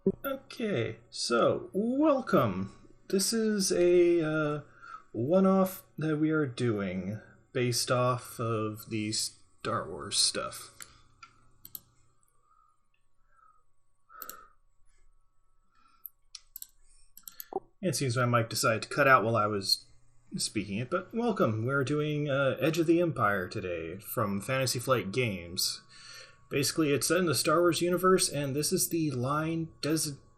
Okay, so welcome. This is a one-off that we are doing based off of the Star Wars stuff. It seems my mic decided to cut out while I was speaking it, but welcome. We're doing Edge of the Empire today from Fantasy Flight Games. Basically, it's set in the Star Wars universe, and this is the line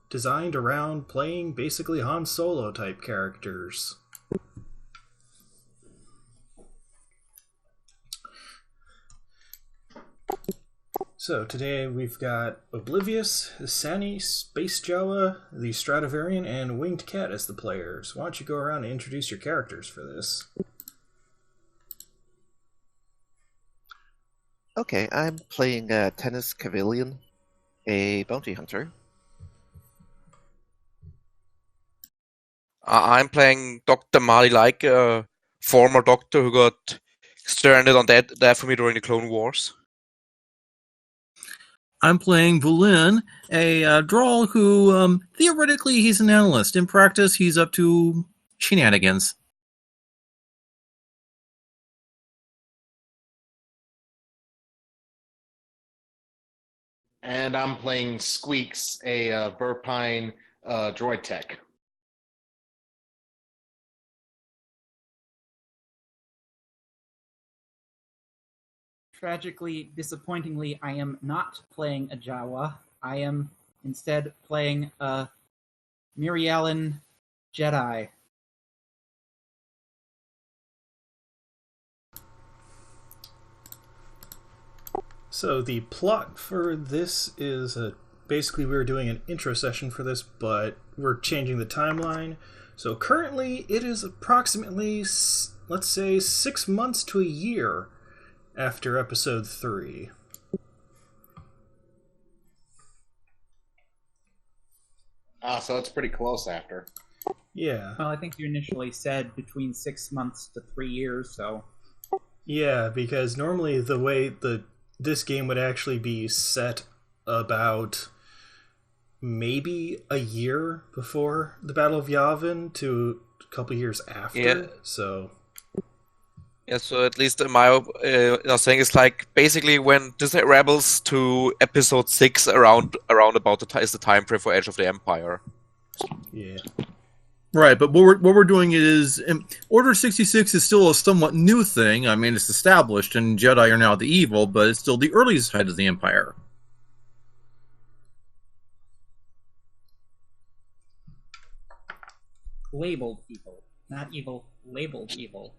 designed around playing basically Han Solo type characters. So today we've got Oblivious, Sani, Space Jawa, TheStratovarian, and Winged Cat as the players. Why don't you go around and introduce your characters for this? Okay, I'm playing Tanis Civilian, a bounty hunter. I'm playing Dr. Madhi, like a former doctor who got stranded on death for me during the Clone Wars. I'm playing Vulyn, a drall who, theoretically, he's an analyst. In practice, he's up to shenanigans. And I'm playing Squeaks, a verpine droid tech. Tragically, disappointingly, I am not playing a Jawa. I am instead playing a mirialan Jedi. So the plot for this is basically we were doing an intro session for this, but we're changing the timeline. So currently it is approximately, let's say, 6 months to a year after episode 3. So it's pretty close after. Yeah. Well, I think you initially said between 6 months to 3 years, so... Yeah, because normally the way this game would actually be set about maybe a year before the Battle of Yavin to a couple years after. Yeah. So at least in my saying it's like basically when Disney Rebels to episode 6 around about is the time frame for Edge of the Empire. yeah. Right, but what we're doing is Order 66 is still a somewhat new thing. I mean, it's established, and Jedi are now the evil, but it's still the early side of the Empire. Labeled evil. Not evil, labeled evil.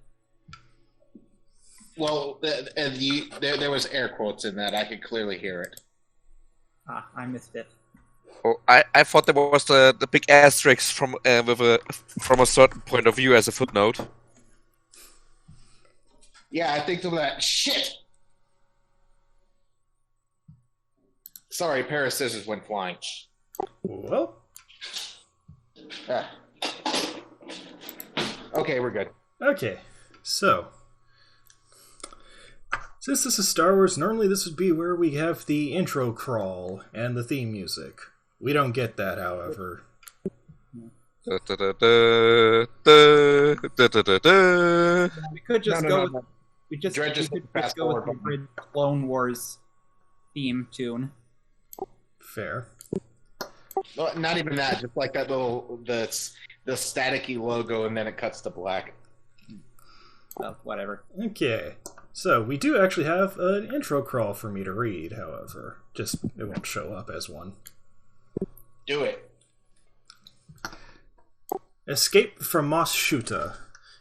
Well, there was air quotes in that. I could clearly hear it. Ah, I missed it. Oh, I thought there was the big asterisk from a certain point of view as a footnote. Yeah, I think some of that shit. Sorry, a pair of scissors went flying. Well, Ah. Okay, we're good. okay. So since this is Star Wars, normally this would be where we have the intro crawl and the theme music. We don't get that, however. We could just No. We just Dread we just could fast go with forward the Grid Clone Wars theme tune. Fair. No, not even that. Just like that little the staticky logo, and then it cuts to black. So, whatever. Okay. So we do actually have an intro crawl for me to read, however. Just it won't show up as one. Do it. Escape from Mos Shuuta.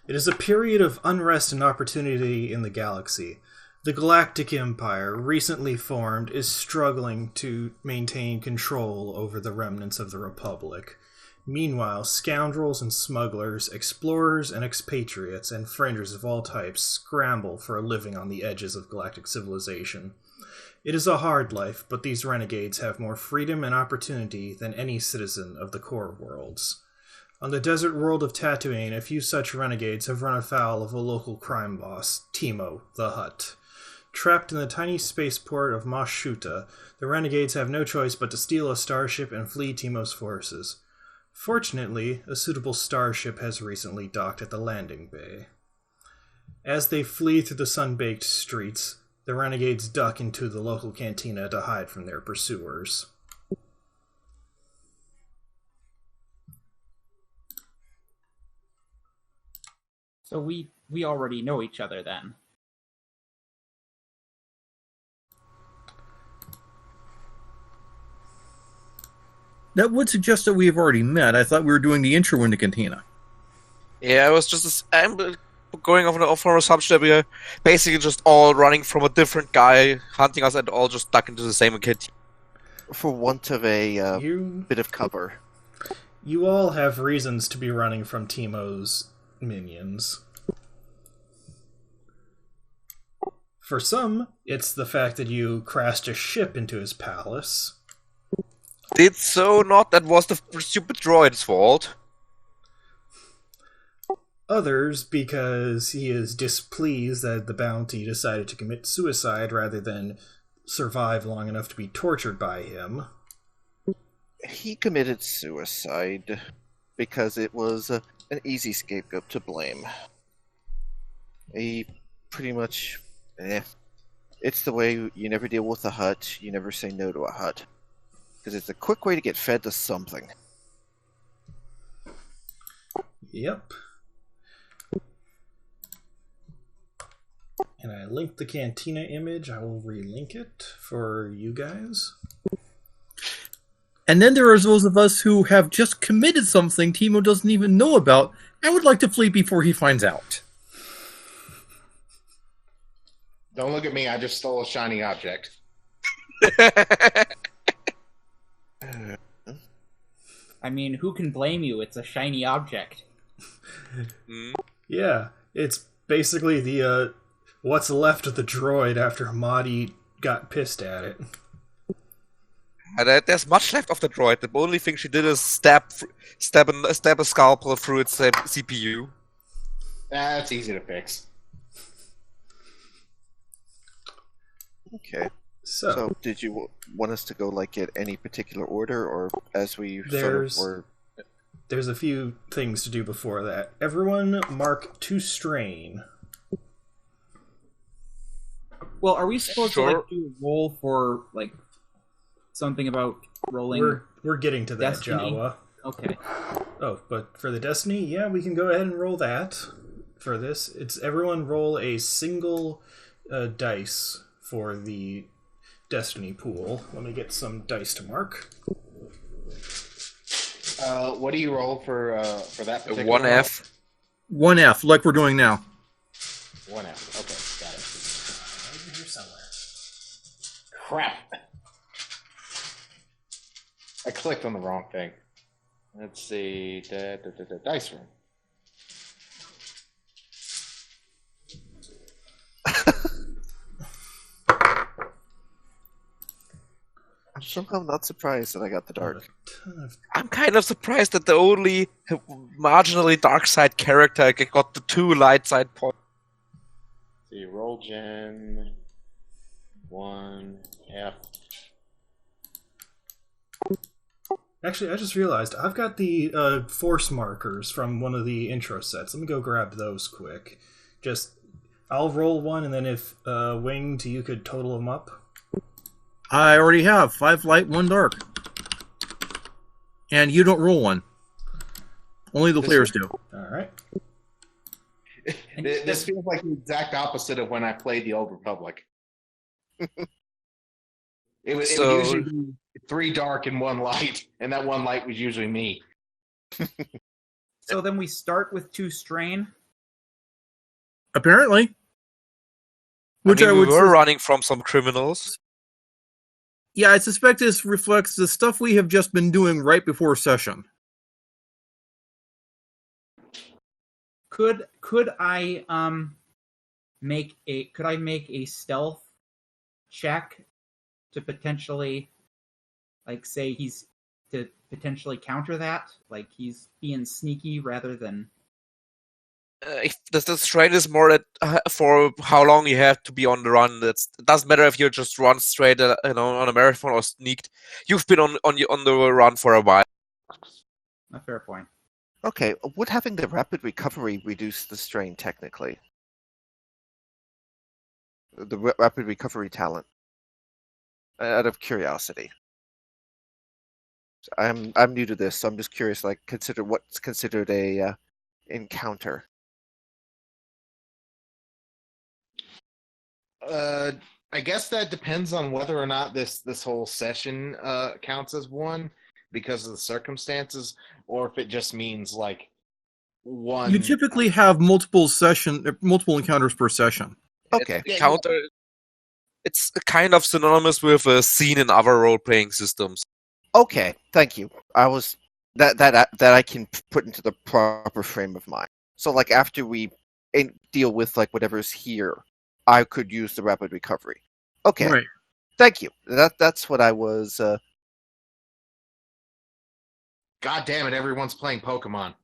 It is a period of unrest and opportunity in the galaxy. The Galactic Empire, recently formed, is struggling to maintain control over the remnants of the Republic. Meanwhile, scoundrels and smugglers, explorers and expatriates, and fringers of all types scramble for a living on the edges of galactic civilization. It is a hard life, but these renegades have more freedom and opportunity than any citizen of the core worlds. On the desert world of Tatooine, a few such renegades have run afoul of a local crime boss, Teemo the Hutt. Trapped in the tiny spaceport of Mos Shuuta, the renegades have no choice but to steal a starship and flee Teemo's forces. Fortunately, a suitable starship has recently docked at the landing bay. As they flee through the sun-baked streets, the renegades duck into the local cantina to hide from their pursuers. So we already know each other then. That would suggest that we have already met. I thought we were doing the intro in the cantina. Yeah, I was just I'm going off our assumption that we are basically just all running from a different guy hunting us and all just stuck into the same kit. For want of a bit of cover. You all have reasons to be running from Teemo's minions. For some, it's the fact that you crashed a ship into his palace. Did so not? That was the stupid droid's fault. Others, because he is displeased that the bounty decided to commit suicide rather than survive long enough to be tortured by him. He committed suicide because it was an easy scapegoat to blame. He pretty much... It's the way you never deal with a Hutt, you never say no to a Hutt. Because it's a quick way to get fed to something. Yep. And I linked the Cantina image. I will relink it for you guys. And then there are those of us who have just committed something Teemo doesn't even know about and would like to flee before he finds out. Don't look at me. I just stole a shiny object. I mean, who can blame you? It's a shiny object. Yeah, it's basically the what's left of the droid after Madhi got pissed at it. There's much left of the droid. The only thing she did is stab a scalpel through its CPU. That's easy to fix. Okay. So So, did you want us to go like in any particular order, or as we sort of were? there's a few things to do before that. Everyone mark to strain. Well, are we supposed to Sure. like do a roll for like something about rolling? We're getting to that, Destiny? Jawa. Okay. Oh, but for the Destiny, yeah, we can go ahead and roll that for this. It's everyone roll a single dice for the Destiny pool. Let me get some dice to mark. What do you roll for that particular 1F. 1F, like we're doing now. roll? 1F. Okay, got it. Over here somewhere. Crap. I clicked on the wrong thing. Let's see. Dice room. I'm somehow not surprised that I got the dark. A ton of I'm kind of surprised that the only marginally dark side character got the 2 light side points. See, roll gen 1F. Actually, I just realized I've got the force markers from one of the intro sets. Let me go grab those quick. I'll roll one, and then if Winged, you could total them up. I already have 5 light, 1 dark. And you don't roll one. Only the players do. All right. This feels like the exact opposite of when I played the Old Republic. It would usually be 3 dark and 1 light, and that 1 light was usually me. So then we start with 2 strain. Apparently. Which I mean, we would were running from some criminals. Yeah, I suspect this reflects the stuff we have just been doing right before session. Could I make a stealth check to potentially like say he's to potentially counter that? Like he's being sneaky rather than if the strain is more that for how long you have to be on the run. It doesn't matter if you just run straight, on a marathon or sneaked. You've been on the run for a while. A fair point. Okay, would having the rapid recovery reduce the strain technically? The rapid recovery talent. Out of curiosity. I'm new to this, so I'm just curious. Like, consider what's considered a encounter. I guess that depends on whether or not this whole session counts as one because of the circumstances, or if it just means like one. You typically have multiple encounters per session. Okay. Encounter. It's kind of synonymous with a scene in other role-playing systems. Okay, thank you. I was that I can put into the proper frame of mind. So, like, after we deal with like whatever's here, I could use the rapid recovery. Okay, Right. Thank you. That's what I was. God damn it! Everyone's playing Pokemon.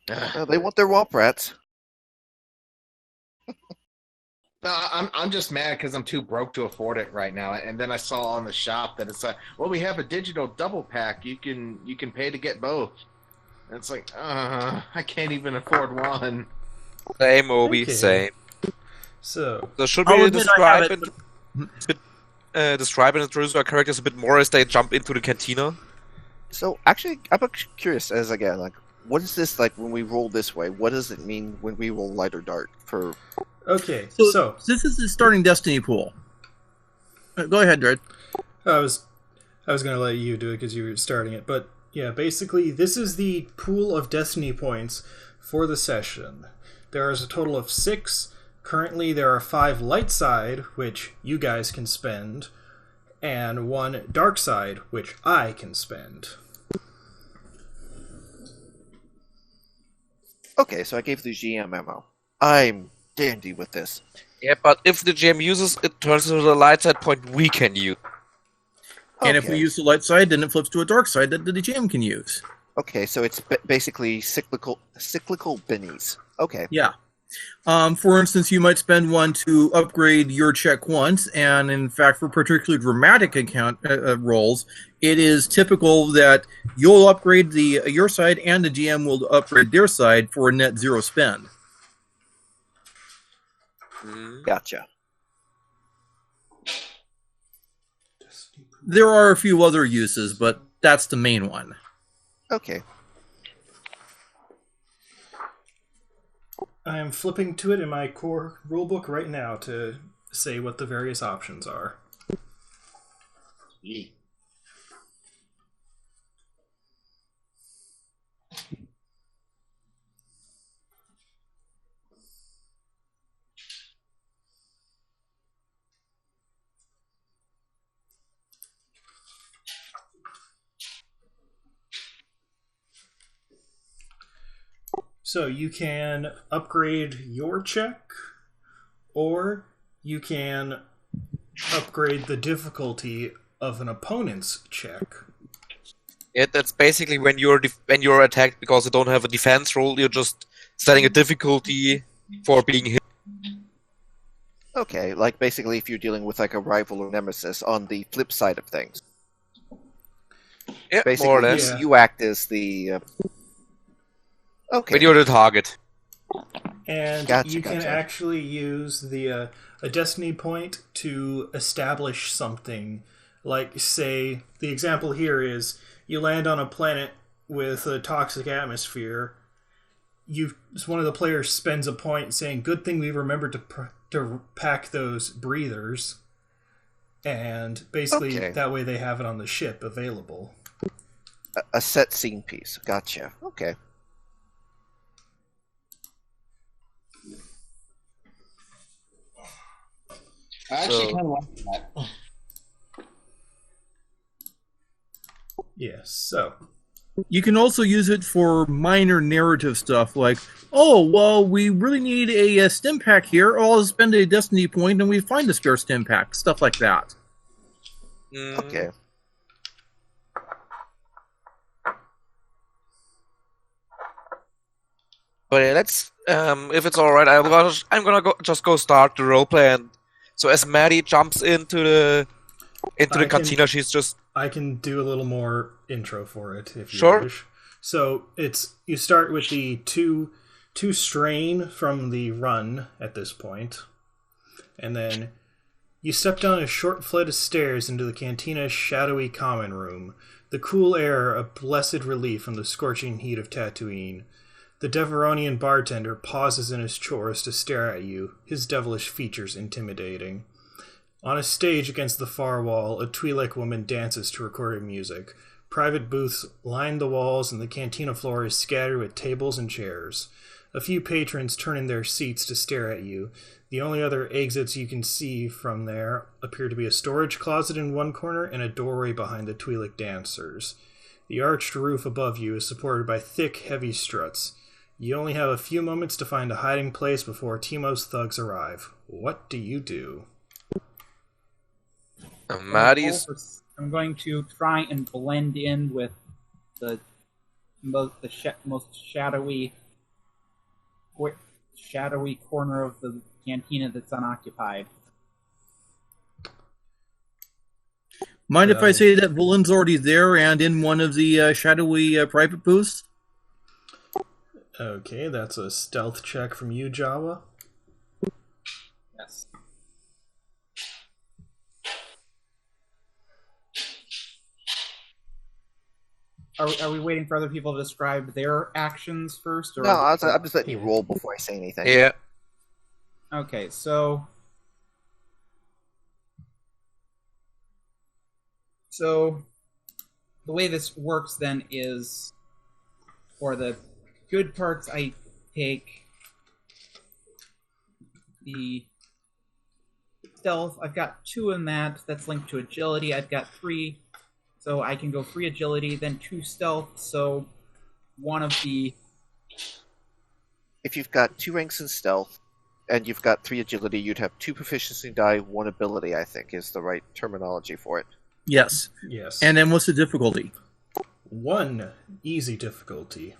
They want their Womp Rats. No, I'm just mad because I'm too broke to afford it right now. And then I saw on the shop that it's like, well, we have a digital double pack. You can pay to get both. And it's like, I can't even afford one. Same, Obi, Okay. same. So, Should I'll we admit I have describe and introduce our characters a bit more as they jump into the cantina? So, actually, I'm curious as again, like, what is this like when we roll this way? What does it mean when we roll light or dark for? okay, So this is the starting Destiny pool. Go ahead, Dread. I was going to let you do it because you were starting it, but yeah, basically this is the pool of Destiny points for the session. There is a total of 6. Currently there are 5 light side, which you guys can spend, and 1 dark side, which I can spend. Okay, so I gave the GM memo. I'm dandy with this. Yeah, but if the GM uses it, turns into the light side point we can use. And if Okay. we use the light side, then it flips to a dark side that the GM can use. Okay, so it's basically cyclical bennies. Okay. Yeah. For instance, you might spend 1 to upgrade your check once, and in fact, for particularly dramatic rolls, it is typical that you'll upgrade your side, and the GM will upgrade their side for a net 0 spend. Gotcha. There are a few other uses, but that's the main one. Okay. I am flipping to it in my core rulebook right now to say what the various options are. Yee. So you can upgrade your check, or you can upgrade the difficulty of an opponent's check. Yeah, that's basically when you're attacked because you don't have a defense roll. You're just setting a difficulty for being hit. Okay, like basically if you're dealing with like a rival or nemesis on the flip side of things. Yeah, Basically, more or less. Yeah. you act as the... Okay. When you're the target. And Gotcha, you can gotcha. actually use a destiny point to establish something. Like, say, the example here is you land on a planet with a toxic atmosphere. One of the players spends a point saying, "Good thing we remembered to pack those breathers," and basically Okay. that way they have it on the ship available. A set scene piece. Gotcha. Okay. I actually So- kind of like that. Yes, so You can also use it for minor narrative stuff, like, oh, well, we really need a stim pack here. I'll spend a destiny point and we find a spare stim pack. Stuff like that. But yeah, let's if it's all right, I'm gonna go start the roleplay. And so as Madhi jumps into the cantina, she's just I can do a little more intro for it if you Sure. wish. So you start with the two strain from the run at this point, and then you step down a short flight of stairs into the cantina's shadowy common room. The cool air a blessed relief from the scorching heat of Tatooine. The devaronian bartender pauses in his chores to stare at you, his devilish features intimidating. On a stage against the far wall, a Twi'lek woman dances to recorded music. Private booths line the walls, and the cantina floor is scattered with tables and chairs. A few patrons turn in their seats to stare at you. The only other exits you can see from there appear to be a storage closet in one corner and a doorway behind the Twi'lek dancers. The arched roof above you is supported by thick, heavy struts. You only have a few moments to find a hiding place before Teemo's thugs arrive. What do you do? Madhi's. I'm going to try and blend in with the most shadowy corner of the cantina that's unoccupied. Mind if I say that Vulyn's already there and in one of the shadowy private booths? Okay, that's a stealth check from you, Jawa. Yes. Are we waiting for other people to describe their actions first? Or No, I'm just letting you roll before I say anything. Yeah. Okay, so the way this works then is, for the good parts, I take the stealth. I've got 2 in that. That's linked to agility. I've got 3, so I can go 3 agility, then 2 stealth. So one of the... If you've got 2 ranks in stealth, and you've got 3 agility, you'd have 2 proficiency die, 1 ability, I think, is the right terminology for it. Yes. Yes. And then what's the difficulty? 1 easy difficulty.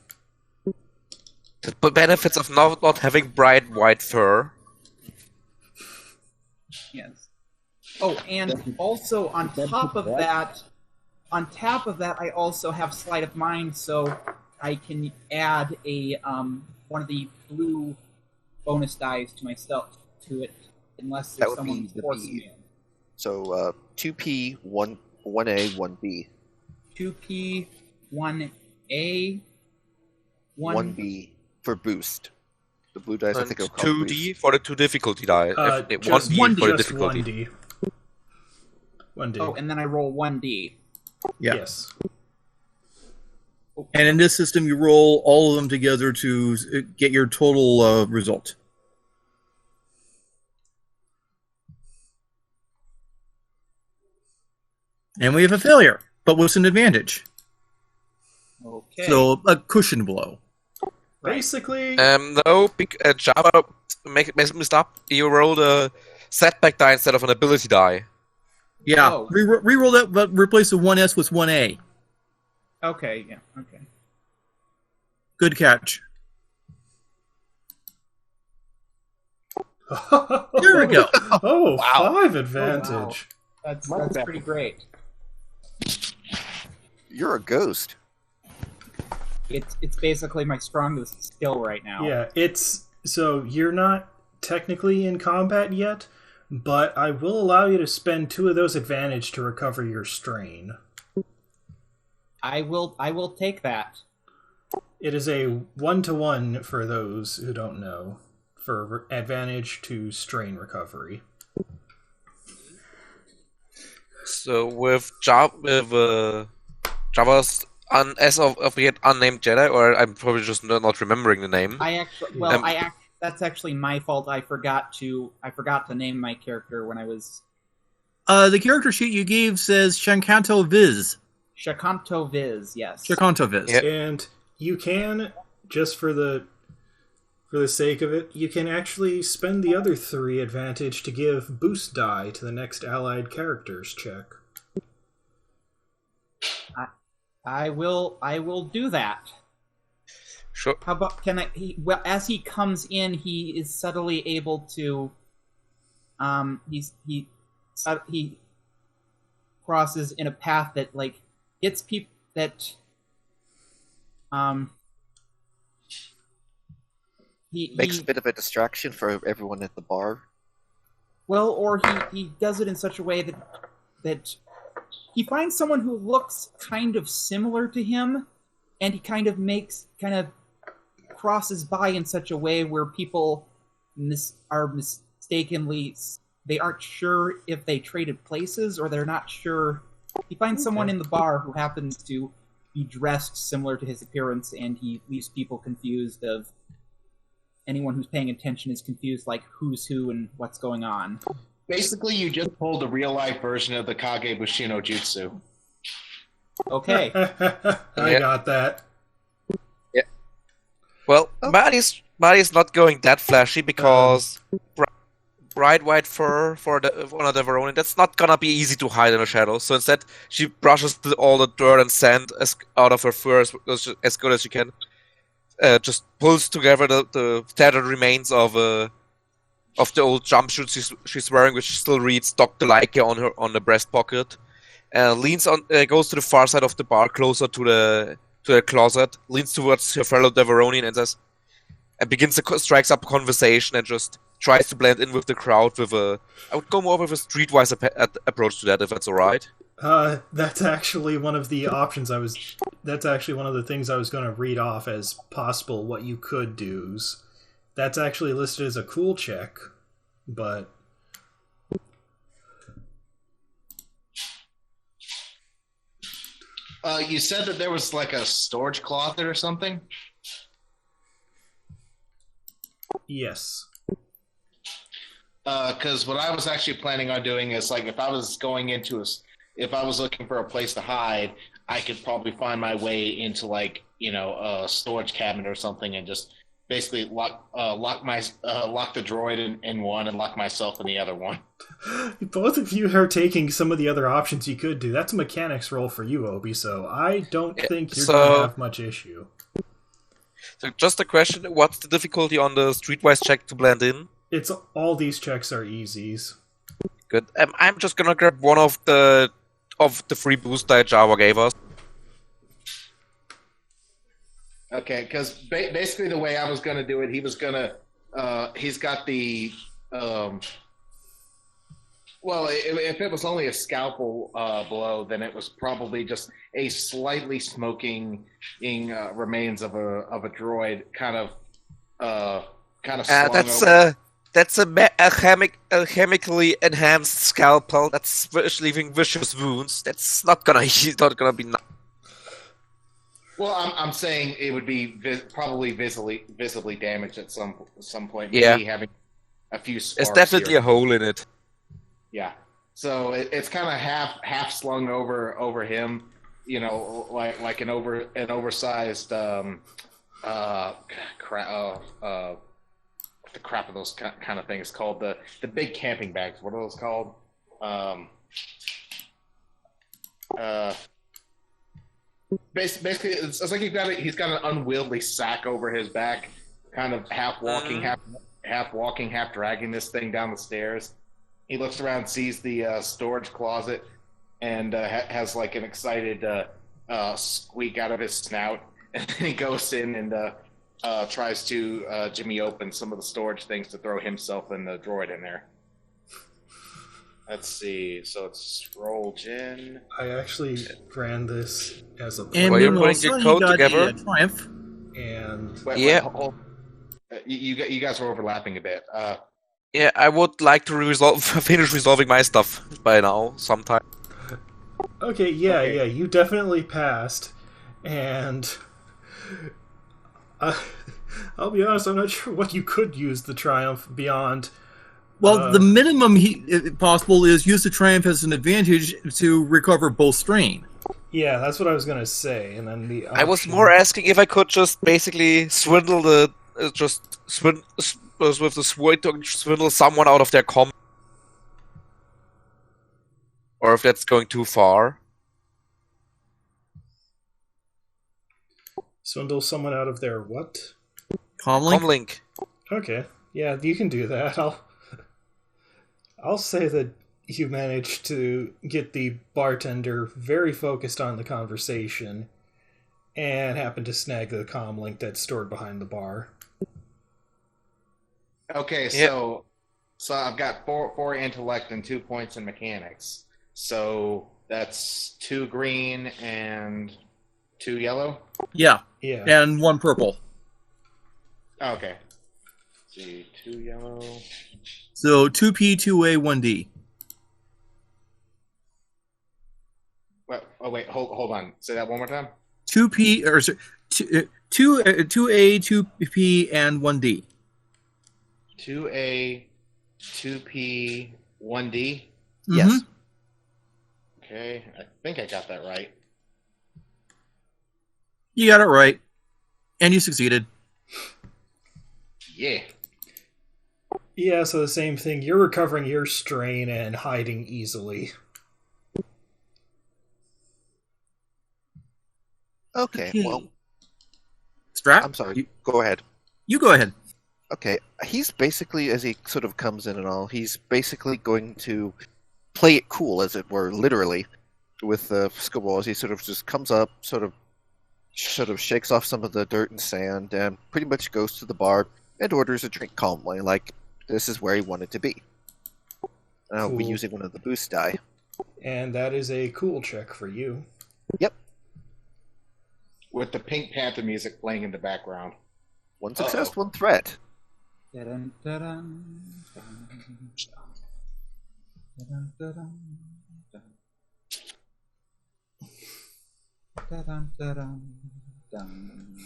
The benefits of not having bright white fur. Yes. Oh, and also on top of that, I also have sleight of mind, so I can add a one of the blue bonus dice to my stealth to it, unless That there's would someone be the forcing B. me. So 2P, 1A, 1B. 2P, 1A, 1B for boost. The blue dice, I And think, are called 2D boost. for the 2 difficulty die. Just 1D for the just difficulty. 1D. 1D. Oh, and then I roll 1D. Yeah. Yes. And in this system, you roll all of them together to get your total result. And we have a failure, but with an advantage. Okay. So a cushion blow. Basically, No, Java makes me stop. You rolled a setback die instead of an ability die. Yeah. Oh. Reroll that, but replace the 1S with 1A. Okay, yeah, okay. Good catch. There we go. Oh, Wow. 5 advantage. That's pretty great. You're a ghost. It's basically my strongest skill right now. Yeah, so you're not technically in combat yet, but I will allow you to spend 2 of those advantage to recover your strain. I will take that. It is a 1-to-1 for those who don't know, for advantage to strain recovery. So with Java's as of yet unnamed Jedi, or I'm probably just not remembering the name. That's actually my fault. I forgot to name my character when I was... The character sheet you gave says Shakanto Visz. Shakanto Visz, yes. Shakanto Visz. Yep. And you can, just for the sake of it, you can actually spend the other 3 advantage to give boost die to the next allied character's check. I will do that. Sure. How about well, as he comes in, he is subtly able to. He crosses in a path that like gets people that. He Makes a bit of a distraction for everyone at the bar. Well, or he does it in such a way that he finds someone who looks kind of similar to him, and he kind of crosses by in such a way where people are mistakenly, they aren't sure if they traded places or they're not sure. He finds someone in the bar who happens to be dressed similar to his appearance, and he leaves people confused. Of anyone who's paying attention is confused, like who's who and what's going on. Basically, you just pulled a real-life version of the Kage Bushino Jutsu. Okay. I got that. Yeah. Well, Madhi's not going that flashy because bright white fur for a devaronian, that's not gonna be easy to hide in the shadows. So instead, she brushes all the dirt and sand out of her fur as good as she can. Just pulls together the tattered remains of the old jumpsuit she's wearing, which still reads Dr. Leica on the breast pocket. Leans on, goes to the far side of the bar, closer to the closet. Leans towards her fellow devaronian and strikes up a conversation and just tries to blend in with the crowd I would go more with a streetwise approach to that, if that's alright. That's actually one of the options that's actually one of the things I was going to read off as possible what you could do. That's actually listed as a cool check, but... You said that there was like a storage closet or something? Yes. Because what I was actually planning on doing is, like, if I was looking for a place to hide, I could probably find my way into, like, a storage cabinet or something, and just basically lock the droid in one and lock myself in the other one. Both of you are taking some of the other options you could do. That's a mechanics roll for you, Obi, so I don't think you're going to have much issue. So just a question, what's the difficulty on the streetwise check to blend in? It's all these checks are easies. Good. I'm just gonna grab one of the free boosts that Jawa gave us. Okay, because basically the way I was gonna do it, he's got the well, if it was only a scalpel blow, then it was probably just a slightly smoking remains of a droid, kind of slung over. That's a chemically enhanced scalpel. That's leaving vicious wounds. That's not gonna be. Well, I'm saying it would be probably visibly damaged at some point. Yeah. Maybe having a few sparks. There's definitely a hole in it. Yeah. So it's kind of half slung over him, like an oversized the crap of those kind of things called the big camping bags. What are those called? Basically, it's like he's got an unwieldy sack over his back, kind of half walking, half dragging this thing down the stairs. He looks around, sees the storage closet, and has like an excited squeak out of his snout, and then he goes in and tries to jimmy open some of the storage things to throw himself and the droid in there. Let's see. So it's roll Jin. I actually ran this as a And Well, you're meanwhile, putting your Sani code got together? a triumph. and Yeah. Hold. You guys are overlapping a bit. Yeah, I would like to finish resolving my stuff by now, sometime. okay, yeah, you definitely passed, and I'll be honest, I'm not sure what you could use the triumph beyond. Well, the minimum possible is use the triumph as an advantage to recover both strain. Yeah, that's what I was gonna say, and then the I was more asking if I could just basically swindle with the sword to swindle someone out of their com, or if that's going too far. Swindle someone out of their what? Comlink? Comlink. Okay. Yeah, you can do that. I'll say that you managed to get the bartender very focused on the conversation and happened to snag the comm link that's stored behind the bar. Okay, so I've got four intellect and 2 points in mechanics. So that's 2 green and 2 yellow? Yeah. Yeah. And 1 purple. Okay. Let's see, 2 yellow. So 2P, 2A, 1D. Wait, hold on. Say that one more time. 2P, or sorry, 2A, 2P, and 1D. 2A, 2P, 1D? Yes. Mhm. Okay, I think I got that right. You got it right. And you succeeded. Yeah. Yeah, so the same thing. You're recovering your strain and hiding easily. Okay, well, Strat? I'm sorry. Go ahead. You go ahead. Okay, he's basically, as he sort of comes in and all, he's basically going to play it cool, as it were, literally, with Skobal, as he sort of just comes up, sort of shakes off some of the dirt and sand, and pretty much goes to the bar and orders a drink calmly, like this is where he wanted to be. And I'll be Cool. using one of the boost die. And that is a cool check for you. Yep, With the Pink Panther music playing in the background. one success, one threat. Dun, dun, dun, dun, dun, dun, dun, dun, dun, dun,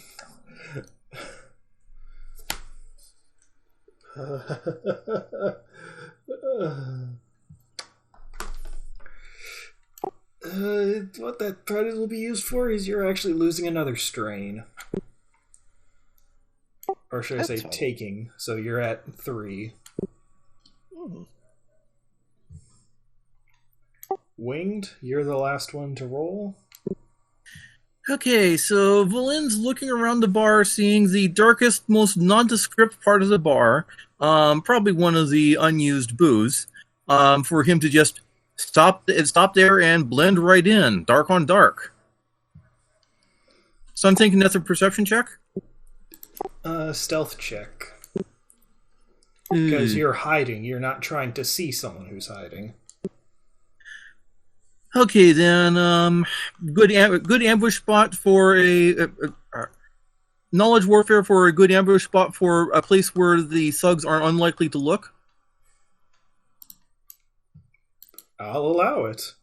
What that threat will be used for is you're actually losing another strain. Or should I say That's fine. taking, so you're at 3. Hmm. Winged, you're the last one to roll. Okay, so Vulyn's looking around the bar, seeing the darkest, most nondescript part of the bar, probably one of the unused booths, for him to just stop there and blend right in, dark on dark. So I'm thinking that's a perception check? Stealth check. Because you're hiding, you're not trying to see someone who's hiding. Okay, then, good ambush spot for a knowledge warfare for a good ambush spot for a place where the thugs are unlikely to look. I'll allow it.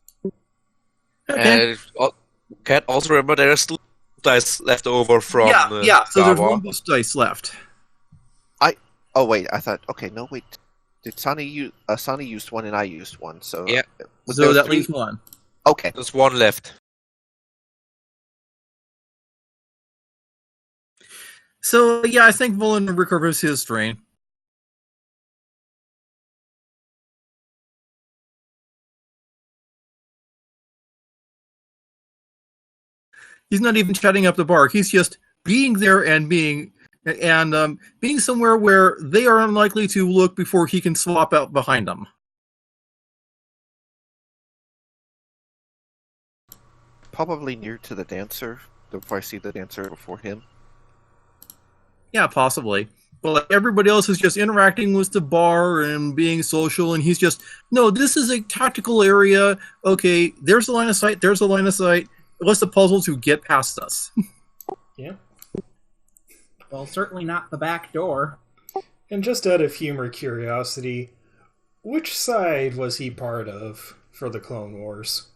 Okay. And can't also remember there are still dice left over from yeah. So there's Jawa. 1 boost dice left. Oh, wait, I thought, okay, no, wait. Did Sani use, Sani used 1 and I used 1, so... Yeah. So there that 3? leaves 1. Okay. There's 1 left. So yeah, I think Vulyn recovers his strain. He's not even shutting up the bar. He's just being there and being somewhere where they are unlikely to look before he can swap out behind them. Probably near to the dancer. If I see the dancer before him. Yeah, possibly. But like, everybody else is just interacting with the bar and being social, and he's just, no, this is a tactical area. Okay, there's the line of sight, there's the line of sight. What's the puzzle to get past us? Yeah. Well, certainly not the back door. And just out of humor curiosity, which side was he part of for the Clone Wars?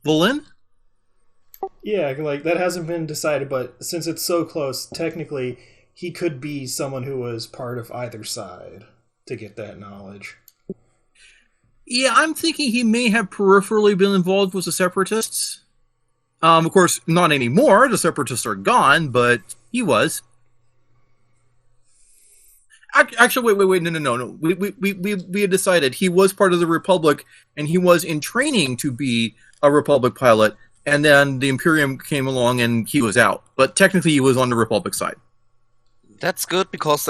Vulyn? Yeah, like, that hasn't been decided, but since it's so close, technically, he could be someone who was part of either side to get that knowledge. Yeah, I'm thinking he may have peripherally been involved with the Separatists. Of course, not anymore. The Separatists are gone, but he was. Actually, wait, no. We had decided he was part of the Republic, and he was in training to be a Republic pilot, and then the Imperium came along and he was out. But technically he was on the Republic side. That's good because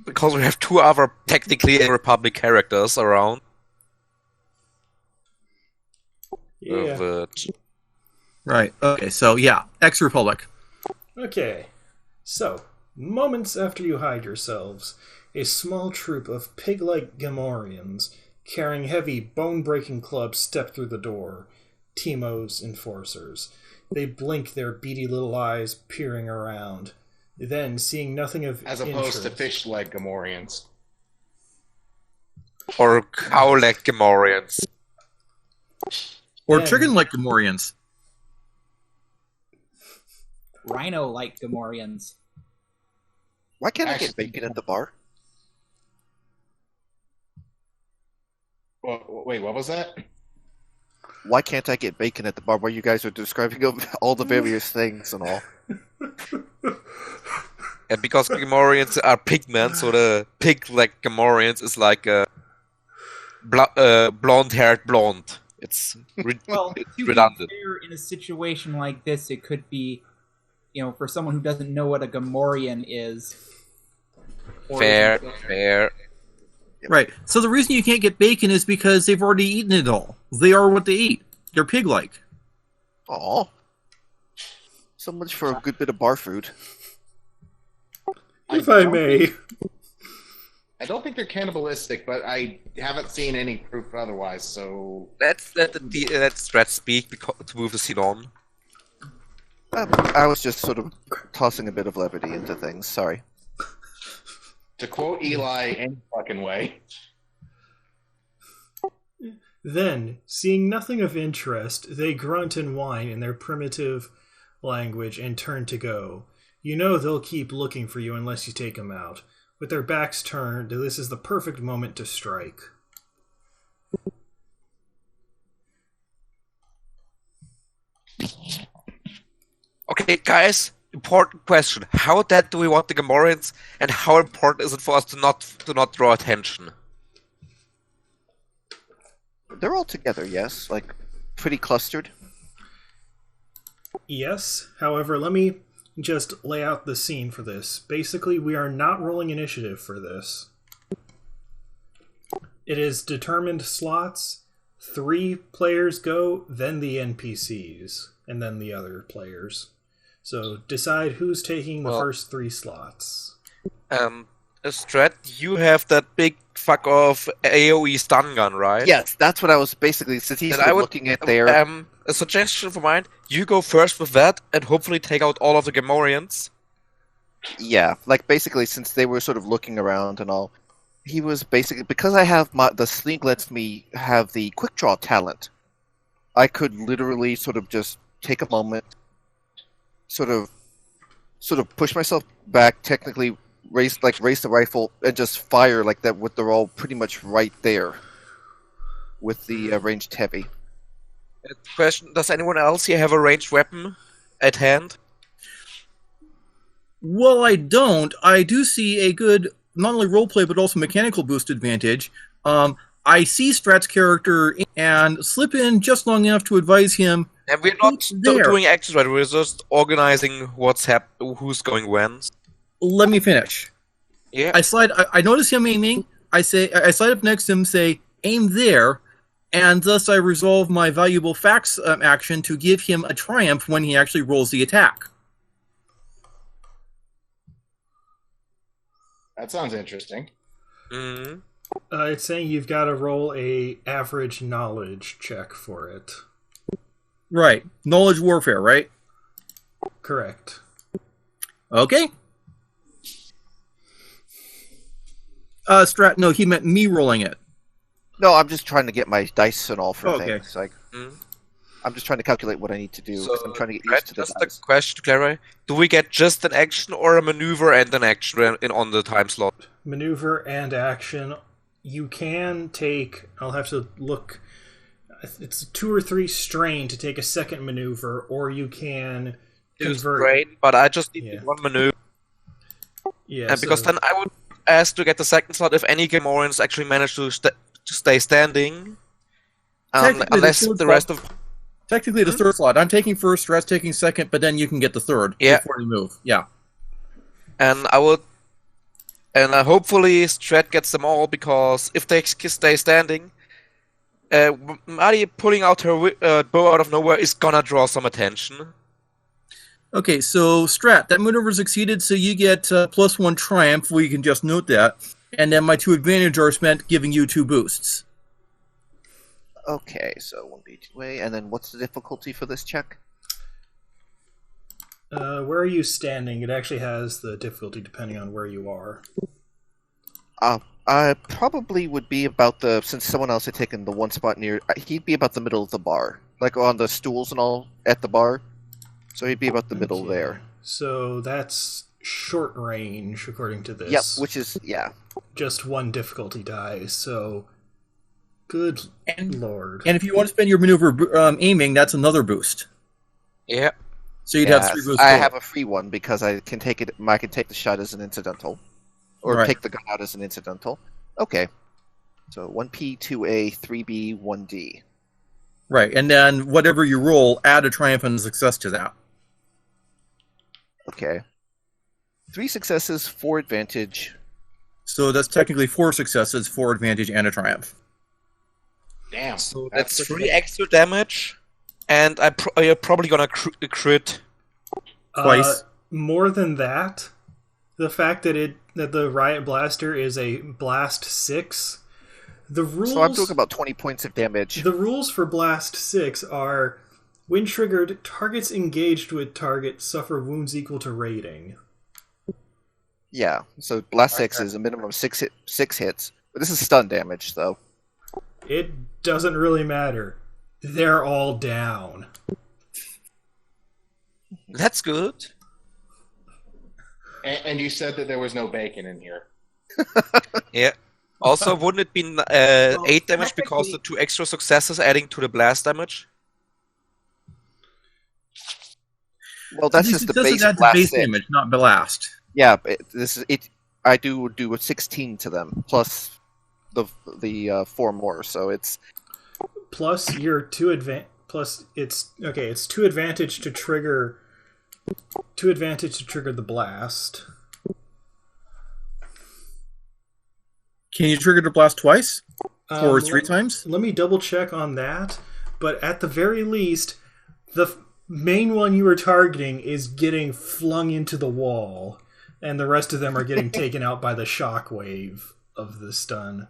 we have two other technically Republic characters around. Yeah. But... Right. Okay, so yeah, ex-Republic. Okay. So, moments after you hide yourselves, a small troop of pig-like Gamorreans carrying heavy, bone-breaking clubs step through the door. Teemo's enforcers. They blink their beady little eyes, peering around. Then, seeing nothing of As opposed interest, to fish-leg Gamorreans. Or cow-leg Gamorreans. Or Then- chicken-like Gamorreans. Rhino-like Gamorreans. Why can't I Actually- get bacon at the bar? Well, wait, what was that? Why can't I get bacon at the bar? Where you guys are describing all the various things and all. And because Gamorreans are pigmen, so the pig-leg Gamorreans is like a blonde-haired blonde. It's Well, to be redundant. fair, in a situation like this, it could be, for someone who doesn't know what a Gamorrean is. or Fair, isn't- fair. Right. So the reason you can't get bacon is because they've already eaten it all. They are what they eat. They're pig-like. Aw. So much for a good bit of bar food. if I may. I don't think they're cannibalistic, but I haven't seen any proof otherwise, so... Let's let Strat speak to move the scene on. I was just sort of tossing a bit of levity into things. Sorry. To quote Eli, any fucking way. Then, seeing nothing of interest, they grunt and whine in their primitive language and turn to go. You know they'll keep looking for you unless you take them out. With their backs turned, this is the perfect moment to strike. Okay, guys, important question. How dead do we want the Gamorreans, and how important is it for us to not draw attention? They're all together, yes. Like, pretty clustered. Yes, however, let me just lay out the scene for this. Basically, we are not rolling initiative for this. It is determined slots. 3 players go, then the NPCs, and then the other players. So decide who's taking the Well- first 3 slots. Strat, you have that big fuck off AoE stun gun, right? Yes, that's what I was basically, since he's Then sort I of would looking at their... a suggestion for mine: you go first with that, and hopefully take out all of the Gamorreans. Yeah, like basically since they were sort of looking around and all, he was basically, because I have the sneak lets me have the quick draw talent, I could literally sort of just take a moment, sort of push myself back, technically raise the rifle and just fire like that with they're all pretty much right there with the ranged heavy. Question: does anyone else here have a ranged weapon at hand? Well, I don't. I do see a good, not only roleplay, but also mechanical boost advantage. I see Strat's character and slip in just long enough to advise him. And we're not Who's there? doing actions right. We're just organizing who's going when. Let me finish. Yeah. I notice him aiming. I slide up next to him, say, aim there, and thus I resolve my valuable fax action to give him a triumph when he actually rolls the attack. That sounds interesting. Mm-hmm. It's saying you've got to roll a average knowledge check for it. Right. Knowledge warfare, right? Correct. Okay. Strat, no, he meant me rolling it. No, I'm just trying to get my dice and all for Okay. things. Like, Mhm. I'm just trying to calculate what I need to do. 'Cause I'm trying to get Brett, used to the just a dice. question to clarify: do we get just an action or a maneuver and an action on the time slot? Maneuver and action. You can take... I'll have to look... It's 2 or 3 strain to take a second maneuver, or you can It's convert... great, but I just need Yeah. one maneuver, Yeah, and because so- then I would ask to get the second slot if any Gamorreans actually manage to stay standing, Technically, unless the third the rest of Technically, the third slot. I'm taking first, Strat's taking second, but then you can get the third before you move. Yeah. And hopefully Strat gets them all, because if they stay standing, Madhi pulling out her bow out of nowhere is gonna draw some attention. Okay, so Strat, that maneuver succeeded, so you get +1 triumph. We can just note that, and then my 2 advantage are spent, giving you 2 boosts. Okay, so 1B 2A, and then what's the difficulty for this check? Where are you standing? It actually has the difficulty depending on where you are. I probably would be about since someone else had taken the one spot near, he'd be about the middle of the bar. Like on the stools and all at the bar. So he'd be about the middle there. So that's short range, according to this. Yep, which is, just 1 difficulty die, so... Good lord. And if you want to spend your maneuver aiming, that's another boost. Yeah. So you'd have 3 boosts. I have a free one because I can take it. I can take the shot as an incidental, or take the gun out as an incidental. Okay, so 1P, 2A, 3B, 1D. Right, and then whatever you roll, add a triumph and a success to that. Okay, 3 successes, 4 advantage. So that's technically 4 successes, 4 advantage, and a triumph. Damn. So that's 3 extra damage, and you're probably gonna crit twice. More than that, the fact that the Riot Blaster is a Blast 6, the rules... So I'm talking about 20 points of damage. The rules for Blast 6 are, when triggered, targets engaged with target suffer wounds equal to rating. Yeah, so Blast 6 is a minimum of 6 hits. But this is stun damage, though. It doesn't really matter. They're all down. That's good. And you said that there was no bacon in here. Yeah. Also, wouldn't it be 8 damage because the 2 extra successes adding to the blast damage? Well, that's just the base damage, not blast. Yeah, I do a 16 to them plus the 4 more, so it's plus your 2 plus it's 2 advantage to trigger 2 advantage to trigger the blast. Can you trigger the blast twice? Or 3 times? Let me double check on that, but at the very least, the main one you were targeting is getting flung into the wall, and the rest of them are getting taken out by the shockwave of the stun.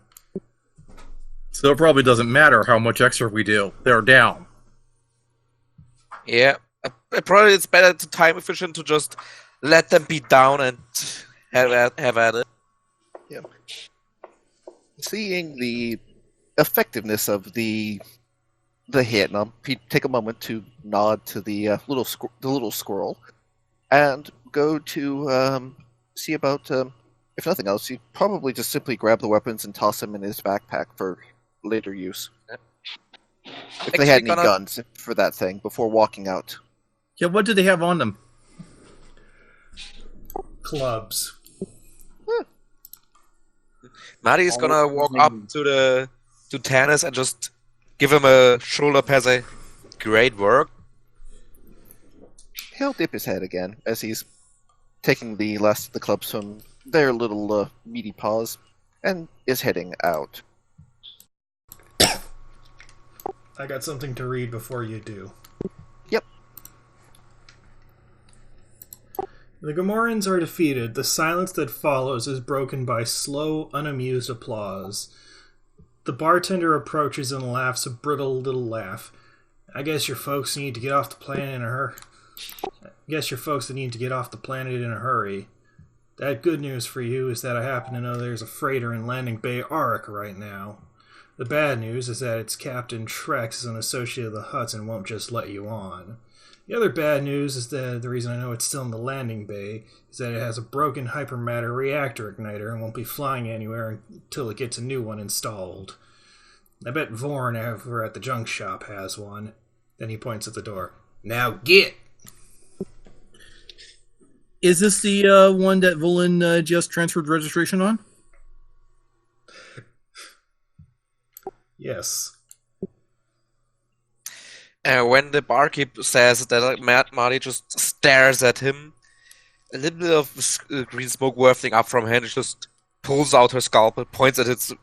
So it probably doesn't matter how much extra we do. They're down. Yeah. Probably it's better to time efficient to just let them be down and have at it. Yeah. Seeing the effectiveness of the hit, and I'll take a moment to nod to the little squirrel, and go to see about if nothing else, you probably just simply grab the weapons and toss them in his backpack for later use. If they had any guns for that thing before walking out. Yeah, what do they have on them? Clubs. Madhi is gonna walk up to Tanis and just give him a shoulder pat. Say, "Great work." He'll dip his head again as he's taking the last of the clubs from their little meaty paws and is heading out. I got something to read before you do. Yep. The Gamorreans are defeated. The silence that follows is broken by slow, unamused applause. The bartender approaches and laughs a brittle little laugh. I guess your folks need to get off the planet in a hurry. That good news for you is that I happen to know there's a freighter in Landing Bay Auric right now. The bad news is that its captain Trex is an associate of the Hutts and won't just let you on. The other bad news is that the reason I know it's still in the landing bay is that it has a broken hypermatter reactor igniter and won't be flying anywhere until it gets a new one installed. I bet Vorn over at the junk shop has one. Then he points at the door. Now get! Is this the one that Vulyn just transferred registration on? Yes. When the barkeep says that, Madhi just stares at him. A little bit of green smoke wafting up from her hand. She just pulls out her scalpel, points at his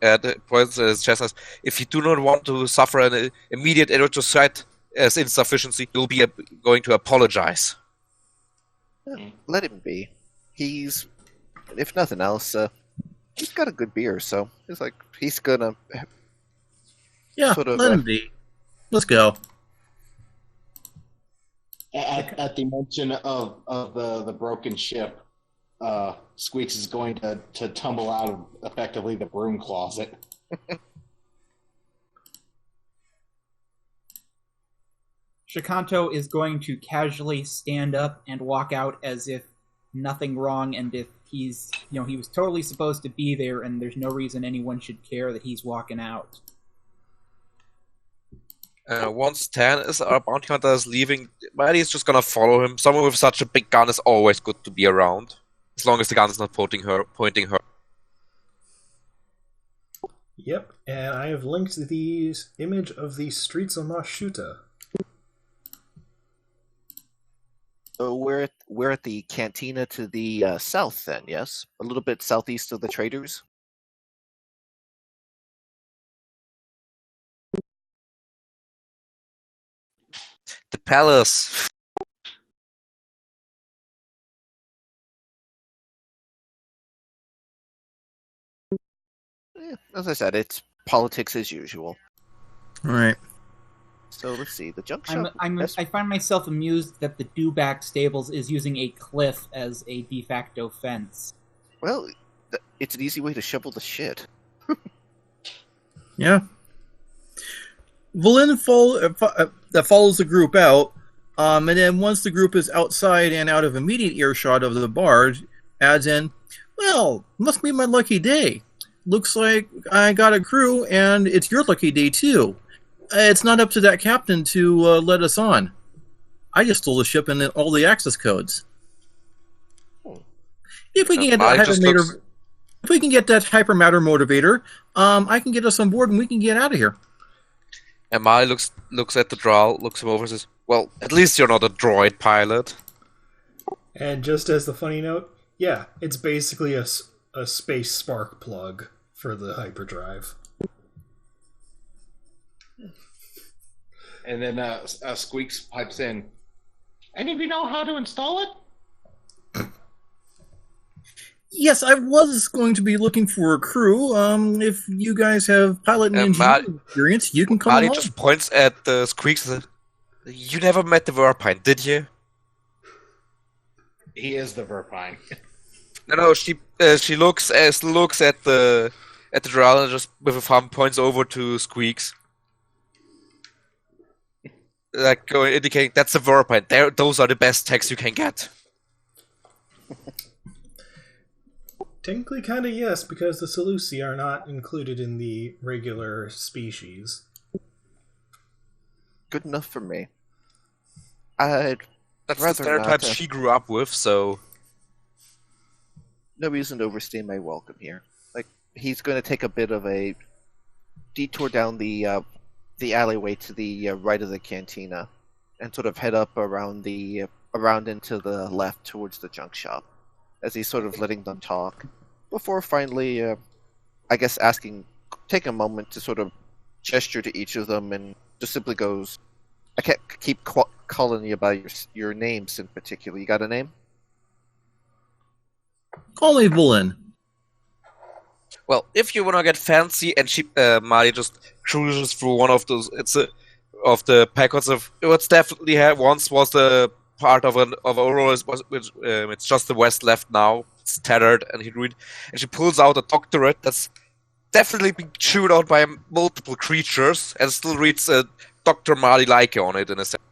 chest, says, "If you do not want to suffer an immediate erythrocyte as insufficiency, you'll be going to apologize." Let him be. He's, if nothing else, he's got a good beer, so he's gonna. Yeah, sort of, let him be. Let's go. At the mention of the broken ship, Squeaks is going to tumble out of effectively the broom closet. Shakanto is going to casually stand up and walk out as if nothing wrong, and if he's, he was totally supposed to be there, and there's no reason anyone should care that he's walking out. Once Tanis, our bounty hunter, is leaving, Madhi is just gonna follow him. Someone with such a big gun is always good to be around, as long as the gun is not pointing her. Yep, and I have linked the image of the streets of Mos Shuuta. So we're at the cantina to the south, then, yes? A little bit southeast of the traders? The palace. As I said, it's politics as usual. All right. So let's see, the junk shop. I find myself amused that the Dewback Stables is using a cliff as a de facto fence. Well, it's an easy way to shovel the shit. Yeah. Vulyn follows the group out, and then once the group is outside and out of immediate earshot of the bar, adds in, "Well, must be my lucky day. Looks like I got a crew, and it's your lucky day too. It's not up to that captain to let us on. I just stole the ship and all the access codes. If we can get that hypermatter, if we can get that hypermatter motivator, I can get us on board and we can get out of here." And Madhi looks at the drall, looks him over, and says, "Well, at least you're not a droid pilot." And just as the funny note, yeah, it's basically a space spark plug for the hyperdrive. And then Squeaks pipes in, "Any of you know how to install it?" Yes, I was going to be looking for a crew. If you guys have pilot and engineering experience, you can come along. Madhi just points at the Squeaks and says, "You never met the verpine, did you?" He is the verpine. No. She looks at the drall and just with a thumb points over to Squeaks, indicating that's the verpine. Those are the best techs you can get. Technically, kind of yes, because the Seleuci are not included in the regular species. Good enough for me. That's the stereotype she grew up with, so no reason to overstay my welcome here. He's going to take a bit of a detour down the alleyway to the right of the cantina, and sort of head up around into the left towards the junk shop, as he's sort of letting them talk, before finally, I guess, take a moment to sort of gesture to each of them, and just simply goes, "I can't keep calling you by your names in particular. You got a name?" Call me Vulyn. Well, if you wanna get fancy, and Madhi just cruises through one of those. Of the packets of what's definitely once was the part of Aurora, which it's just the west left now. It's tattered, and she pulls out a doctorate that's definitely been chewed out by multiple creatures, and still reads Dr. Madhi Like on it in a sense.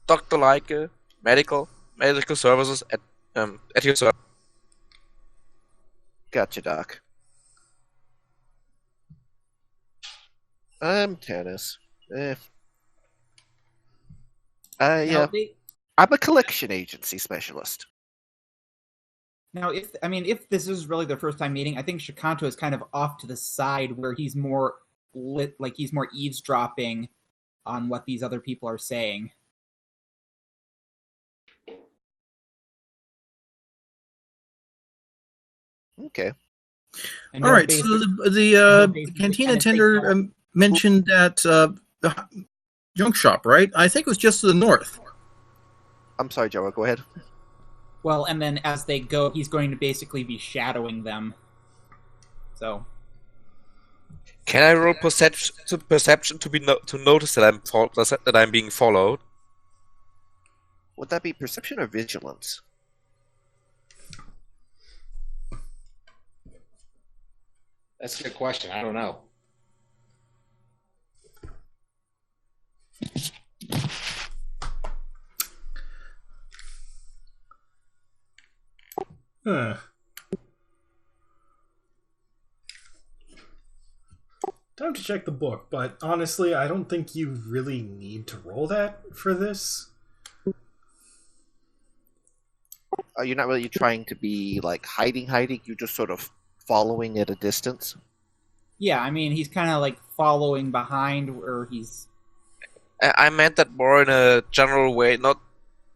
Dr. Like, medical services at your service. Gotcha, Doc. I'm Tanis. I'm a collection agency specialist. Now, if this is really their first time meeting, I think Shakanto is kind of off to the side where he's more he's more eavesdropping on what these other people are saying. Okay. And All you're right. So basically- the you're basically cantina kinda tender taking out- mentioned that the junk shop, right? I think it was just to the north. I'm sorry, Jawa. Go ahead. Well, and then as they go, he's going to basically be shadowing them. So, Can I roll perception to notice that I'm being followed? Would that be perception or vigilance? That's a good question. I don't know. Huh. Time to check the book, but honestly, I don't think you really need to roll that for this. You're not really trying to be like hiding. You're just sort of following at a distance. yeah, I mean, he's kind of like following behind where he's... I meant that more in a general way, not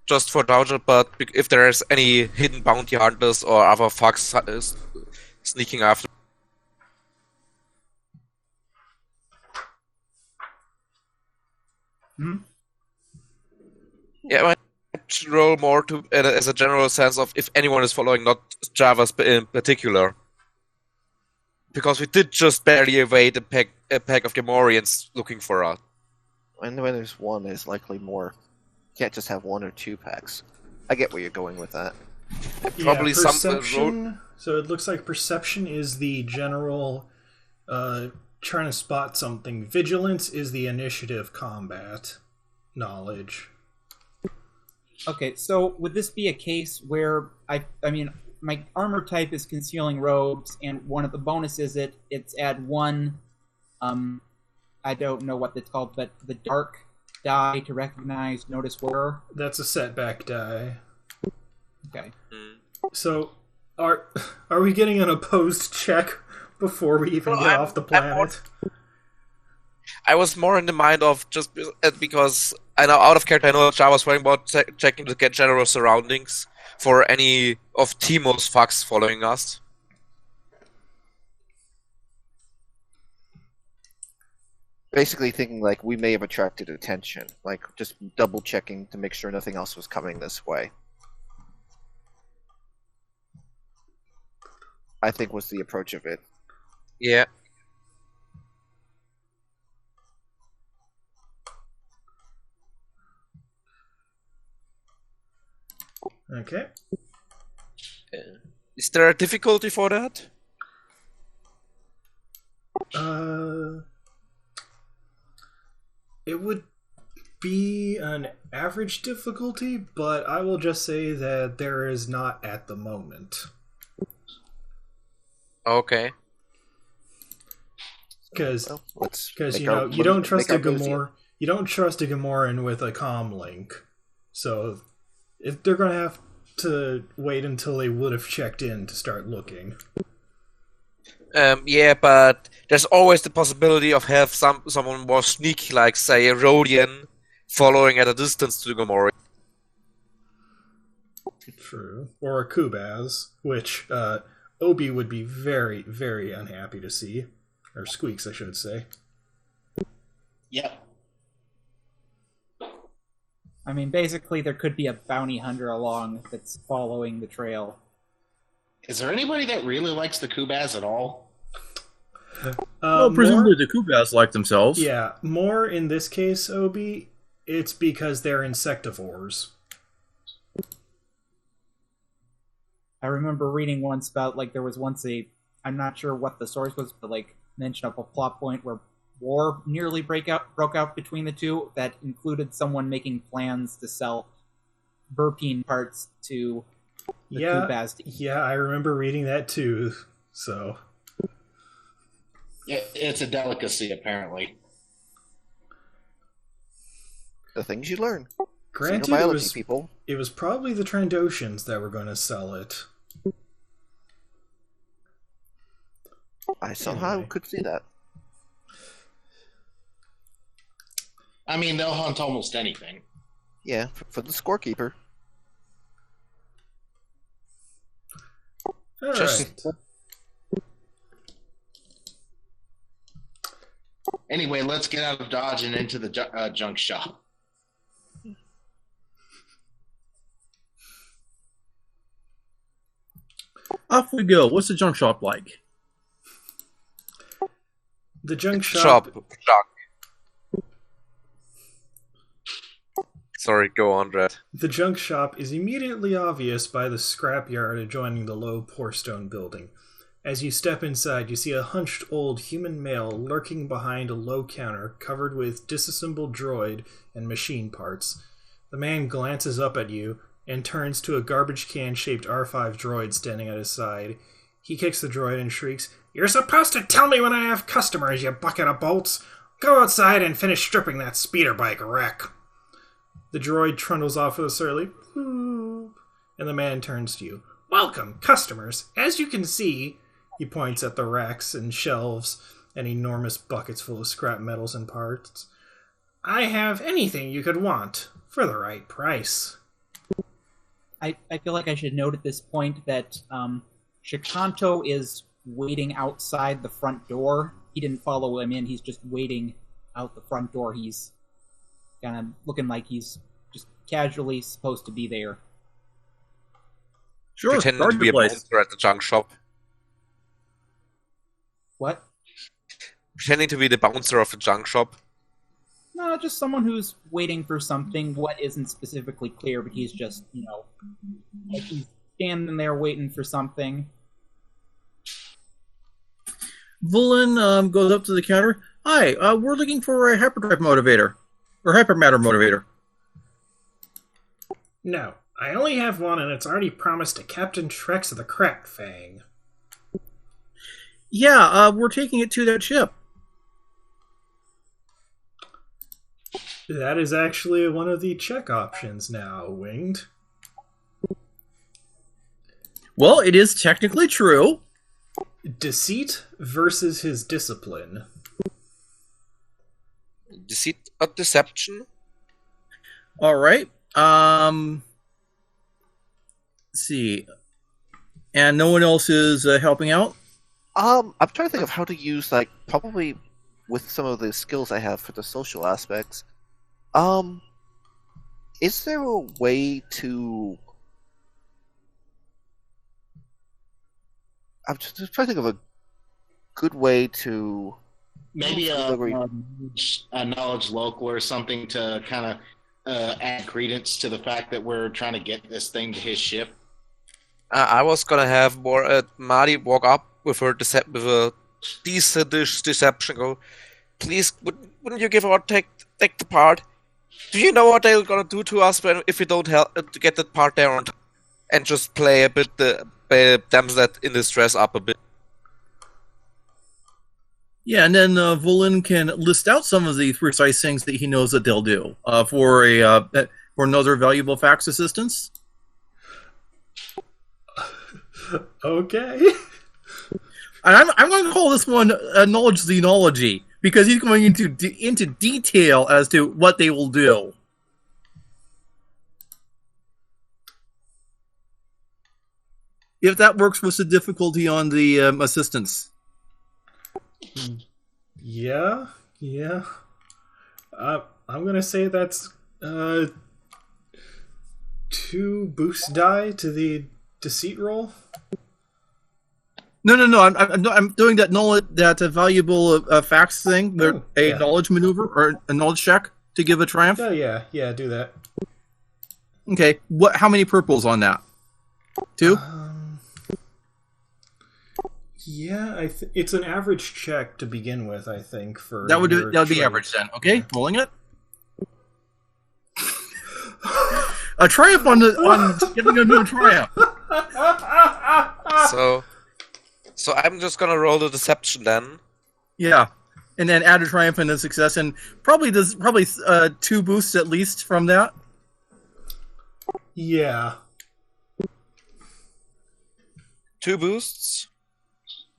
just for Doubter, but if there's any hidden bounty hunters or other fucks sneaking after. Hmm? Yeah, I might roll more to as a general sense of if anyone is following, not Java's in particular. Because we did just barely evade a pack of Gamorreans looking for us. And when there's one, there's likely more. You can't just have one or two packs. I get where you're going with that. Probably some perception. So it looks like perception is the general trying to spot something. Vigilance is the initiative combat knowledge. Okay, so would this be a case where I mean, my armor type is concealing robes, and one of the bonuses it's add one, I don't know what it's called, but the dark die to recognize, notice where. That's a setback die. Okay. So are we getting an opposed check before we even get off the planet? I was more in the mind of just because I know out of character I know that I was worrying about checking to get general surroundings for any of Teemo's fucks following us. Basically thinking like we may have attracted attention. Like just double checking to make sure nothing else was coming this way. I think was the approach of it. Yeah. Okay. Is there a difficulty for that? It would be an average difficulty, but I will just say that there is not at the moment. Okay. Because let's you know you don't trust a Gamoran with a comm link, so if they're gonna have to wait until they would have checked in to start looking. Yeah, but there's always the possibility of have someone more sneaky, like say a Rhodian, following at a distance to the Gamorrean. True, or a Kubaz, which Obi would be very, very unhappy to see, or Squeaks, I should say. Yep. I mean, basically, there could be a bounty hunter along that's following the trail. Is there anybody that really likes the Kubaz at all? Well, presumably the Kubaz like themselves. Yeah, more in this case, Obi, it's because they're insectivores. I remember reading once about, like, there was once I'm not sure what the source was, but, like, mention of a plot point where war nearly broke out between the two that included someone making plans to sell verpine parts to the Kubaz. Yeah, I remember reading that too, so... Yeah, it's a delicacy, apparently. The things you learn. Granted, biology, people. It was probably the Trandoshans that were going to sell it. I somehow could see that. I mean, they'll hunt almost anything. Yeah, for the scorekeeper. All Just- right. Anyway, let's get out of Dodge and into the junk shop. Off we go. What's the junk shop like? The junk Shop. shop. Sorry, go on, Dread. The junk shop is immediately obvious by the scrapyard adjoining the low pourstone building. As you step inside, you see a hunched old human male lurking behind a low counter covered with disassembled droid and machine parts. The man glances up at you and turns to a garbage can-shaped R5 droid standing at his side. He kicks the droid and shrieks, "You're supposed to tell me when I have customers, you bucket of bolts! Go outside and finish stripping that speeder bike wreck!" The droid trundles off with a surly "Whoop," and the man turns to you. "Welcome, customers. As you can see," he points at the racks and shelves and enormous buckets full of scrap metals and parts, "I have anything you could want for the right price." I feel like I should note at this point that Shakanto is waiting outside the front door. He didn't follow him in. He's just waiting out the front door. He's kind of looking like he's just casually supposed to be there. Sure, Pretending guard to be the a place. bouncer at the junk shop. What? Pretending to be the bouncer of the junk shop. No, just someone who's waiting for something. What isn't specifically clear, but he's just, like he's standing there waiting for something. Vulyn goes up to the counter. Hi, we're looking for a hyperdrive motivator. Or hypermatter motivator. No, I only have one and it's already promised to Captain Trex of the Crack Fang. Yeah, we're taking it to that ship. That is actually one of the check options now, Winged. Well, it is technically true. Deceit versus his discipline. Deceit or deception? All right. Let's see. And no one else is helping out? I'm trying to think of how to use, like, probably with some of the skills I have for the social aspects. Is there a way to... I'm just trying to think of a good way to... Maybe a knowledge local or something to kind of add credence to the fact that we're trying to get this thing to his ship. I was gonna have more Madhi walk up with her with a decent deception. Go, please, wouldn't you give or take the part? Do you know what they're gonna do to us if we don't help to get that part there and just play a bit the damsel that in distress up a bit? Yeah, and then Vulyn can list out some of the precise things that he knows that they'll do for another valuable fax assistance. Okay. And I'm going to call this one knowledge xenology because he's going into detail as to what they will do. If that works, what's the difficulty on the assistance? Yeah. I'm gonna say that's 2 boost die to the deceit roll. No. I'm doing that valuable fax thing, yeah. knowledge maneuver or a knowledge check to give a triumph. Oh yeah, do that. Okay, how many purples on that? 2. Yeah, it's an average check to begin with. I think for That would be trait. average then. Okay, rolling it. A triumph on getting a new triumph. So I'm just gonna roll the deception then. Yeah, and then add a triumph and a success, and probably 2 boosts at least from that. Yeah. 2 boosts.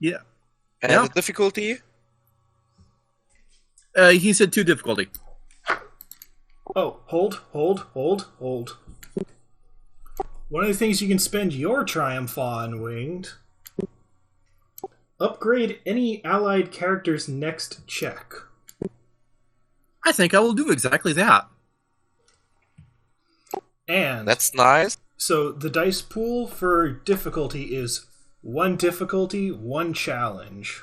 Yeah. And the difficulty? He said 2 difficulty. Oh, hold. One of the things you can spend your triumph on, Winged. Upgrade any allied character's next check. I think I will do exactly that. And That's nice. so the dice pool for difficulty is 1 difficulty, 1 challenge.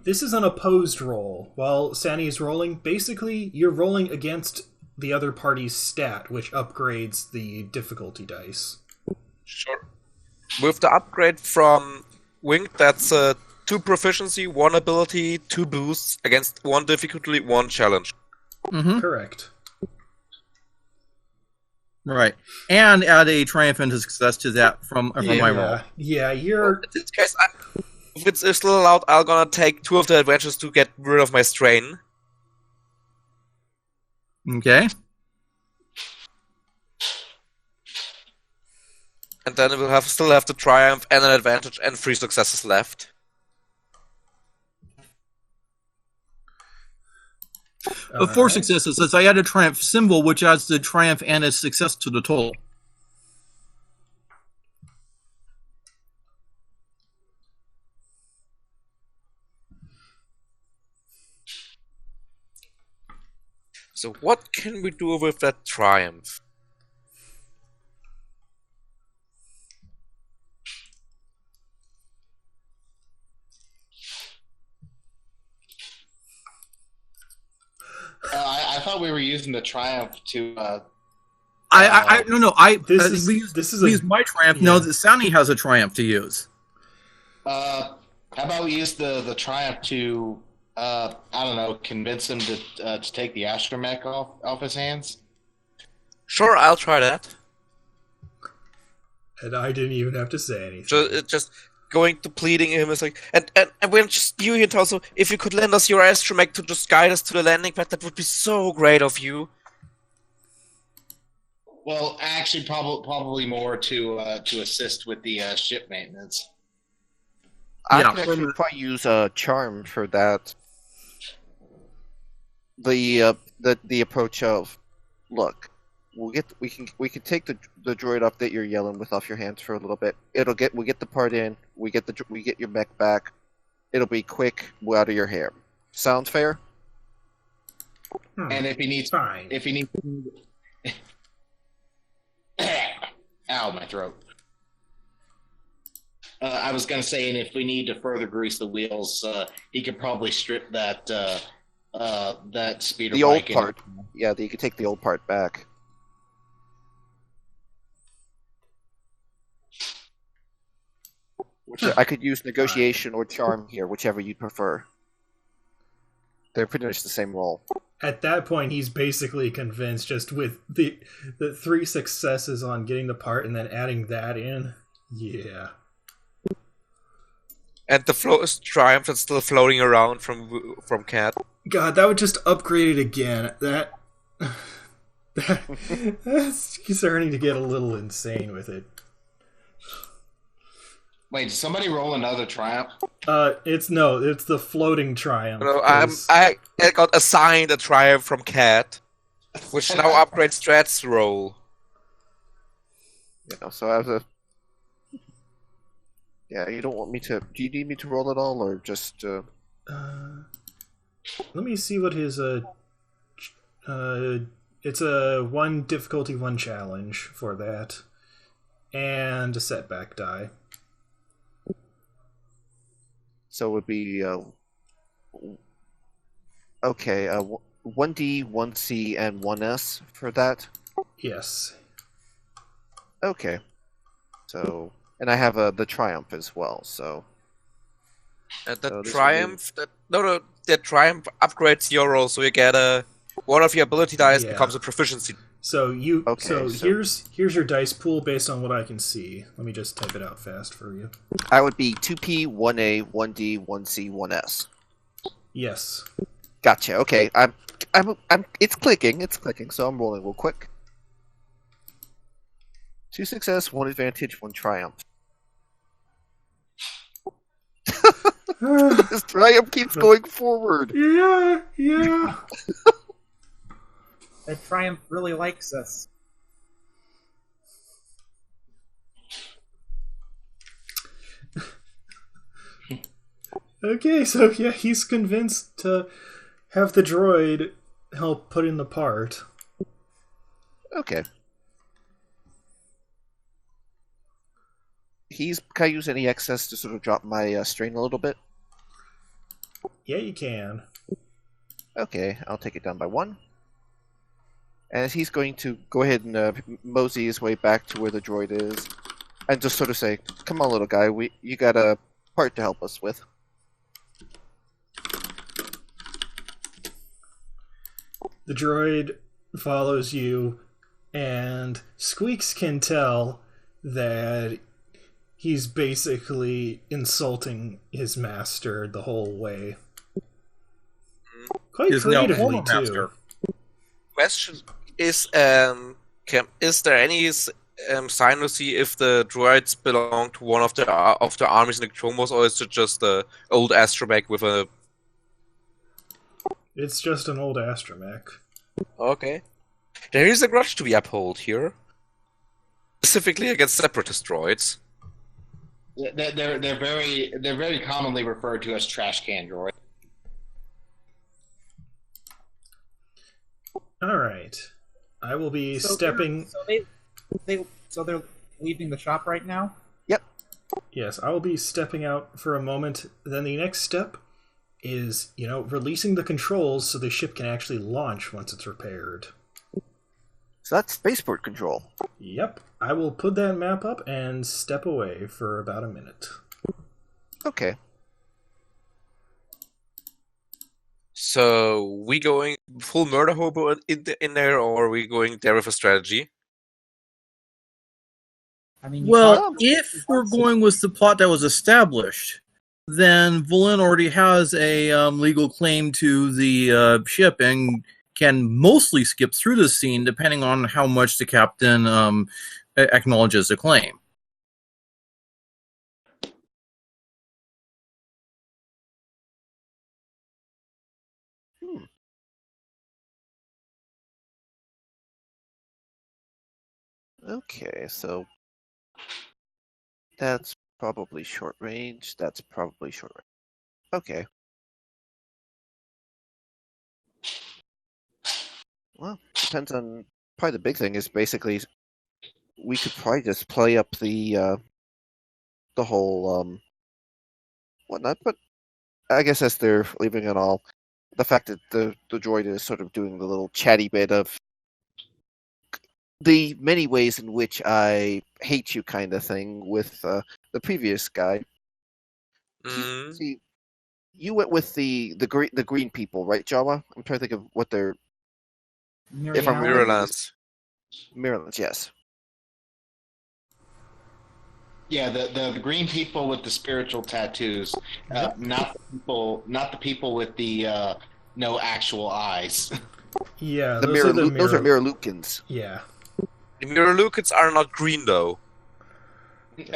This is an opposed roll. While Sani is rolling, basically you're rolling against the other party's stat, which upgrades the difficulty dice. Sure. With the upgrade from Winged, that's 2 proficiency, 1 ability, 2 boosts against 1 difficulty, 1 challenge. Mm-hmm. Correct. Right. And add a triumph into success to that from my roll. Yeah, you're... In this case, if it's still allowed, I'm gonna take 2 of the adventures to get rid of my strain. Okay. And then we'll still have the triumph and an advantage and 3 successes left. But 4 successes, as I add a triumph symbol, which adds the triumph and a success to the total. So what can we do with that triumph? I thought we were using the triumph to. We use my triumph. Yeah. No, that Sani has a triumph to use. How about we use the triumph to, I don't know, convince him to take the astromech off his hands? Sure, I'll try that. And I didn't even have to say anything. Just going to pleading him is like, and we're just you here also. If you could lend us your astromech to just guide us to the landing pad, that would be so great of you. Well, actually, probably more to assist with the ship maintenance. I can actually probably use a charm for that. The approach of, look, we can take the droid up that you're yelling with off your hands for a little bit. We get the part in. We get your mech back. It'll be quick, out of your hair. Sounds fair? And if he needs, Fine. Ow, my throat. I was gonna say, and if we need to further grease the wheels, he could probably strip that speeder The old bike part. Yeah, you could take the old part back. I could use negotiation or charm here, whichever you prefer. They're pretty much the same role. At that point, he's basically convinced, just with the 3 successes on getting the part and then adding that in. Yeah. And the triumph that's still floating around from Cat. God, that would just upgrade it again. That's starting to get a little insane with it. Wait, did somebody roll another triumph? It's the floating triumph. No, I got assigned a triumph from Cat, which now upgrades Strat's roll. Yeah, so as a... Yeah, you don't want me to... Do you need me to roll at all, or just... Let me see what his... it's a 1 difficulty, 1 challenge for that. And a setback die. So it would be... okay, 1D, 1C, and 1S for that? Yes. Okay. So... And I have the Triumph as well, so... And the So Triumph... The Triumph upgrades your roll, so you get one of your ability dice becomes a proficiency. So Okay, here's your dice pool based on what I can see. Let me just type it out fast for you. I would be 2P, 1A, 1D, 1C, 1S. Yes. Gotcha. Okay, I'm. It's clicking. So I'm rolling real quick. 2 success, 1 advantage, 1 triumph. This triumph keeps going forward. Yeah. that Triumph really likes us. Okay, so yeah, he's convinced to have the droid help put in the part. Okay. Can I use any excess to sort of drop my strain a little bit? Yeah, you can. Okay, I'll take it down by 1. And he's going to go ahead and mosey his way back to where the droid is, and just sort of say, "Come on, little guy, you got a part to help us with." The droid follows you, and Squeaks can tell that he's basically insulting his master the whole way. Quite He's now creatively, former too. master. Question is there any sign to see if the droids belong to one of the armies in the Chromos, or is it just the old astromech with a... It's just an old astromech. Okay. There is a grudge to be upheld here. Specifically against separatist droids. They're very commonly referred to as trash can droids. Alright. I will be stepping... So they're leaving the shop right now? Yep. Yes, I will be stepping out for a moment. Then the next step is, releasing the controls so the ship can actually launch once it's repaired. So that's spaceport control. Yep. I will put that map up and step away for about a minute. Okay. So, we going full murder hobo in there, or are we going there with a strategy? I mean, Well, if we're going with the plot that was established, then Vulyn already has a legal claim to the ship and can mostly skip through the scene depending on how much the captain acknowledges the claim. Okay, so that's probably short range. That's probably short range. Okay. Well, depends on... Probably the big thing is basically we could probably just play up the whole whatnot, but I guess as they're leaving it all, the fact that the droid is sort of doing the little chatty bit of the many ways in which I hate you kind of thing with the previous guy. See, you went with the green people, right, Jawa? I'm trying to think of what they're... If I'm Mirialans. Mirialans, yes. Yeah, the green people with the spiritual tattoos, not the people with the no actual eyes. Yeah, those are Miralukins. Yeah. The Miralukins are not green, though.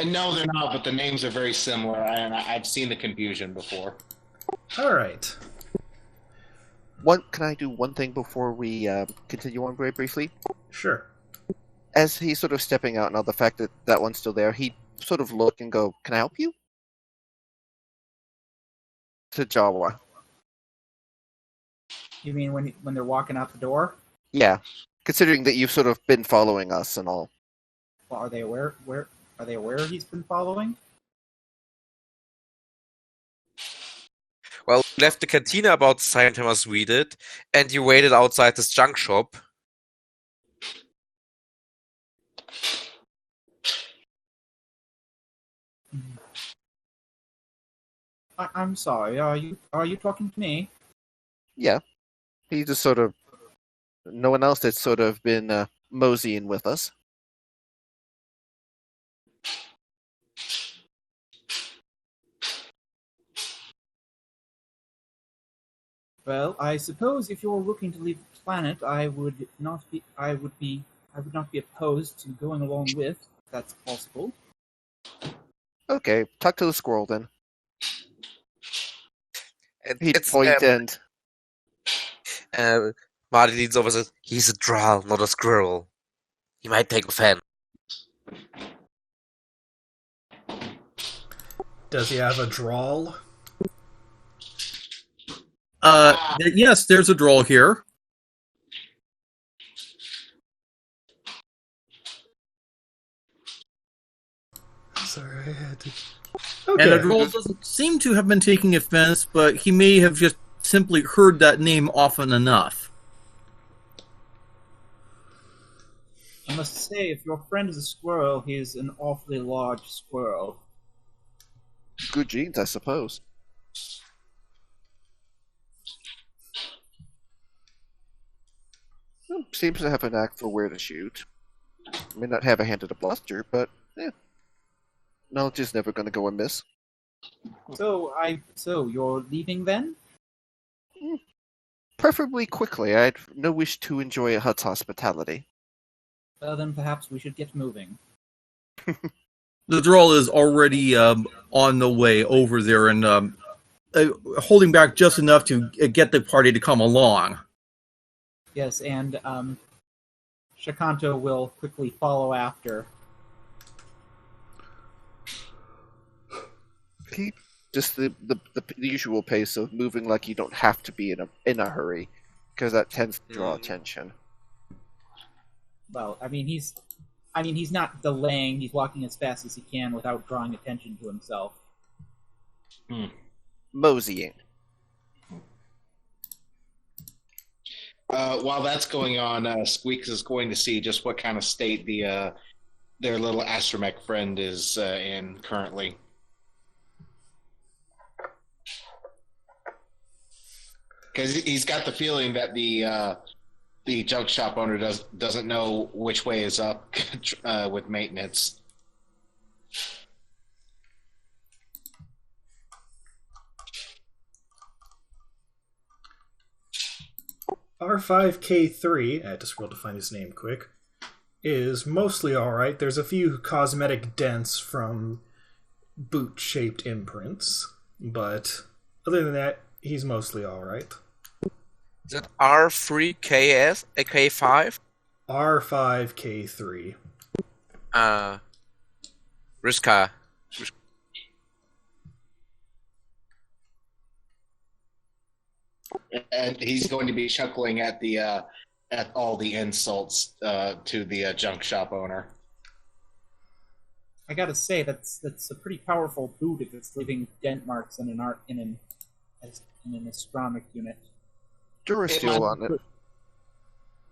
No, they're not, but the names are very similar, and I've seen the confusion before. Alright. Can I do one thing before we continue on very briefly? Sure. As he's sort of stepping out now, the fact that that one's still there, he sort of look and go, "Can I help you?" To Jawa. You mean when they're walking out the door? Yeah, considering that you've sort of been following us and all. Well, are they aware? Are they aware he's been following? Well, you left the cantina about the same time as we did, and you waited outside this junk shop. I'm sorry. Are you talking to me? Yeah, he just sort of... No one else that's sort of been moseying with us. Well, I suppose if you're looking to leave the planet, I would not be opposed to going along with, if that's possible. Okay, talk to the squirrel then. And He'd it's, point and... Marty leans over and says, "He's a drall, not a squirrel. He might take offense." Does he have a drawl? Yes, there's a droll here. Sorry, I had to... And the droll doesn't seem to have been taking offense, but he may have just simply heard that name often enough. I must say, if your friend is a squirrel, he is an awfully large squirrel. Good genes, I suppose. Seems to have a knack for where to shoot. May not have a hand at a bluster, but yeah. Knowledge is never going to go amiss. So you're leaving then? Preferably quickly. I'd no wish to enjoy a Hutt's hospitality. Well, then perhaps we should get moving. The droll is already on the way over there and holding back just enough to get the party to come along. Yes, and Shakanto will quickly follow after. He just the usual pace of moving like you don't have to be in a hurry, because that tends to draw attention. Well, he's not delaying. He's walking as fast as he can without drawing attention to himself. Moseying. While that's going on, Squeaks is going to see just what kind of state their little astromech friend is in currently. Because he's got the feeling that the junk shop owner doesn't know which way is up with maintenance. R5K3, I had to scroll to find his name quick, is mostly alright. There's a few cosmetic dents from boot-shaped imprints, but other than that, he's mostly alright. Is it R3KS, a K5? R5K3. Riska. And he's going to be chuckling at all the insults to the junk shop owner. I gotta say, that's a pretty powerful boot if it's leaving dent marks in an astronomic unit. Durasteel on it.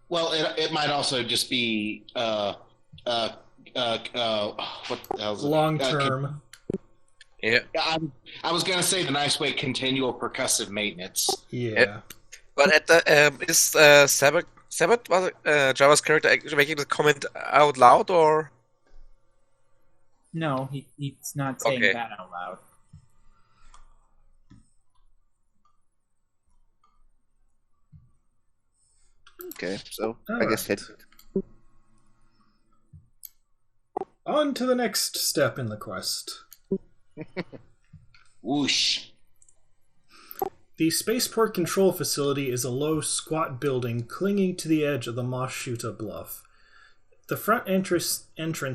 Well, it might also just be what the hell is it? Long term. Yeah. I was gonna say the nice way, continual percussive maintenance. Yeah. But at the is Sabbath was Java's character actually making the comment out loud, or? No, he's not saying Okay. that out loud. Okay, so I Alright. guess hit. On to the next step in the quest. Whoosh. The spaceport control facility is a low, squat building clinging to the edge of the Mos Shuuta bluff. The front entrance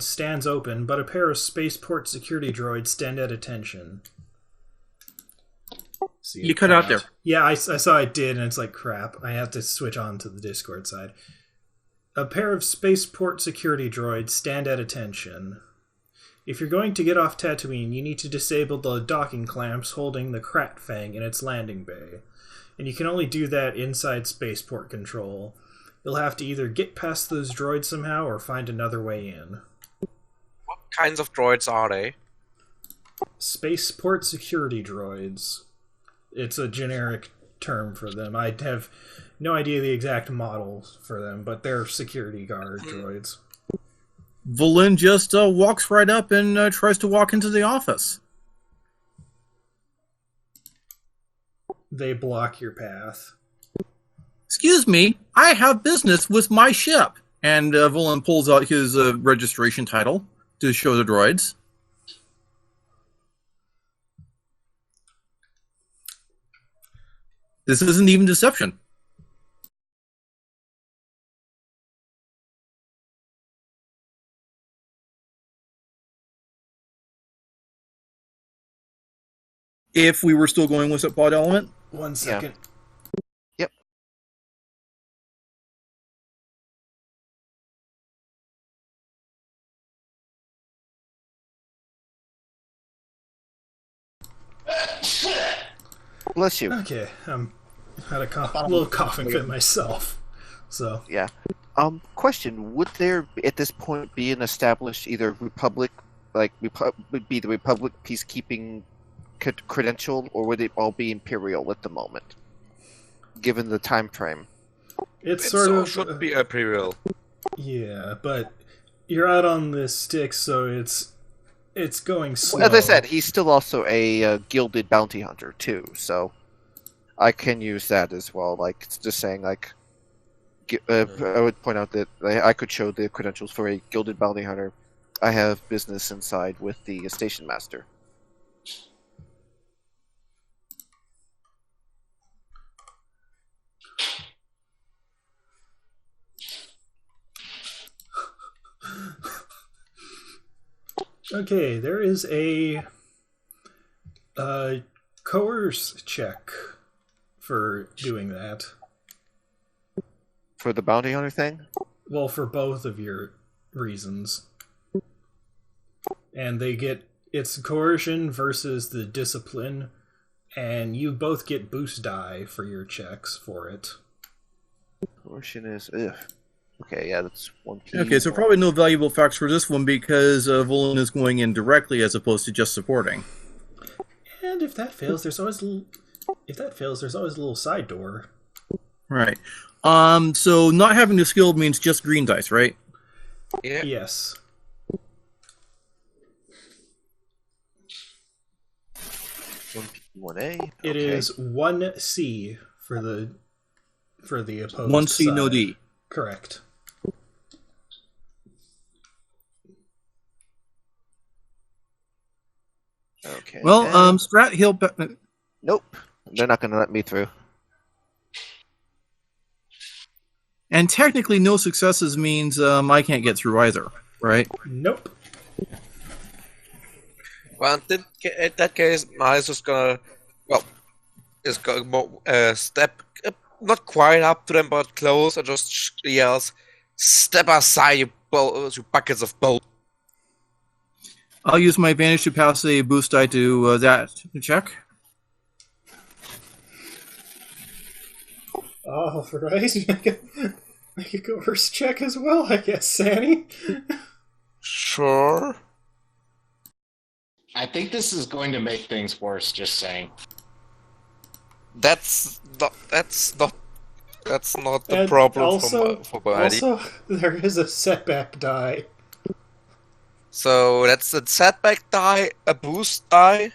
stands open, but a pair of spaceport security droids stand at attention. See, You cut out there. Yeah, I saw I did, and it's like crap. I have to switch on to the Discord side. A pair of spaceport security droids stand at attention. If you're going to get off Tatooine, you need to disable the docking clamps holding the Krat Fang in its landing bay. And you can only do that inside spaceport control. You'll have to either get past those droids somehow or find another way in. What kinds of droids are they? Spaceport security droids. It's a generic term for them. I have no idea the exact models for them, but they're security guard droids. Vulyn just walks right up and tries to walk into the office. They block your path. Excuse me, I have business with my ship. And Vulyn pulls out his registration title to show the droids. This isn't even deception. If we were still going with pod element? 1 second. Yep. Bless you. Okay, had a little coughing fit myself. So Yeah. Question: would there at this point be an established either republic, would be the republic peacekeeping credential, or would it all be imperial at the moment, given the time frame? it's It sort of should be imperial. yeah, but you're out on the stick, so it's going slow. As I said, he's still also a gilded bounty hunter too, so I can use that as well. Like, it's just saying, like, I would point out that I could show the credentials for a gilded bounty hunter. I have business inside with the station master. Okay, there is a coerce check for doing that. For the bounty hunter thing? Well, for both of your reasons. And it's coercion versus the discipline, and you both get boost die for your checks for it. Coercion is... Ugh. Okay, yeah, that's 1 key. Okay, so probably no valuable facts for this one because Vulyn is going in directly as opposed to just supporting. And if that fails, there's always a little side door. Right. So not having the skill means just green dice, right? Yeah. Yes. One A. It is 1C for the opposed 1C, side. no D. Correct. Okay. Well, and- Strat, he'll... Nope. They're not going to let me through. And technically no successes means I can't get through either, right? Nope. Well, in that case, Madhi's just gonna, step, not quite up to them, but close, and just yells, "Step aside, you buckets of bolt!" I'll use my advantage to pass a boost die to that check. All right. Make a coerce check as well, I guess, Sani. Sure. I think this is going to make things worse. Just saying. That's not the And problem also, for Madhi. Also, there is a setback die. So that's a setback die, a boost die,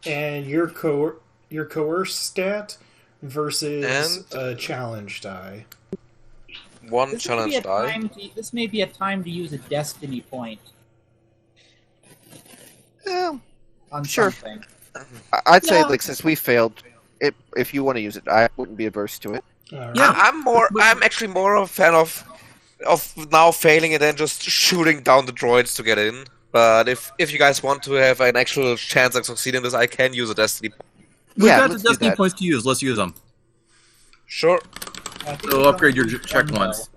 And your coerce stat versus And- a challenge die. one challenge die. This may be a time to use a destiny point Yeah, on Sure. something. I'd say, Yeah. like, since we failed, if you want to use it, I wouldn't be averse to it. Alright. Yeah. I'm actually more of a fan of now failing and then just shooting down the droids to get in. But if you guys want to have an actual chance of succeeding this, I can use a destiny point. We've Yeah, got the let's do destiny that. points to use. Let's use them. Sure. I think So it's upgrade your only check one, once.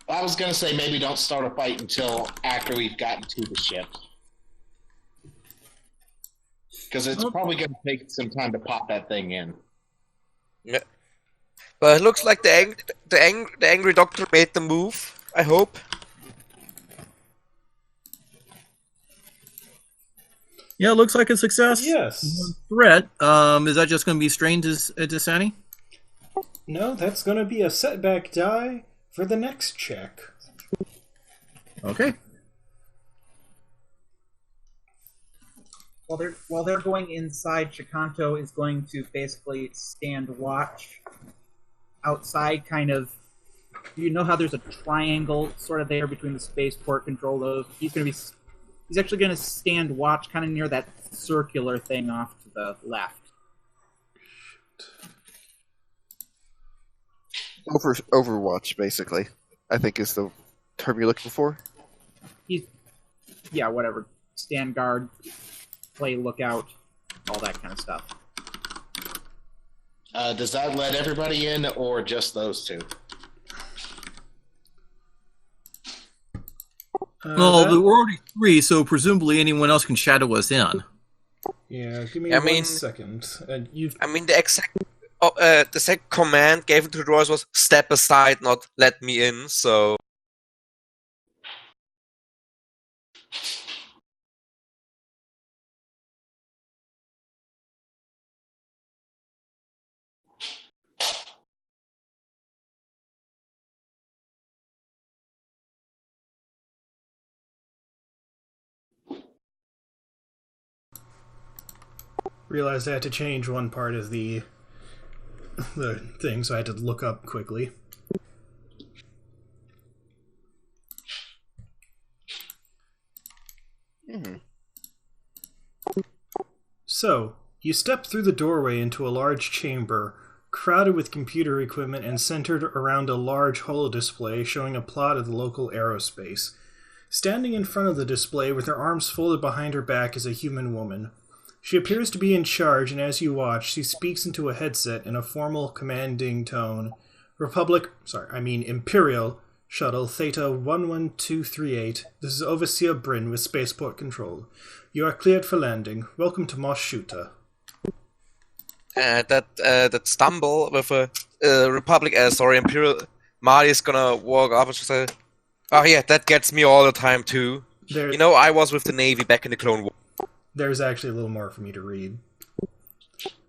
I was gonna say maybe don't start a fight until after we've gotten to the ship, because it's probably gonna take some time to pop that thing in. Yeah. But it looks like the angry doctor made the move. I hope. Yeah, it looks like a success. Yes. Threat. Is that just going to be strained to Sani? No, that's going to be a setback die for the next check. Okay. While they're going inside, Shakanto is going to basically stand watch outside, kind of. You know how there's a triangle sort of there between the spaceport control of. He's actually going to stand watch kind of near that circular thing off to the left. Overwatch, basically, I think is the term you're looking for. He's yeah, whatever. Stand guard, play lookout, all that kind of stuff. Does that let everybody in, or just those two? Well, there were already 3, so presumably anyone else can shadow us in. Yeah, give me 1 second. I mean, the exact command given to the drawers was step aside, not let me in, so... Realized I had to change one part of the thing, so I had to look up quickly. So, you step through the doorway into a large chamber, crowded with computer equipment and centered around a large holodisplay showing a plot of the local aerospace. Standing in front of the display with her arms folded behind her back is a human woman. She appears to be in charge, and as you watch, she speaks into a headset in a formal, commanding tone. Imperial Shuttle Theta 11238. This is Overseer Bryn with Spaceport Control. You are cleared for landing. Welcome to Mos Shuuta. That stumble with a Imperial Madhi is gonna walk up and just say, oh yeah, that gets me all the time too. I was with the Navy back in the Clone War. There's actually a little more for me to read.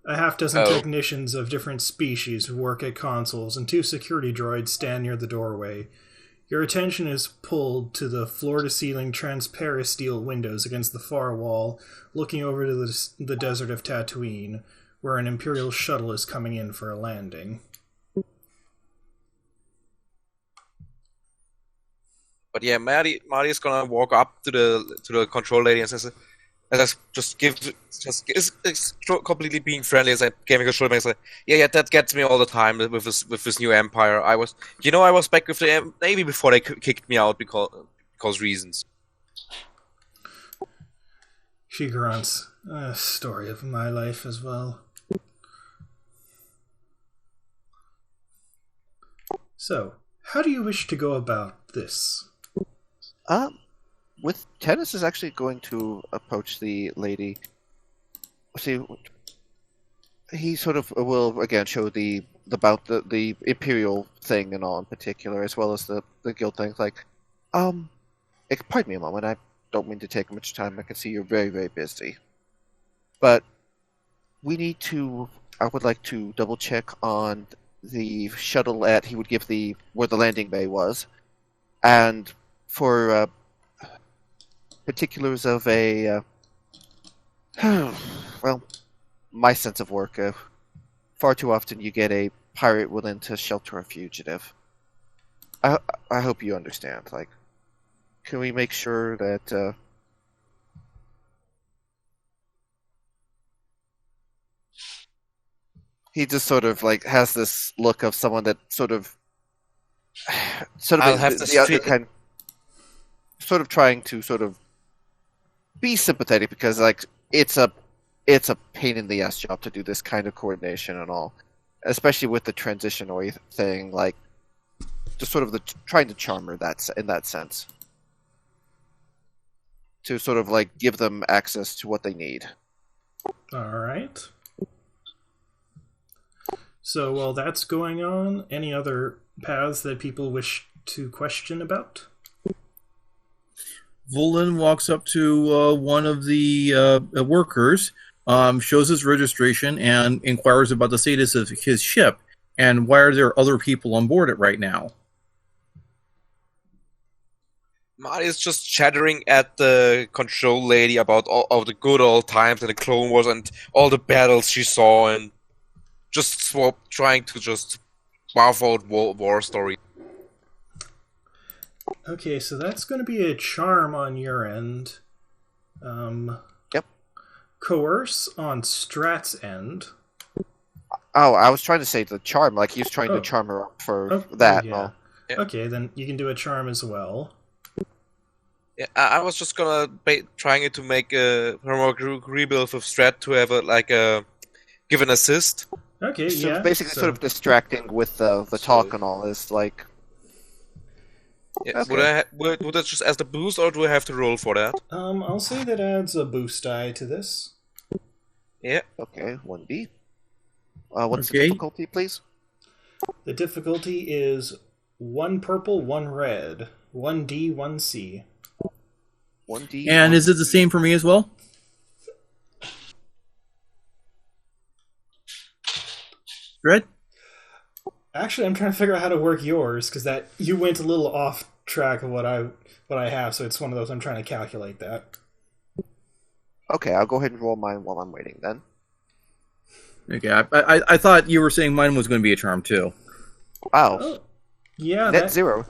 A half-dozen technicians of different species work at consoles, and 2 security droids stand near the doorway. Your attention is pulled to the floor-to-ceiling transparent steel windows against the far wall, looking over to the desert of Tatooine, where an Imperial shuttle is coming in for a landing. But yeah, Madhi is gonna walk up to the control lady and says, completely being friendly as I gave a shoulder and say, yeah, that gets me all the time with this new empire. I was back with the Navy before they kicked me out because reasons. She grunts. A story of my life as well. So, how do you wish to go about this? With Tanis is actually going to approach the lady. See, he sort of will again show about the Imperial thing and all in particular, as well as the guild things. Like, pardon me a moment. I don't mean to take much time. I can see you're very, very busy, but we need to. I would like to double check on the shuttle he would give where the landing bay was, and for particulars of my sense of work. Far too often you get a pirate willing to shelter a fugitive. I hope you understand. Like, can we make sure that he just sort of like has this look of someone that sort of I'll have the other kind, sort of trying to sort of be sympathetic, because like it's a pain in the ass job to do this kind of coordination and all, especially with the transitionary thing. Like, just sort of trying to charm her in that sense, to sort of like give them access to what they need. All right. So while that's going on, any other paths that people wish to question about? Vulyn walks up to one of the workers, shows his registration, and inquires about the status of his ship, and why are there other people on board it right now? Madhi is just chattering at the control lady about all of the good old times in the Clone Wars and all the battles she saw, and just trying to just waff out war story. Okay, so that's going to be a charm on your end. Yep. Coerce on Strat's end. Oh, I was trying to say the charm. Like, he was trying to charm her up for that. Yeah. Okay, then you can do a charm as well. Yeah, I was just gonna trying to make a rebuild with Strat to have a give an assist. Okay, So yeah. basically, sort of distracting with the talk and all this. Like, Yeah. Okay. Would that just as the boost, or do I have to roll for that? I'll say that adds a boost die to this. Yeah. okay, 1D. What's the Okay. difficulty, please? The difficulty is 1 purple, 1 red, 1D, 1C. 1D. And is it the same for me as well? Dread? Actually, I'm trying to figure out how to work yours because that you went a little off track of what I have, so it's one of those I'm trying to calculate that. Okay, I'll go ahead and roll mine while I'm waiting then. Okay, I thought you were saying mine was going to be a charm too. Wow. Oh, yeah, Net 0.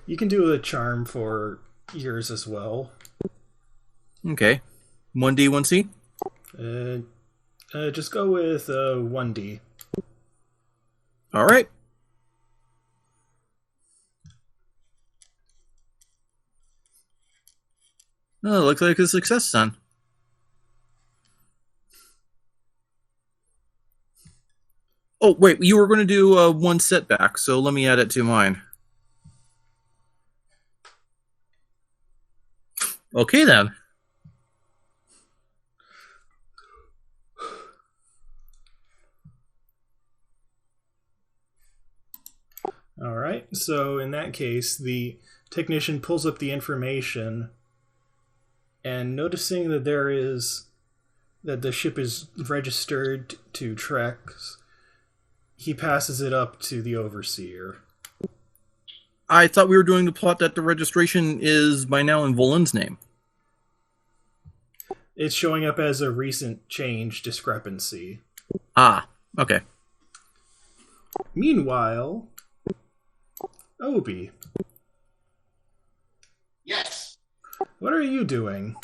You can do a charm for yours as well. Okay. 1D, 1C? Just go with 1D. All right. Oh, looks like a success, son. Oh, wait, you were going to do 1 setback, so let me add it to mine. Okay, then. All right. So in that case, the technician pulls up the information, and noticing that the ship is registered to Trex, he passes it up to the overseer. I thought we were doing the plot that the registration is by now in Vulyn's name. It's showing up as a recent change discrepancy. Ah, okay. Meanwhile, Obi, Yes. what are you doing?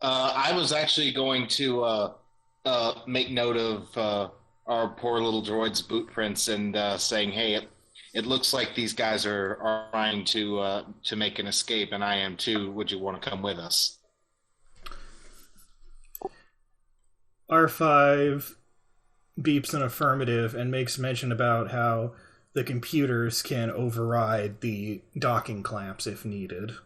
I was actually going to make note of our poor little droid's boot prints and saying, "Hey, it looks like these guys are trying to make an escape, and I am too. Would you want to come with us?" R5 beeps an affirmative and makes mention about how the computers can override the docking clamps if needed.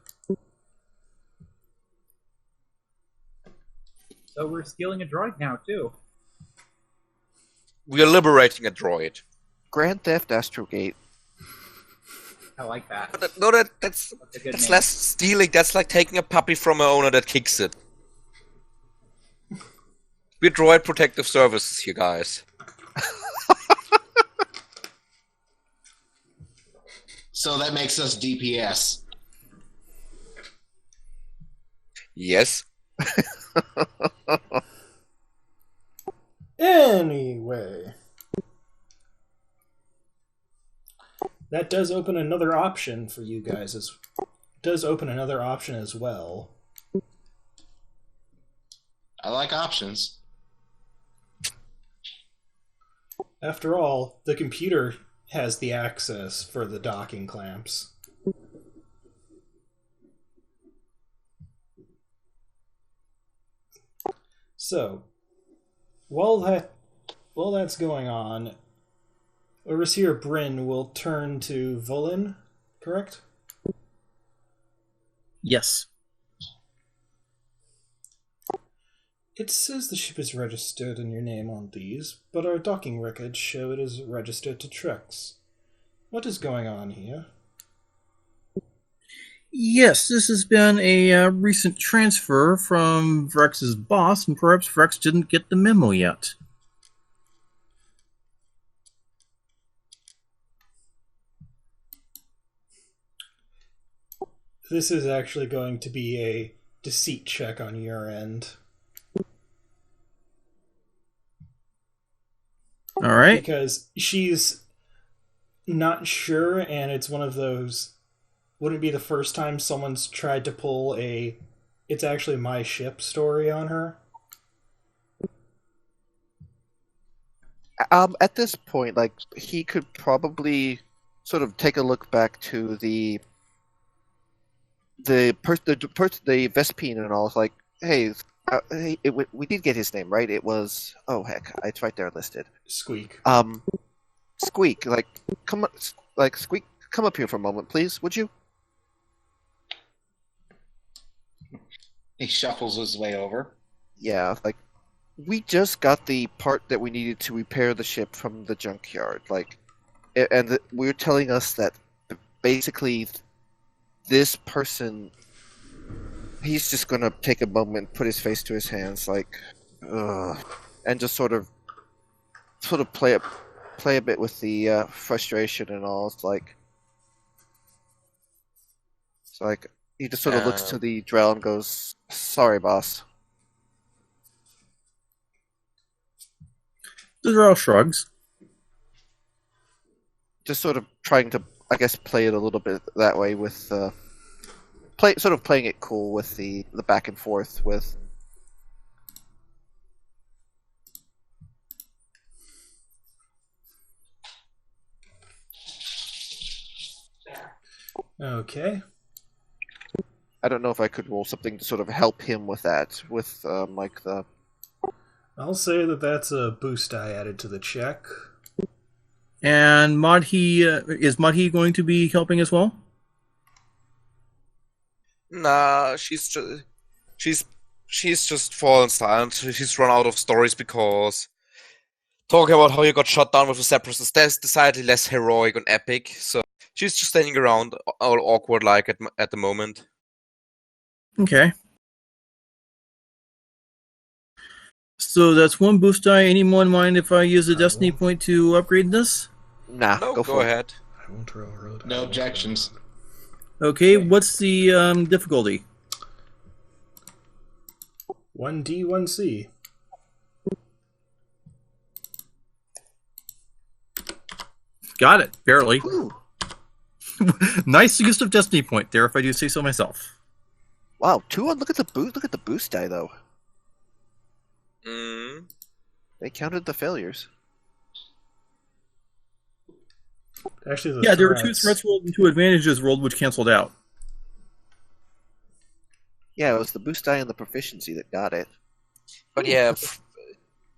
So we're stealing a droid now, too. We are liberating a droid. Grand Theft Astrogate. I like that. No, that's a good name. less stealing. That's like taking a puppy from an owner that kicks it. We're droid protective services, you guys. So that makes us DPS. Yes. Anyway, that does open another option for you guys. As well. I like options. After all, the computer has the access for the docking clamps. So, while that's going on, Overseer Bryn will turn to Vulyn, correct? Yes. It says the ship is registered in your name on these, but our docking records show it is registered to Trex. What is going on here? Yes, this has been a recent transfer from Vrex's boss, and perhaps Vrex didn't get the memo yet. This is actually going to be a deceit check on your end. All right. Because she's not sure, and it's one of those... Wouldn't be the first time someone's tried to pull a "it's actually my ship" story on her. At this point, like, he could probably sort of take a look back to the the Vespine and all is like, hey, we did get his name right. It was heck, it's right there listed. Squeak. Squeak, Squeak, come up here for a moment, please, would you? He shuffles his way over. Yeah, we just got the part that we needed to repair the ship from the junkyard. We're telling us that basically this person, he's just gonna take a moment, put his face to his hands, and just sort of play a bit with the frustration and all. It's like he just sort of looks to the drall and goes, "Sorry, boss." The drall shrugs. Just sort of trying to, I guess, play it a little bit that way with playing it cool with the back and forth with. Okay. I don't know if I could roll something to sort of help him with that, with the. I'll say that that's a boost die added to the check. And Madhi, is Madhi going to be helping as well? Nah, she's just fallen silent. She's run out of stories because talking about how you got shot down with the Separatists is decidedly less heroic and epic. So she's just standing around all awkward like at the moment. Okay. So that's one boost die. Anyone mind if I use a destiny point to upgrade this? Nah, No, go ahead. I won't roll. No objections. Okay, what's the difficulty? 1D, 1C. Got it, barely. Nice use of destiny point there, if I do say so myself. Wow, 2 on. Look at the boost. Look at the boost die though. They counted the failures. Actually, There were 2 threats rolled and 2 advantages rolled, which canceled out. Yeah, it was the boost die and the proficiency that got it. But yeah,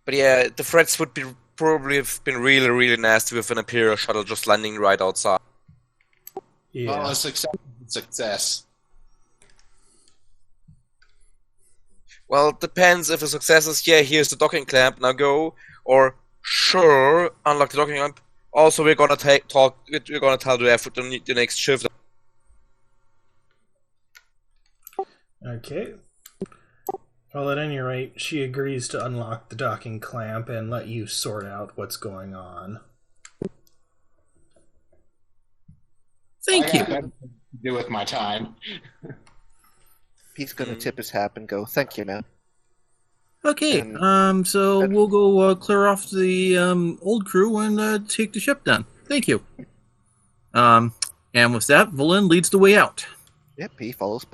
the threats would probably have been really, really nasty with an Imperial shuttle just landing right outside. Yeah. Well, a success. Well, it depends if the success is, here's the docking clamp, now go, or sure, unlock the docking clamp. Also, we're gonna tell the effort the next shift. Okay. Well, at any rate, she agrees to unlock the docking clamp and let you sort out what's going on. Thank you. I got better things to do with my time. He's gonna tip his hat and go, "Thank you, man." Okay, so we'll go clear off the old crew and take the ship then. Thank you. And with that, Vulyn leads the way out. Yep, he falls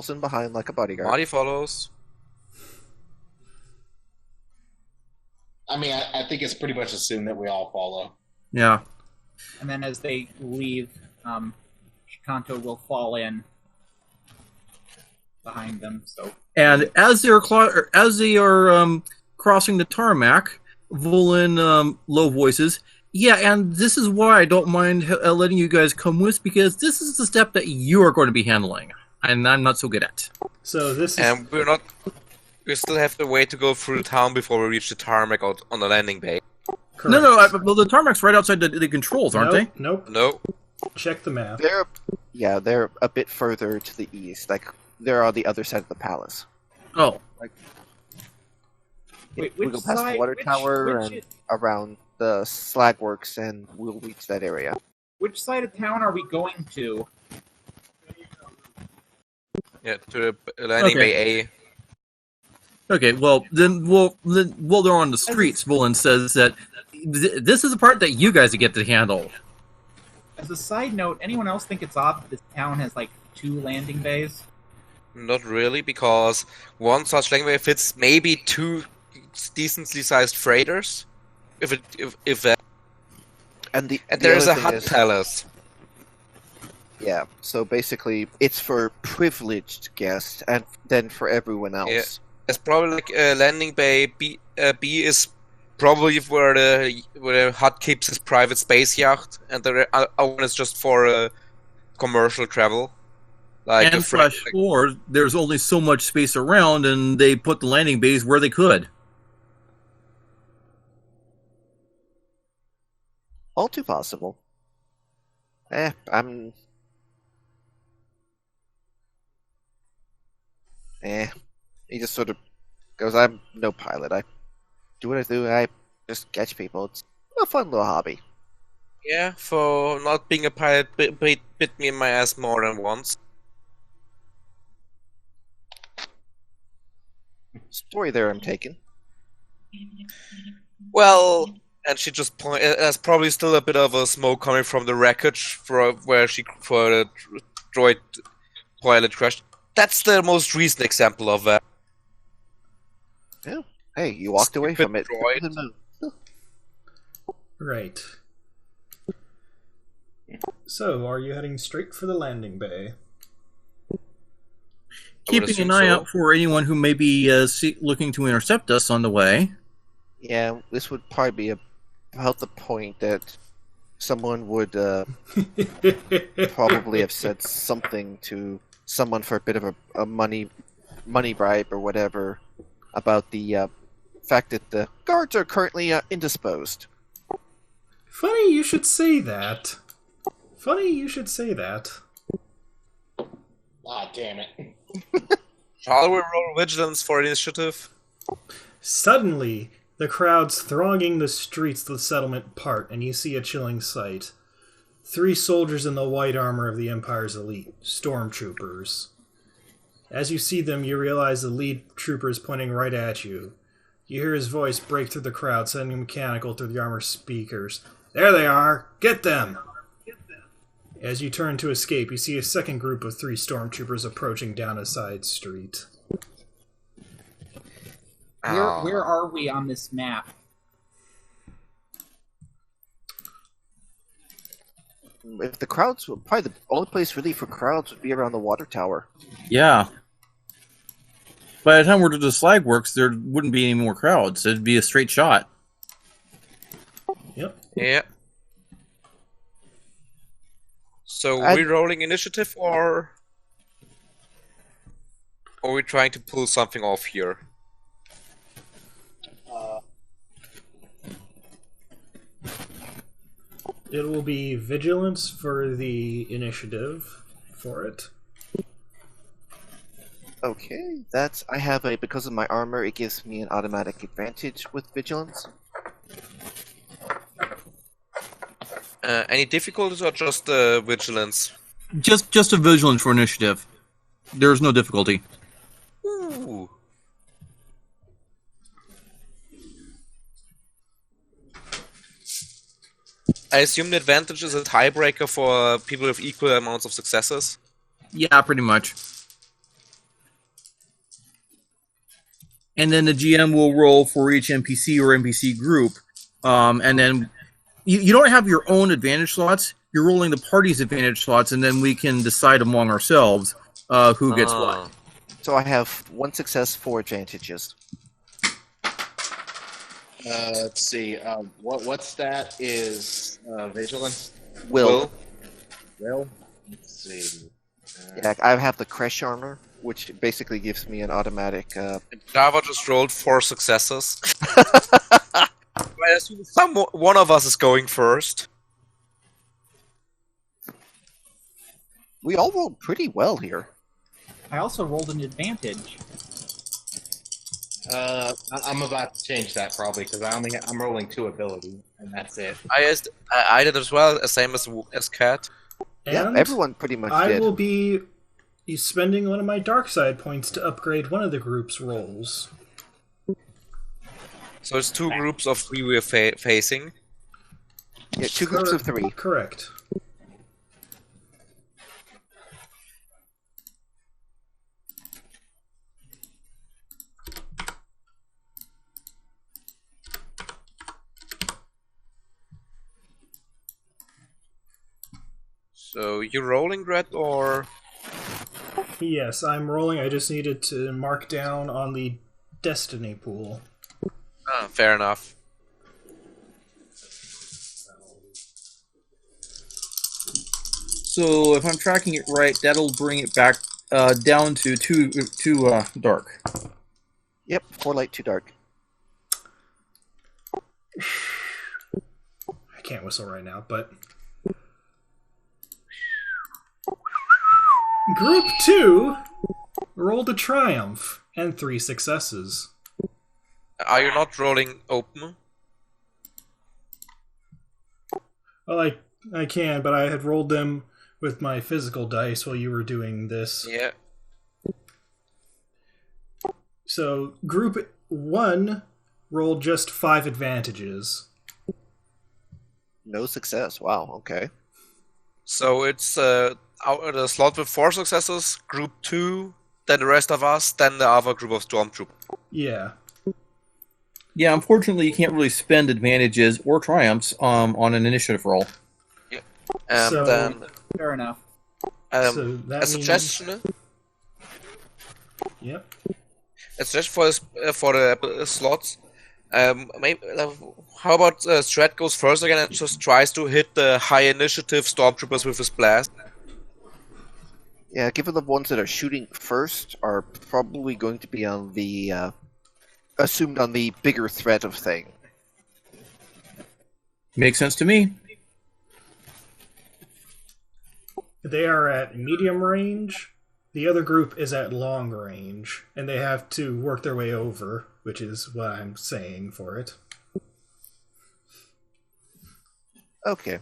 in behind like a bodyguard. Madhi follows. I mean, I think it's pretty much assumed that we all follow. Yeah. And then as they leave, Shakanto will fall in behind them. So, And as they are crossing the tarmac, Vulyn low voices, "Yeah, and this is why I don't mind letting you guys come with, because this is the step that you are going to be handling, and I'm not so good at." So this is... And we still have to wait to go through the town before we reach the tarmac out on the landing bay. Correct. No, the tarmac's right outside the controls, aren't they? Nope. No. Check the map. They're a bit further to the east. They're on the other side of the palace. Oh. wait, We which go past side? the water tower which, and around the slag works, and we'll reach that area. which side of town are we going to? Yeah, to the landing bay A. Okay, well, then, while they're on the streets, Vulyn says that this is the part that you guys get to handle. As a side note, anyone else think it's odd that this town has like 2 landing bays? Not really, because one such landing bay fits maybe 2 decently sized freighters. If that. And And there is a other thing Hutt palace. Yeah, so basically, it's for privileged guests, and then for everyone else. Yeah. It's probably like a landing bay. B is probably where the Hutt keeps his private space yacht, and the other one is just for commercial travel. Like And slash 4, there's only so much space around, and they put the landing bays where they could. All too possible. He just sort of goes, I'm no pilot. I do what I do. I just catch people. It's a fun little hobby. Yeah, for not being a pilot, bit me in my ass more than once. Story there I'm taking. Well, and she just there's probably still a bit of a smoke coming from the wreckage for the droid pilot crash. That's the most recent example of that. Yeah. Hey, you walked away from it. Right. So, are you heading straight for the landing bay? Keeping an eye out for anyone who may be looking to intercept us on the way. Yeah, this would probably be about the point that someone would probably have said something to someone for a bit of a money bribe or whatever about the fact that the guards are currently indisposed. Funny you should say that. Ah, damn it. Shall we roll vigilance for initiative? Suddenly, the crowds thronging the streets of the settlement part, and you see a chilling sight. 3 soldiers in the white armor of the Empire's elite, stormtroopers. As you see them, you realize the lead trooper is pointing right at you. You hear his voice break through the crowd, sending mechanical through the armor speakers. There they are! Get them! As you turn to escape, you see a second group of 3 stormtroopers approaching down a side street. Where are we on this map? If the crowds, probably the only place really for crowds would be around the water tower. Yeah. By the time we're to the slag works, there wouldn't be any more crowds. It'd be a straight shot. Yep. Yeah. So, are we rolling initiative, or are we trying to pull something off here? It will be vigilance for the initiative for it. Okay, I have because of my armor, it gives me an automatic advantage with vigilance. Any difficulties or just vigilance? Just a vigilance for initiative. There's no difficulty. Ooh. I assume the advantage is a tiebreaker for people with equal amounts of successes? Yeah, pretty much. And then the GM will roll for each NPC or NPC group. And then you don't have your own advantage slots. You're rolling the party's advantage slots, and then we can decide among ourselves who gets what. So I have 1 success, 4 advantages. Let's see. What's that? Is vigilance? Will. Let's see. Yeah, I have the crash armor, which basically gives me an automatic. Java just rolled 4 successes. I assume one of us is going first. We all rolled pretty well here. I also rolled an advantage. I'm about to change that probably because I'm rolling 2 ability and that's it. I did as well, same as Cat. And yeah, everyone pretty much I did. will be spending one of my dark side points to upgrade one of the group's rolls. So it's 2 groups of 3 we're facing. Yeah, 2 groups of 3. Correct. So you're rolling, Dread, or Yes, I'm rolling. I just needed to mark down on the destiny pool. fair enough. So if I'm tracking it right, that'll bring it back down to two dark. Yep, 4 light, 2 dark. I can't whistle right now, but... Group 2 rolled a triumph and 3 successes. Are you not rolling open? Well, I can, but I had rolled them with my physical dice while you were doing this. Yeah. So, Group 1 rolled just 5 advantages. No success. Wow, okay. So it's the slot with 4 successes, Group 2, then the rest of us, then the other group of Stormtroopers. Yeah. Yeah, unfortunately, you can't really spend advantages or triumphs on an initiative roll. Yeah. And So- then Fair enough. So that a suggestion. Yep. A suggestion for the slots. Maybe, how about Strat goes first again and just tries to hit the high initiative Stormtroopers with his blast? Yeah, given the ones that are shooting first are probably going to be on the assumed on the bigger threat of thing. Makes sense to me. They are at medium range. The other group is at long range, and they have to work their way over, which is what I'm saying for it. Okay.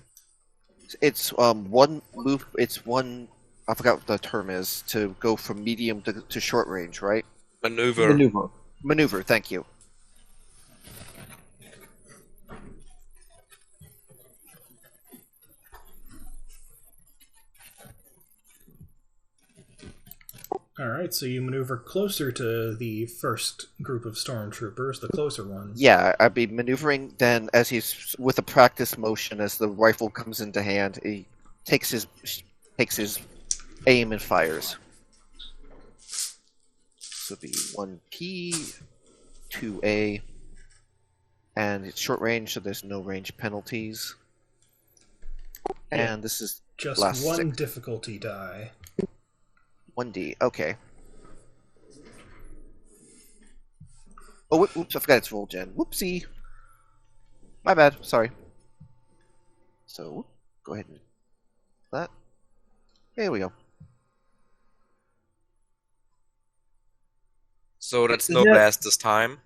It's one move. It's one. I forgot what the term is to go from medium to short range, right? Maneuver. Maneuver. Thank you. Alright, so you maneuver closer to the first group of stormtroopers, the closer ones. Yeah, I'd be maneuvering. Then, as he's with a practice motion, as the rifle comes into hand, he takes his aim and fires. So it'll be 1P, 2A, and it's short range, so there's no range penalties. And this is Just blast one 6. difficulty die. 1D. Okay. Oh, whoops! I forgot it's roll gen. Whoopsie. My bad. Sorry. So, go ahead and that. Here we go. So that's no Yeah. blast this time.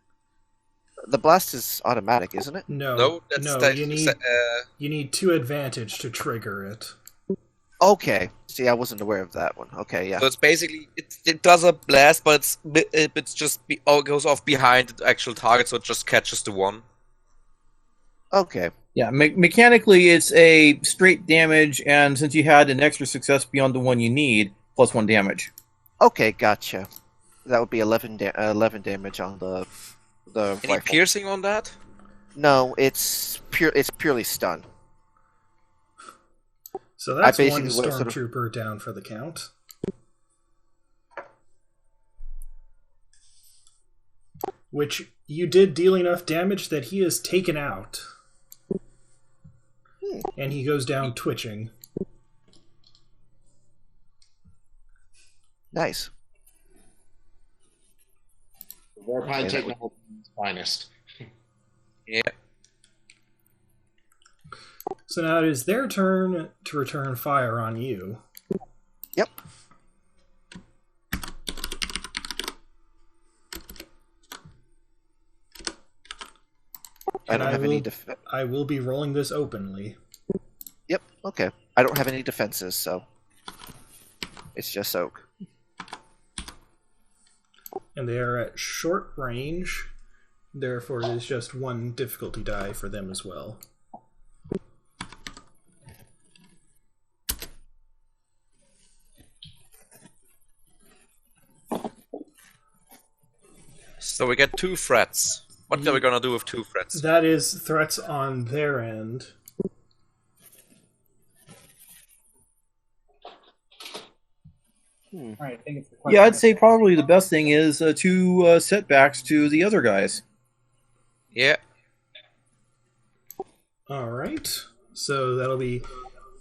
The blast is automatic, isn't it? No, that's you need 2 advantage to trigger it. Okay. See, I wasn't aware of that one. Okay, yeah. So it's basically it does a blast, but it's just it goes off behind the actual target, so it just catches the one. Okay. Yeah, mechanically, it's a straight damage, and since you had an extra success beyond the one you need, plus 1 damage. Okay, gotcha. That would be 11 damage on the Any rifle. piercing on that? No, it's purely stun. So that's I one basically sort of- stormtrooper down for the count. Which you did deal enough damage that he is taken out. And he goes down twitching. Nice. Verpine technology is finest. Yeah. So now it is their turn to return fire on you. Yep. I don't have any I will be rolling this openly. Yep, okay. I don't have any defenses, so it's just soak. And they are at short range. Therefore, it is just 1 difficulty die for them as well. So we get 2 threats. What are we gonna do with 2 threats? That is threats on their end. All right, I think it's the question. Yeah, I'd say probably the best thing is 2 setbacks to the other guys. Yeah. All right. So that'll be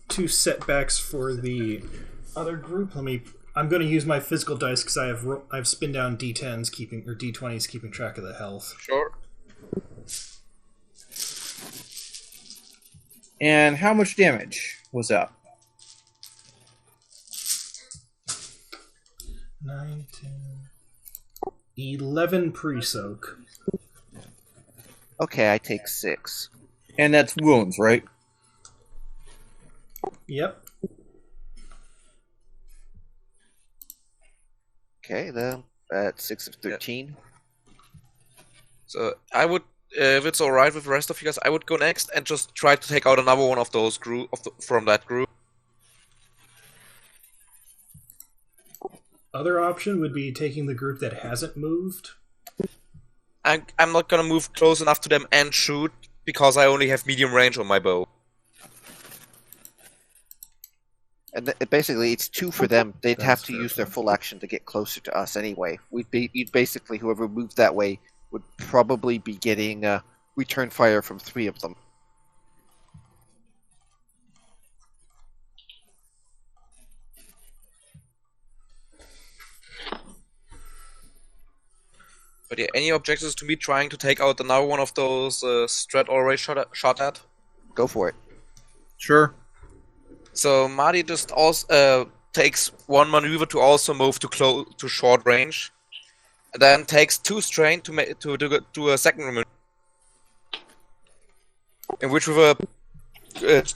2 setbacks for the other group. I'm going to use my physical dice because I've spin down D10s or D20s keeping track of the health. Sure. And how much damage was that? 9, 10, 11 pre-soak. Okay, I take 6. And that's wounds, right? Yep. Okay, then that's 6 of 13. So I would, if it's alright with the rest of you guys, I would go next and just try to take out another one of those from that group. Other option would be taking the group that hasn't moved. I'm not gonna move close enough to them and shoot because I only have medium range on my bow. And basically, it's 2 for them. They'd That's have to fair use their point. full action to get closer to us anyway. You'd basically, whoever moved that way would probably be getting return fire from 3 of them. But yeah, any objections to me trying to take out another one of those Strat already shot at? Go for it. Sure. So Madhi just also takes one maneuver to also move to short range, and then takes 2 strain to do a second maneuver, in which with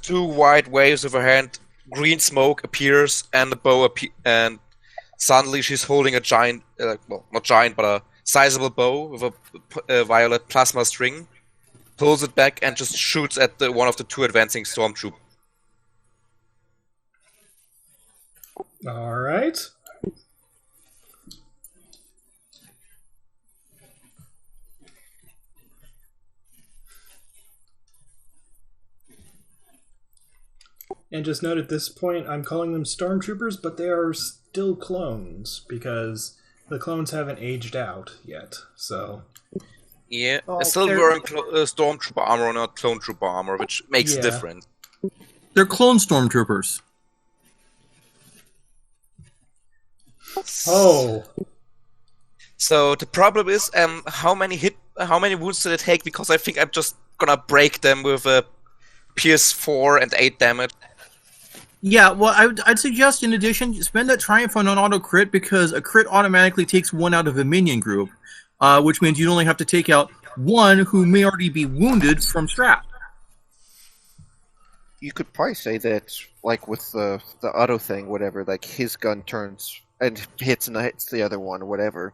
2 wide waves of her hand, green smoke appears and the bow and suddenly she's holding a giant, well, not giant, but a sizable bow with a violet plasma string, pulls it back and just shoots at one of the 2 advancing stormtroopers. All right. And just note at this point, I'm calling them stormtroopers, but they are still clones because the clones haven't aged out yet. So Yeah, Well, it's still they're- wearing stormtrooper armor, not clone trooper armor, which makes Yeah. a difference. They're clone stormtroopers. oh, So the problem is, how many wounds did it take? Because I think I'm just gonna break them with a Pierce 4 and 8 damage. Yeah, well, I'd suggest in addition, spend that triumph on an auto crit because a crit automatically takes 1 out of a minion group, which means you'd only have to take out 1 who may already be wounded from Strat. You could probably say that, like with the auto thing, whatever, like his gun turns and hits the other one, or whatever.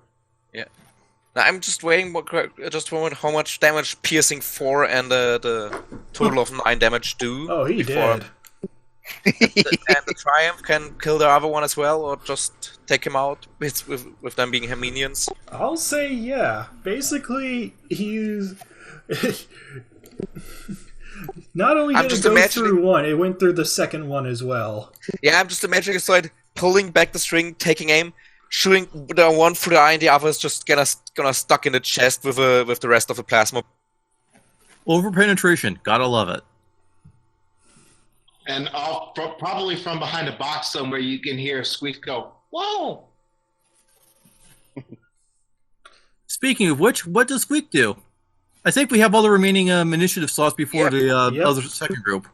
Now I'm just waiting how much damage piercing 4 and the total of 9 damage do. oh, he before- did. And the triumph can kill the other one as well, or just take him out with them being minions. I'll say yeah. Basically, he's not only I'm did it just go imagining- through one, it went through the second one as well. Yeah, I'm just imagining it's like pulling back the string, taking aim, shooting the one through the eye, and the other is just gonna stuck in the chest with the rest of the plasma. Over penetration, gotta love it. And probably from behind a box somewhere, you can hear Squeaks go, "Whoa!" Speaking of which, what does Squeak do? I think we have all the remaining initiative slots before the Yep. other second group.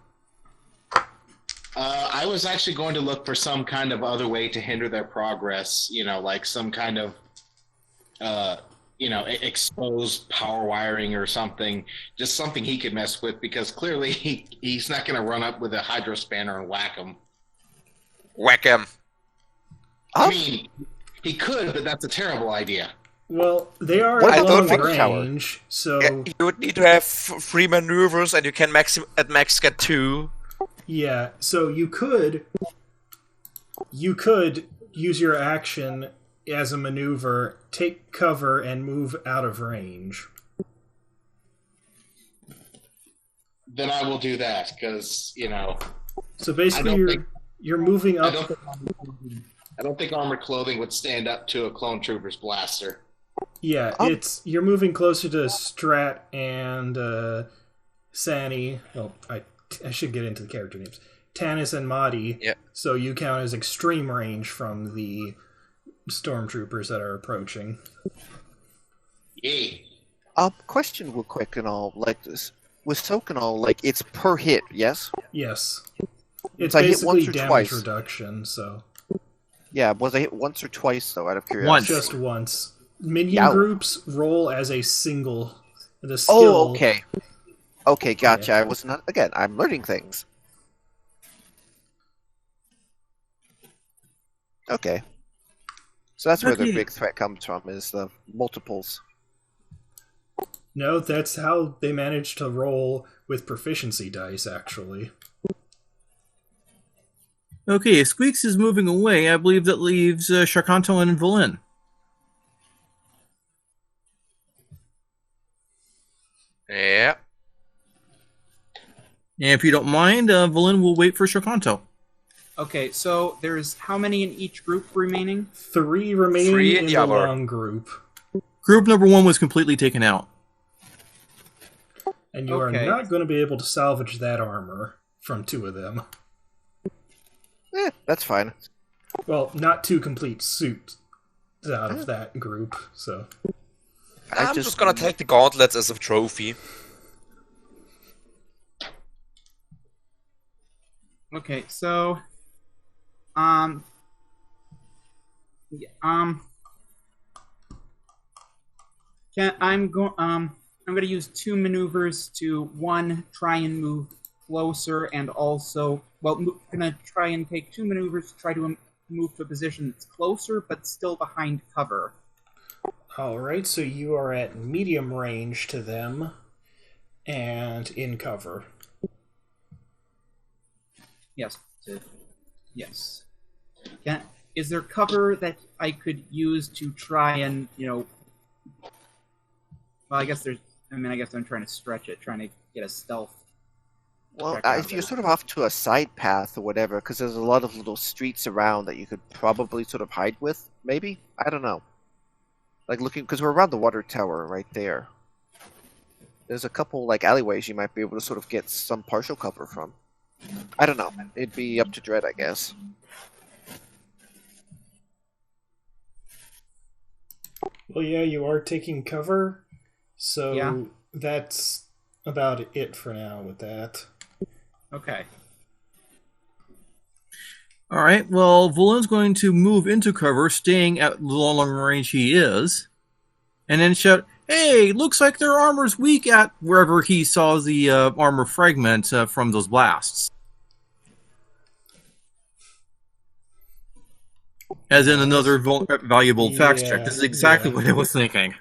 I was actually going to look for some kind of other way to hinder their progress, like some kind of, exposed power wiring or something, just something he could mess with, because clearly he's not going to run up with a hydro spanner and whack him. Whack him. I mean, he could, but that's a terrible idea. Well, they are What at about long the watch tower? range, so Yeah, you would need to have 3 maneuvers, and you can at max get 2. yeah. So you could use your action as a maneuver, take cover, and move out of range. Then I will do that, because, So basically, I don't think- you're moving I up. don't I don't think armored clothing would stand up to a clone trooper's blaster. Yeah, you're moving closer to Strat and Sani. Well, I should get into the character names. Tanis and Madhi. Yeah. So you count as extreme range from the stormtroopers that are approaching. Yay. Question real quick and all, like this. With soak and all, like, it's per hit, yes? Yes. It's I hit basically once or damage twice. reduction, so... Yeah, was I hit once or twice, though, out of curiosity? Once. Just once. Minion Yow. groups roll as a single. The skill... Oh, okay. Okay, gotcha. I was not... Again, I'm learning things. Okay. So that's where the Okay. big threat comes from, is the multiples. No, that's how they manage to roll with proficiency dice, actually. Okay, Squeaks is moving away. I believe that leaves Shakanto and Vulyn. Yeah. And if you don't mind, Vulyn will wait for Shakanto. Okay, so there's how many in each group remaining? 3 remaining 3 in in the the other. long group. Group number 1 was completely taken out. And you Okay. are not going to be able to salvage that armor from 2 of them. That's fine. Well, not 2 complete suits out of that group, so... I'm just gonna take the gauntlets as a trophy. Okay, so yeah, I'm going to use 2 maneuvers to, 1, try and move closer, and also, gonna try and take 2 maneuvers to try to move to a position that's closer, but still behind cover. Alright, so you are at medium range to them, and in cover. Yes. Yes. Is there cover that I could use to try and, well, I guess I'm trying to stretch it, trying to get a stealth. Well, check out if you're there. sort of off to a side path or whatever, because there's a lot of little streets around that you could probably sort of hide with, maybe? I don't know. Like looking, because we're around the water tower right there. There's a couple like alleyways you might be able to sort of get some partial cover from. I don't know. It'd be up to Dread, I guess. Well, yeah, you are taking cover, so Yeah. that's about it for now with that. Okay. All right, well, Vulyn's going to move into cover, staying at the long range he is, and then shout, "Hey, looks like their armor's weak," at wherever he saw the armor fragment from those blasts. As in another valuable facts check. This is exactly what I was thinking.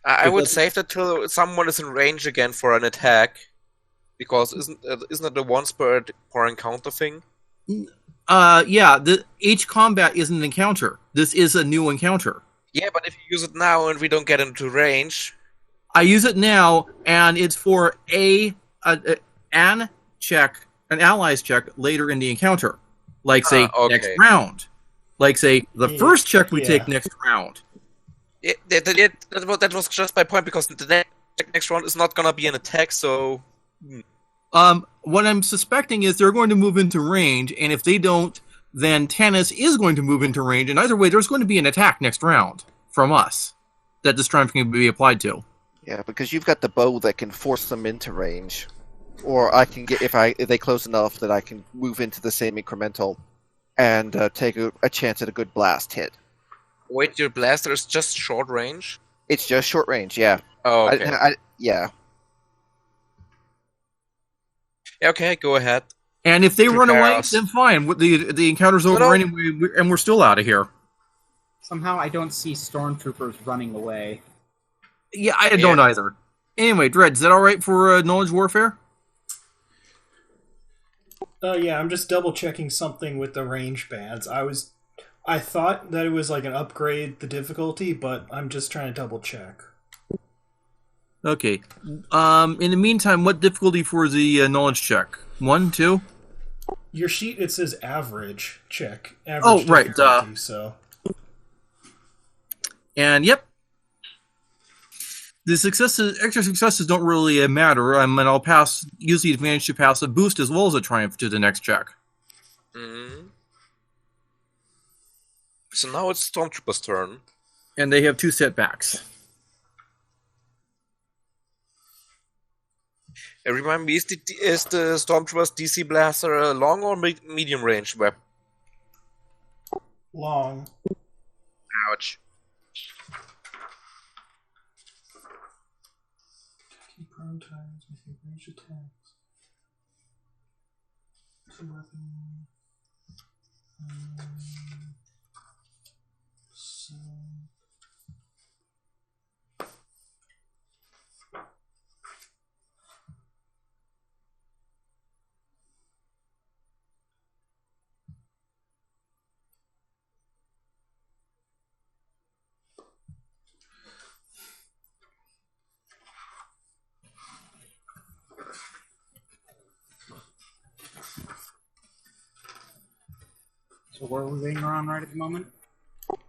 I would save that till someone is in range again for an attack, because isn't it the once per encounter thing? Yeah, each combat is an encounter. This is a new encounter. Yeah, but if you use it now and we don't get into range, I use it now, and it's for an ally's check later in the encounter. Like, say, okay. next round. Like, say, the first check we take next round. that was just my point, because the next round is not gonna be an attack, so... What I'm suspecting is they're going to move into range, and if they don't, then Tanis is going to move into range, and either way, there's going to be an attack next round from us that this triumph can be applied to. Yeah, because you've got the bow that can force them into range. Or I can get, if they close enough, that I can move into the same incremental and take a chance at a good blast hit. Wait, your blaster is just short range? It's just short range, yeah. Oh, okay. Yeah. Okay, go ahead. And if they run Prepare away, us. then fine. The encounter's over No. anyway, and we're still out of here. Somehow I don't see stormtroopers running away. Yeah, I don't either. Anyway, Dread, is that all right for knowledge warfare? Yeah, I'm just double checking something with the range bands. I thought that it was like an upgrade the difficulty, but I'm just trying to double check. Okay. In the meantime, what difficulty for the knowledge check? 1, 2? Your sheet, it says average check. Average Oh, right, difficulty, so. And yep. The extra successes don't really matter. And I'll use the advantage to pass a boost as well as a triumph to the next check. Mm-hmm. So now it's Stormtrooper's turn. And they have 2 setbacks. Remind me, is the Stormtrooper's DC Blaster a long or medium range weapon? Long. Ouch. Prone times, making range attacks. So... So where are we waiting around right at the moment?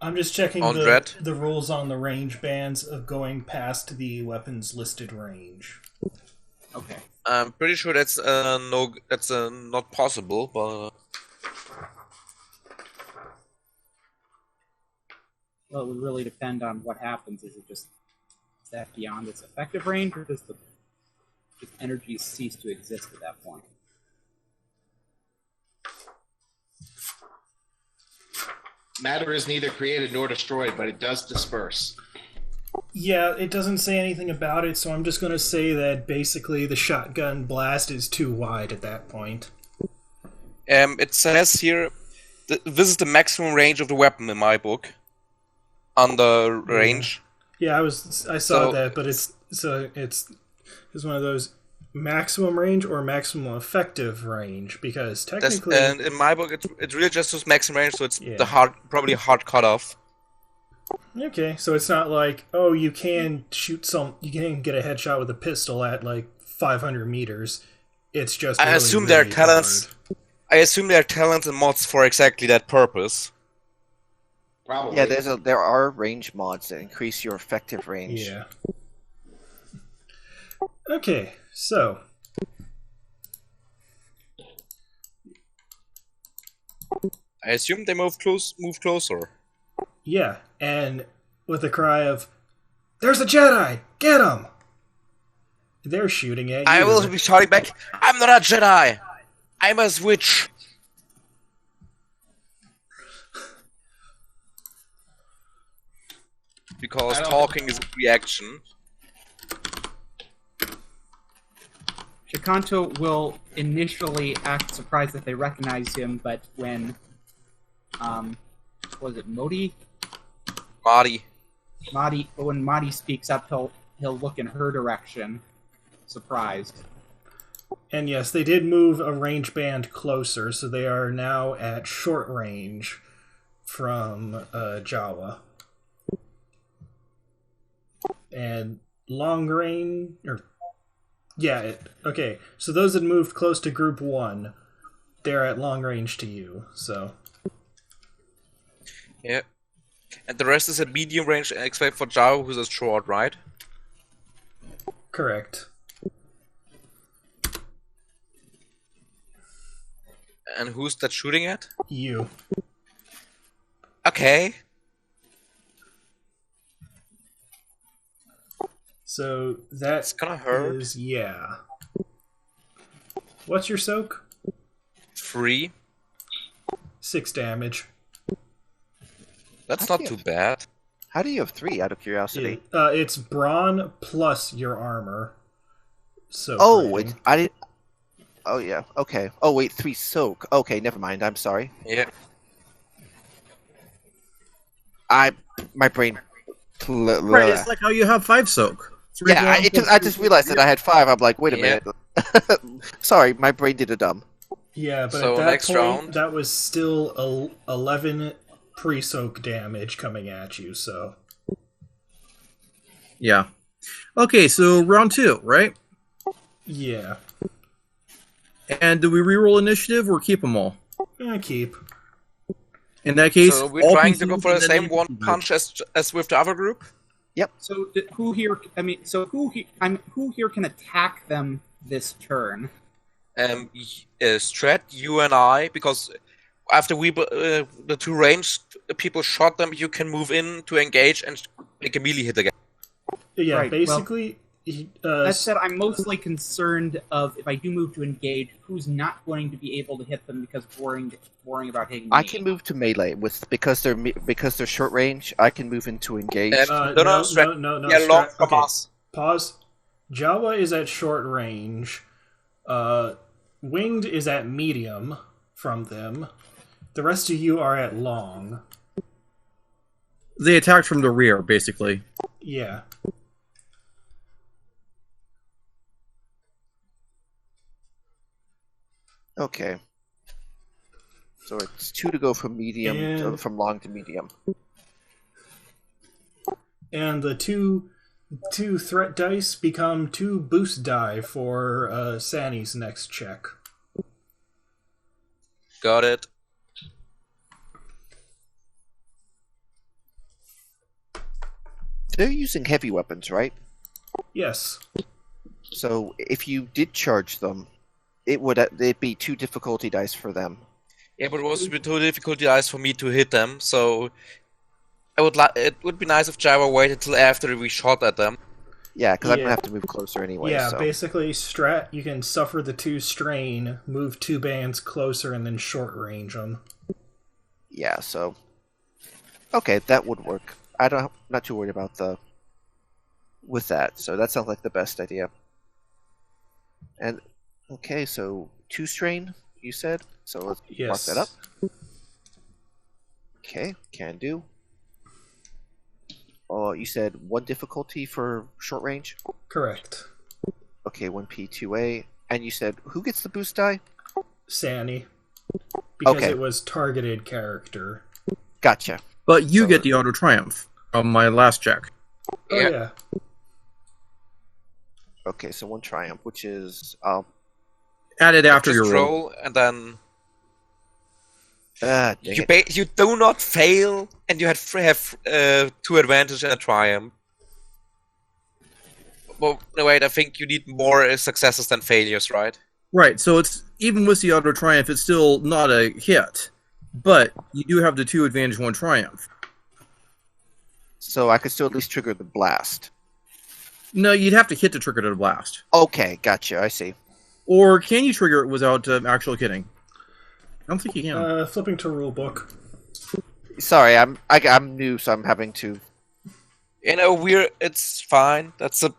I'm just checking the rules on the range bands of going past the weapons listed range. Okay. I'm pretty sure that's not possible, but Well, it would really depend on what happens. Is that beyond its effective range, or does the energy cease to exist at that point? Matter is neither created nor destroyed, but it does disperse. Yeah, it doesn't say anything about it, so I'm just going to say that basically the shotgun blast is too wide at that point. it says here this is the maximum range of the weapon in my book. On the range. Yeah, I saw that, but it's one of those maximum range or maximum effective range, because technically, and in my book it's really just this maximum range, so it's probably a hard cutoff. Okay, so it's not like, oh, you can get a headshot with a pistol at like 500 meters. It's just I assume there are talents. I assume there are talents and mods for exactly that purpose. Probably. Yeah, there are range mods that increase your effective range. Yeah. Okay, so I assume they move closer. yeah, and with a cry of, "There's a Jedi! Get him!" They're shooting at you. I will be shouting back, "I'm not a Jedi! I'm a Switch!" Because talking is a reaction. Shakanto will initially act surprised that they recognize him, but when, was it Madhi? Madhi. When Madhi speaks up, he'll look in her direction, surprised. And yes, they did move a range band closer, so they are now at short range from Jawa. And long range, okay. So those that moved close to Group 1, they're at long range to you. So yeah, and the rest is at medium range, except for Jawa, who's a short, right? correct. And who's that shooting at? You. Okay. So that's gonna hurt. Yeah. What's your soak? 3. 6 damage. That's not too bad. How do you have 3, out of curiosity? It's brawn plus your armor. So I didn't. Oh yeah. Okay. Oh wait, 3 soak. Okay, never mind. I'm sorry. Yeah. My brain. Right, it's like how you have 5 soak. Yeah, I just realized that I had 5. I'm like, wait a minute. Sorry, my brain did a dumb. Yeah, but So at that next point, round? that was still 11 pre-soak damage coming at you, so... Yeah. Okay, so round 2, right? Yeah. And do we reroll initiative or keep them all? Keep. In that case, So we're all trying to go consumed for the and then same you one can do it. punch as with the other group. So who here? I mean, so who here can attack them this turn? Strat, you and I, because after the two ranged people shot them, you can move in to engage and make a melee hit again. Yeah, Right, basically... That said, I'm mostly concerned of if I do move to engage, who's not going to be able to hit them because worrying about hitting me. I can move to melee because they're short range. I can move into engage. No, no, Strat. no, Yeah, long Strat. from Okay, us. pause. Jawa is at short range. Winged is at medium from them. The rest of you are at long. They attacked from the rear, basically. Yeah. Okay. So it's 2 to go from from long to medium. And the two threat dice become 2 boost die for Sani's next check. Got it. They're using heavy weapons, right? Yes. So if you did charge them, it'd be 2 difficulty dice for them. Yeah, but it was too difficult dice for me to hit them, so it would be nice if Jawa waited till after we shot at them. Yeah, because I'm Yeah. gonna have to move closer anyway. Yeah, so. basically, Strat, you can suffer the 2 strain, move 2 bands closer, and then short range them. Yeah, so okay, that would work. Not too worried about with that. So that sounds like the best idea. And okay, so 2 strain, you said. So let's mark Yes. that up. Okay, can do. Oh, you said 1 difficulty for short range. Correct. Okay, 1P, 2A, and you said who gets the boost die? Sani. Because Okay. it was targeted character. Gotcha. But you So- get the auto triumph on my last check. Oh, Yeah. yeah. Okay, so 1 triumph, which is Added after Just your roll. roll, and then dang you it. you do not fail, and you have 2 advantage and a triumph. Well, no, wait, I think you need more successes than failures, right? Right, so it's even with the auto triumph, it's still not a hit, but you do have the 2 advantage, 1 triumph. So I could still at least trigger the blast. No, you'd have to hit to trigger the blast. Okay, gotcha. I see. Or can you trigger it without actually hitting? I don't think you can. Flipping to rulebook. Sorry, I'm new, so I'm having to. You know, it's fine. That's an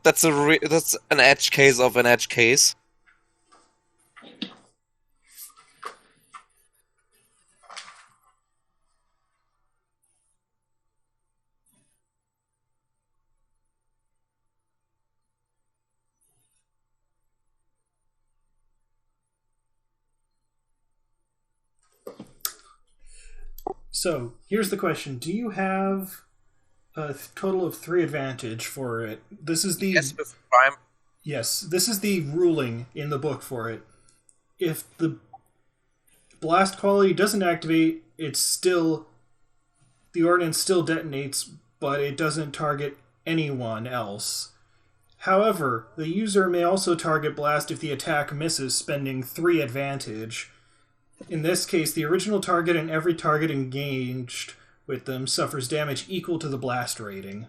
edge case of an edge case. So, here's the question. Do you have a total of 3 advantage for it? This is the... Yes, with prime. Yes, this is the ruling in the book for it. If the blast quality doesn't activate, it's still... The ordnance still detonates, but it doesn't target anyone else. However, the user may also target blast if the attack misses, spending 3 advantage. In this case, the original target and every target engaged with them suffers damage equal to the blast rating.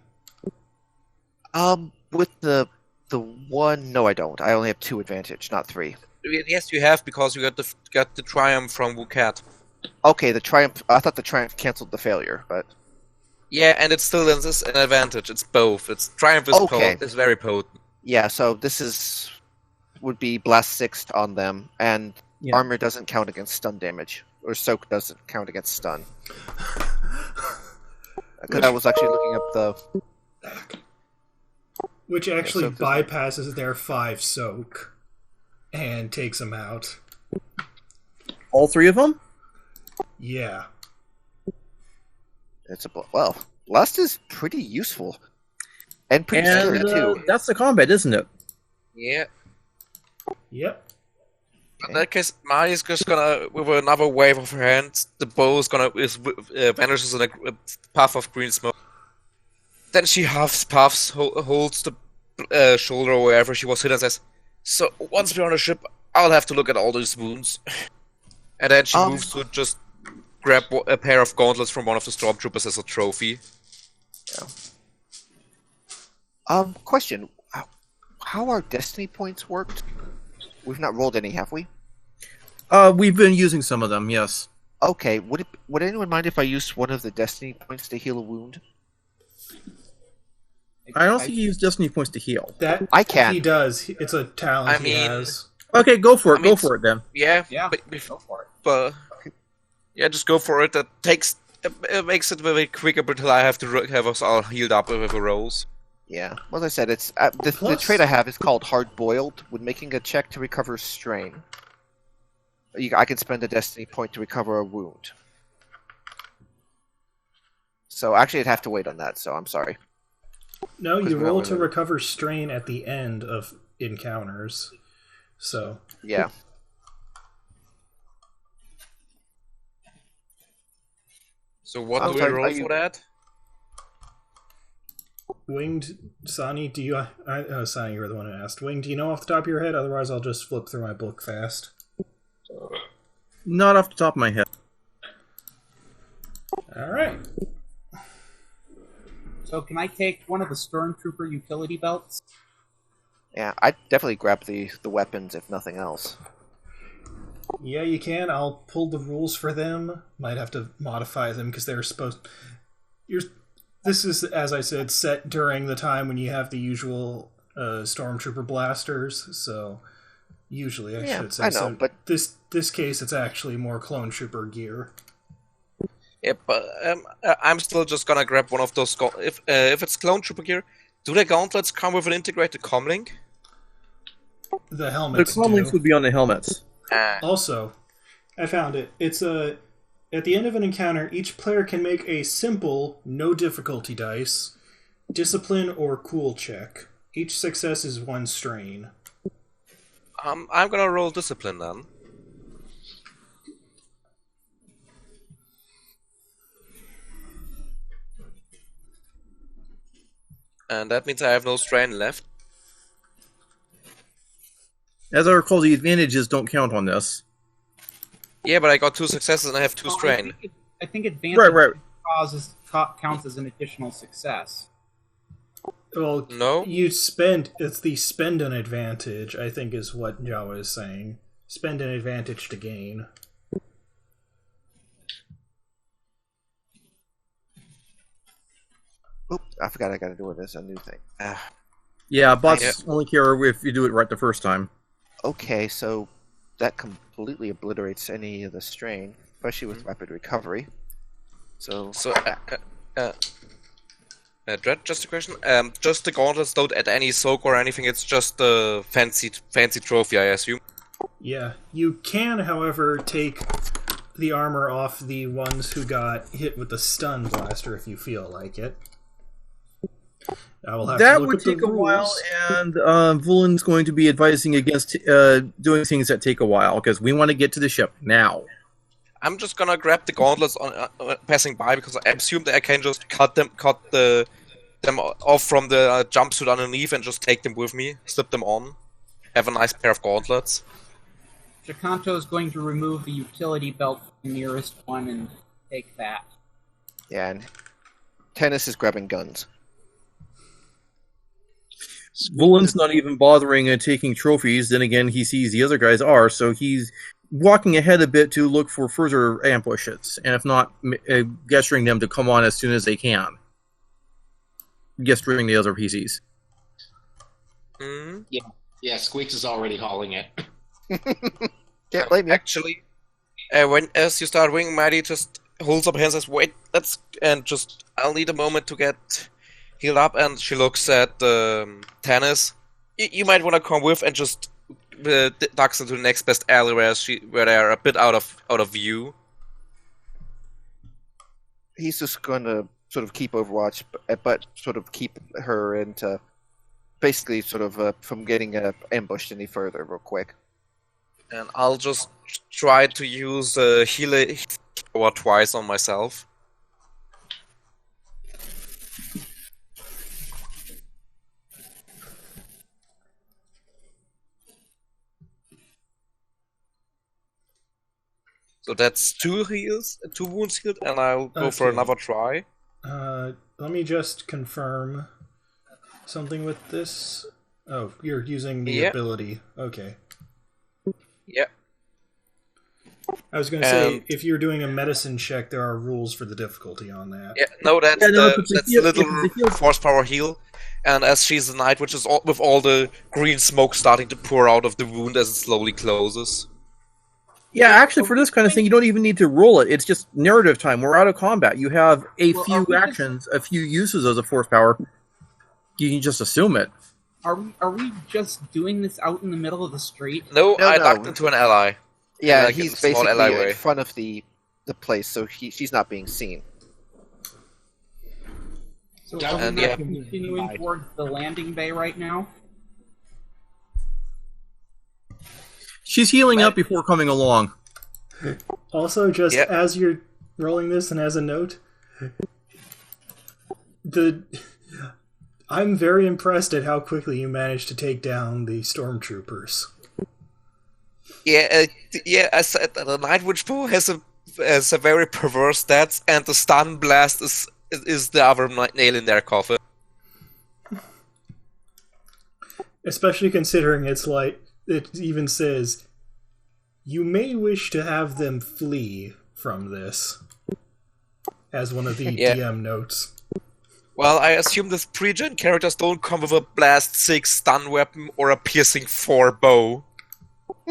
With the 1, no, I don't. I only have 2 advantage, not 3. Yes, you have, because you got the triumph from Wukat. Okay, the triumph. I thought the triumph canceled the failure, but Yeah, and it's still an advantage. It's both. It's triumph is Okay. potent. It's very potent. yeah. So would be blast 6 on them, and Yeah. armor doesn't count against stun damage, or soak doesn't count against stun. Because I was actually looking up the. Which actually soak doesn't- bypasses their 5 soak and takes them out. All 3 of them? Yeah. It's blast is pretty useful, and pretty scary And too. that's the combat, isn't it? Yeah. Yep. In that case, Madhi's just gonna, with another wave of her hand, the bow is vanishes in a puff of green smoke. Then she puffs, holds the shoulder or wherever she was hit and says, "So, once we're on the ship, I'll have to look at all these wounds." And then she moves to just grab a pair of gauntlets from one of the stormtroopers as a trophy. Question. How are destiny points worked? We've not rolled any, have we? We've been using some of them, yes. Okay, would anyone mind if I used one of the destiny points to heal a wound? I don't think you use destiny points to heal. That I can. He does. It's a talent he has. Okay, go for it. Go for it then. Yeah, Go for it. but yeah, just go for it. That it makes it very quicker until I have to have us all healed up with the rolls. Yeah. Well, as I said, it's the trait I have is called Hard Boiled. When making a check to recover strain, I can spend a destiny point to recover a wound. So actually, I'd have to wait on that. So I'm sorry. No, you roll to recover strain at the end of encounters. So yeah. So what do we roll for that? Winged, Sani, do you... Sani, you're the one who asked. Winged, do you know off the top of your head? Otherwise, I'll just flip through my book fast. Not off the top of my head. Alright. So can I take one of the Stormtrooper utility belts? Yeah, I'd definitely grab the weapons, if nothing else. Yeah, you can. I'll pull the rules for them. Might have to modify them, because they're supposed... This is, as I said, set during the time when you have the usual Stormtrooper blasters, so... Usually, I should say. I know, so but... This case, it's actually more Clone Trooper gear. Yeah, but I'm still just gonna grab one of those... If it's Clone Trooper gear, do the gauntlets come with an integrated comlink? The helmets The comlinks would be on the helmets. Also, I found it. It's at the end of an encounter, each player can make a simple, no difficulty dice, discipline or cool check. Each success is 1 strain. I'm gonna roll discipline then. And that means I have no strain left. As I recall, the advantages don't count on this. Yeah, but I got 2 successes and I have 2 strain. I think advantage Right. counts as an additional success. Well, No? it's the spend an advantage, I think is what Jawa is saying. Spend an advantage to gain. Oops, I forgot I gotta do this, a new thing. Yeah, bots only care if you do it right the first time. Okay, so that completely obliterates any of the strain, especially with rapid recovery. So Dread, just a question. Just the gauntlets don't add any soak or anything. It's just a fancy trophy, I assume. Yeah, you can, however, take the armor off the ones who got hit with the stun blaster if you feel like it. I will have That to look would at the take a while, rules. and Vulyn's going to be advising against doing things that take a while, because we want to get to the ship now. I'm just gonna grab the gauntlets on passing by because I assume that I can just cut them off from the jumpsuit underneath and just take them with me, slip them on, have a nice pair of gauntlets. Shakanto is going to remove the utility belt from the nearest one and take that. yeah, and Tanis is grabbing guns. Vulyn's not even bothering taking trophies. Then again, he sees the other guys are, so he's walking ahead a bit to look for further ambushes, and if not, gesturing them to come on as soon as they can. Gesturing the other PCs. Mm. Yeah, Squeaks is already hauling it. Can't blame you. Actually, as you start winging, Madhi just holds up hands and says, "Wait, I'll need a moment to get healed up." And she looks at Tanis. You might want to come with and just ducks into the next best alley where they are a bit out of view. He's just going to sort of keep Overwatch, but sort of keep her into basically sort of from getting ambushed any further real quick. And I'll just try to use heal power twice on myself. So that's 2 heals, 2 wounds healed, and I'll go for Okay. another try. Let me just confirm something with this. Oh, you're using the Yep. ability. Okay. Yep. I was going to say, if you're doing a medicine check, there are rules for the difficulty on that. Yeah, no, that's Yeah, no, if the it's a that's heal- the if little it's a heal- force power heal. And as she's a knight, which is with all the green smoke starting to pour out of the wound as it slowly closes. Yeah, actually, for this kind of thing, you don't even need to roll it. It's just narrative time. We're out of combat. You have a Well, are few we just- actions, a few uses as a force power. You can just assume it. Are we just doing this out in the middle of the street? No, No, I no. ducked into an ally. Yeah, Like he's in small basically alleyway. in front of the place, so she's not being seen. So Down are and we yeah. continuing towards the landing bay right now? She's healing up before coming along. Also, just Yep. as you're rolling this and as a note, I'm very impressed at how quickly you managed to take down the stormtroopers. Yeah, I said that the Night Witch bow has a very perverse stats, and the stun blast is the other nail in their coffin. Especially considering it's like, it even says, you may wish to have them flee from this, as one of the Yeah. DM notes. Well, I assume these pre-gen characters don't come with a blast 6 stun weapon or a piercing 4 bow.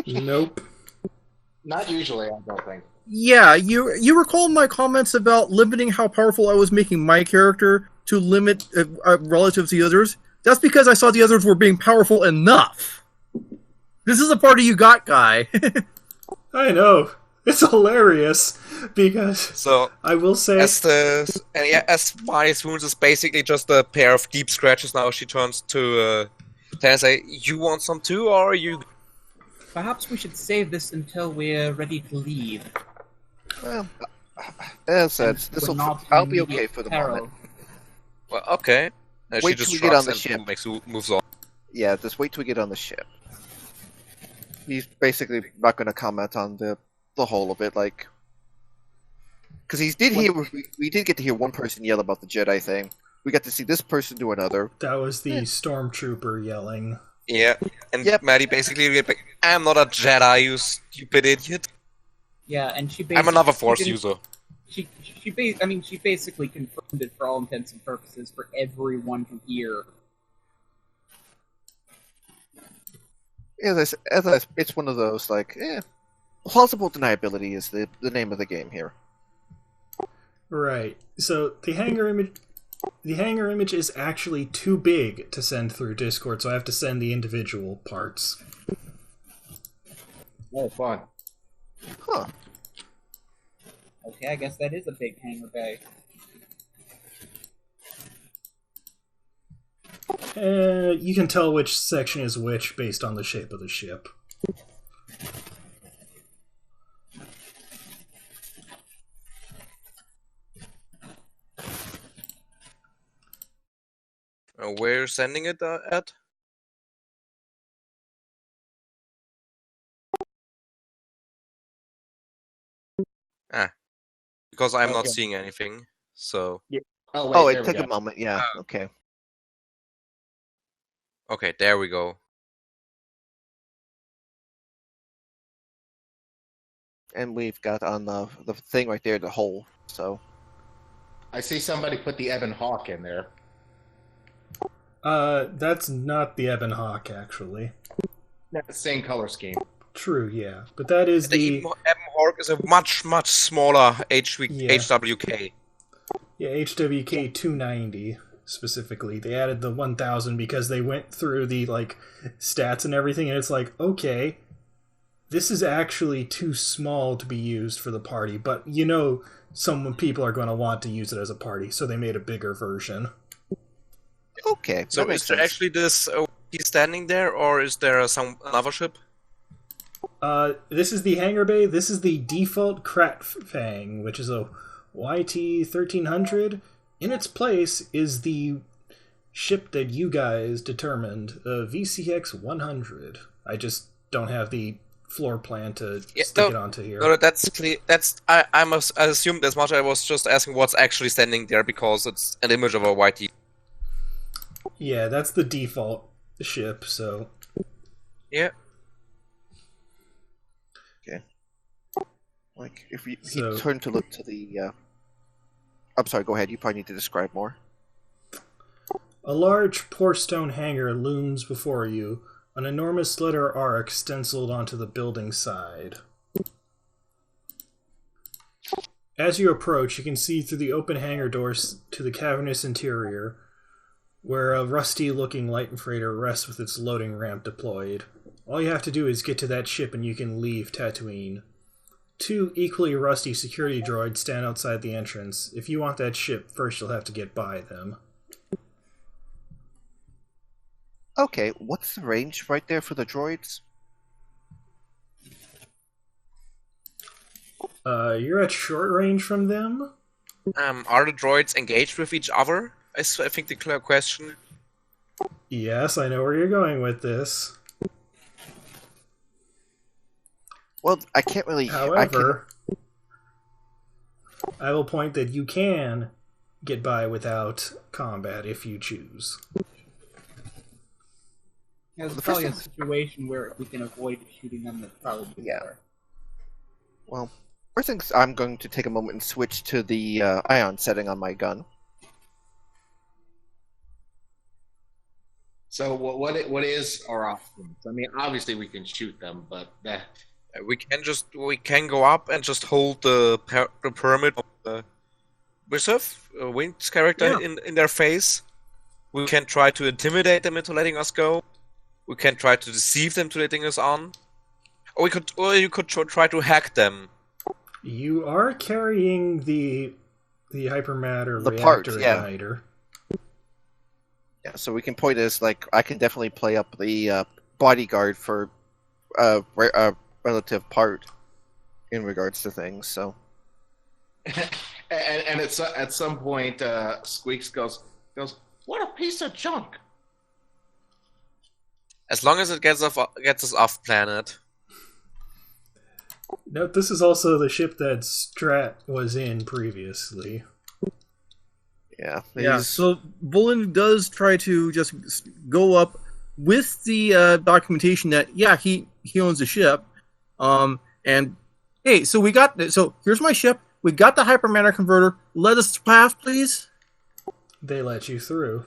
Nope. Not usually, I don't think. Yeah, you recall my comments about limiting how powerful I was making my character to limit relative to the others? That's because I saw the others were being powerful enough. This is the party you got, guy. I know. It's hilarious, because So, I will say... as Mari's wounds is basically just a pair of deep scratches now, she turns to Tanis, say, you want some too, or are you... Perhaps we should save this until we're ready to leave. Well, as I said, We're not I'll in be okay immediate for the peril. moment. Well, okay. She Wait just till we get on shrugs the and ship. moves on. Yeah, just wait till we get on the ship. He's basically not going to comment on the whole of it, like, because we did get to hear one person yell about the Jedi thing. We got to see this person do another. That was the stormtrooper yelling. Yeah, and Yep. Madhi basically get back, I'm not a Jedi, you stupid idiot. Yeah, and she basically... I'm another Force she user. She basically confirmed it for all intents and purposes for everyone to hear. It's one of those, like, plausible deniability is the name of the game here. Right. So the hangar image is actually too big to send through Discord, so I have to send the individual parts. Oh, fun. Huh. Okay, I guess that is a big hangar bay. You can tell which section is which based on the shape of the ship. Where you're sending it at? Because I'm not Okay. seeing anything, so... Oh, there it we took go. a moment. Yeah. Okay. Okay, there we go. And we've got on the thing right there the hole. So I see somebody put the Ebon Hawk in there. That's not the Ebon Hawk, actually. Same color scheme. True, yeah. But that is The the... M-Hork is a much smaller Yeah. HWK. Yeah, HWK 290 specifically. They added the 1000 because they went through the like stats and everything, and it's like, okay, this is actually too small to be used for the party, but you know some people are going to want to use it as a party, so they made a bigger version. okay. So that makes is there sense. actually this he's standing there, or is there another ship? This is the hangar bay. This is the default Krat Fang, which is a YT 1300. In its place is the ship that you guys determined, VCX 100. I just don't have the floor plan to stick it onto here. No, that's clear. I assumed as much. I was just asking what's actually standing there because it's an image of a YT. Yeah, that's the default ship. So yeah. Okay. Like if you turn to look to the. I'm sorry. Go ahead. You probably need to describe more. A large pour stone hangar looms before you, an enormous letter arc stenciled onto the building side. As you approach, you can see through the open hangar doors to the cavernous interior, where a rusty-looking light freighter rests with its loading ramp deployed. All you have to do is get to that ship and you can leave Tatooine. 2 equally rusty security droids stand outside the entrance. If you want that ship, first you'll have to get by them. Okay, what's the range right there for the droids? You're at short range from them? Are the droids engaged with each other? I think the clear question. Yes, I know where you're going with this. Well, I can't really... However, I will point that you can get by without combat if you choose. There's probably a situation where we can avoid shooting them. That's probably better. Well, first things, I'm going to take a moment and switch to the ion setting on my gun. So what is our options? I mean, obviously we can shoot them, but we can go up and just hold the pyramid of the Wind's character in their face. We can try to intimidate them into letting us go. We can try to deceive them to letting us on. Or you could try to hack them. You are carrying the hypermatter the reactor part, igniter. Yeah, so we can point as like I can definitely play up the bodyguard for a relative part in regards to things. So, and at some point, Squeaks goes, "What a piece of junk!" As long as it gets us off planet. Note, this is also the ship that Strat was in previously. Yeah. So Vulyn does try to just go up with the documentation that he owns the ship. And hey, so here's my ship. We got the hypermatter converter. Let us pass, please. They let you through.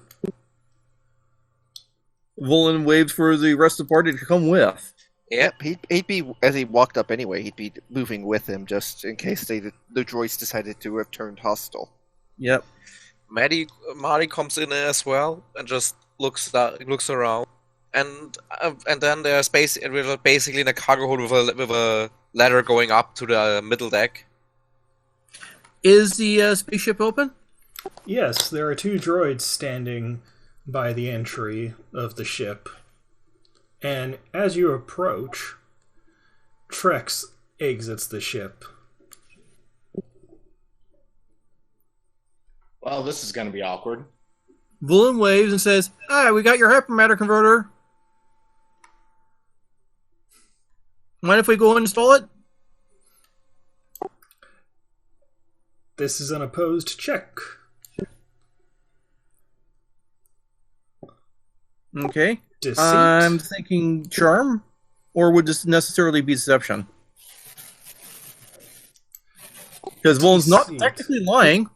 Vulyn waves for the rest of the party to come with. Yep. He'd be, as he walked up anyway, he'd be moving with him just in case the droids decided to have turned hostile. Yep. Madhi comes in as well and just looks around, and then we're basically in a cargo hold with a ladder going up to the middle deck. Is the spaceship open? Yes, there are 2 droids standing by the entry of the ship. And as you approach, Trex exits the ship. Well, this is going to be awkward. Vulyn waves and says, "Hi, we got your hypermatter converter. Mind if we go and install it?" This is an opposed check. Okay. Deceit. I'm thinking charm, or would this necessarily be deception? Because Vulyn's not technically lying.